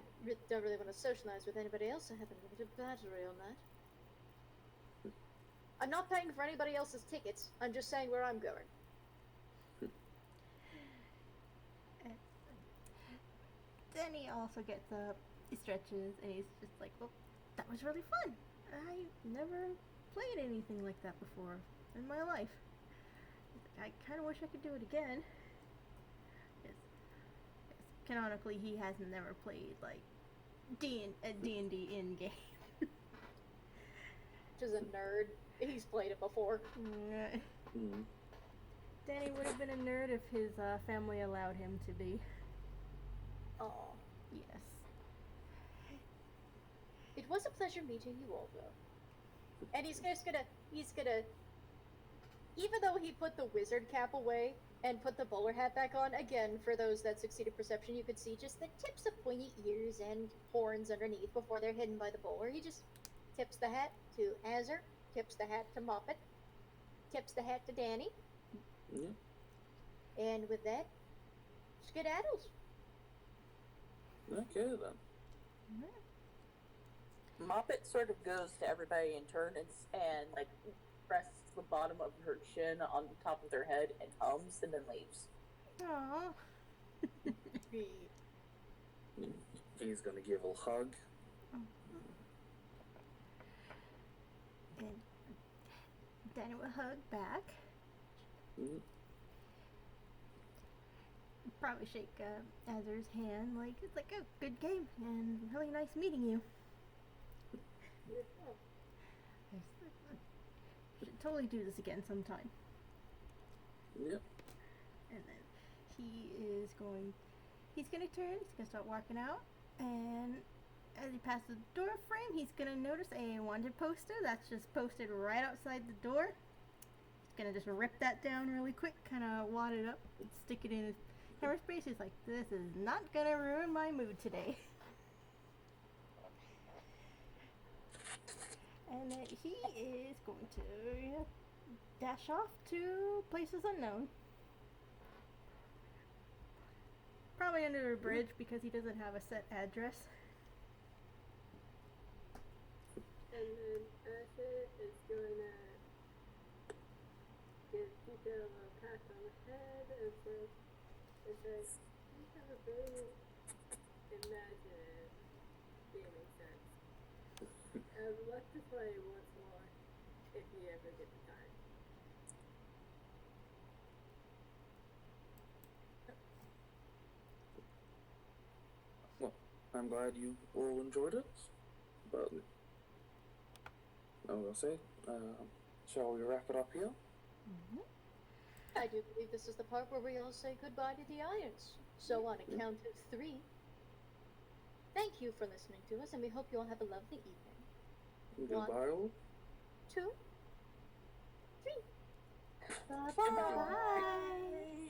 don't really want to socialize with anybody else. I have a limited battery on that. I'm not paying for anybody else's tickets. I'm just saying where I'm going. Danny also gets up, he stretches, and he's just like, well, that was really fun. I never played anything like that before in my life. I kind of wish I could do it again. Yes, canonically, he has never played, like, D&D in-game. Just a nerd. He's played it before. Mm-hmm. Danny would have been a nerd if his family allowed him to be. Aw. Yes. It was a pleasure meeting you all, though. And he's gonna, even though he put the wizard cap away and put the bowler hat back on, again, for those that succeeded perception, you could see just the tips of pointy ears and horns underneath before they're hidden by the bowler. He just tips the hat to Azur, tips the hat to Moppet, tips the hat to Danny, Yeah. and with that, skedaddles. Okay then. Moppet sort of goes to everybody in turn and like rests the bottom of her chin on the top of their head and hums and then leaves. Aww. He's gonna give a hug. And Danny will hug back. Mm-hmm. Probably shake Azur's hand, like, it's like, oh, good game, and really nice meeting you. Should totally do this again sometime. Yep. And then he's gonna turn, he's gonna start walking out, and as he passes the door frame, he's gonna notice a wanted poster that's just posted right outside the door. He's gonna just rip that down really quick, kind of wad it up, and stick it in his camera space. He's like, this is not gonna ruin my mood today. And then he is going to dash off to places unknown. Probably under a bridge because he doesn't have a set address. And then Azur is gonna give Chico a pat on the head and says, you have a very imaginative gaming sense. I would love to play once more if you ever get the time. Well, I'm glad you all enjoyed it, but I'm gonna say, shall we wrap it up here? Mm-hmm. I do believe this is the part where we all say goodbye to the Irons. So on a count of 3, thank you for listening to us, and we hope you all have a lovely evening. Goodbye all. 2, 3. Bye-bye. Goodbye. Bye.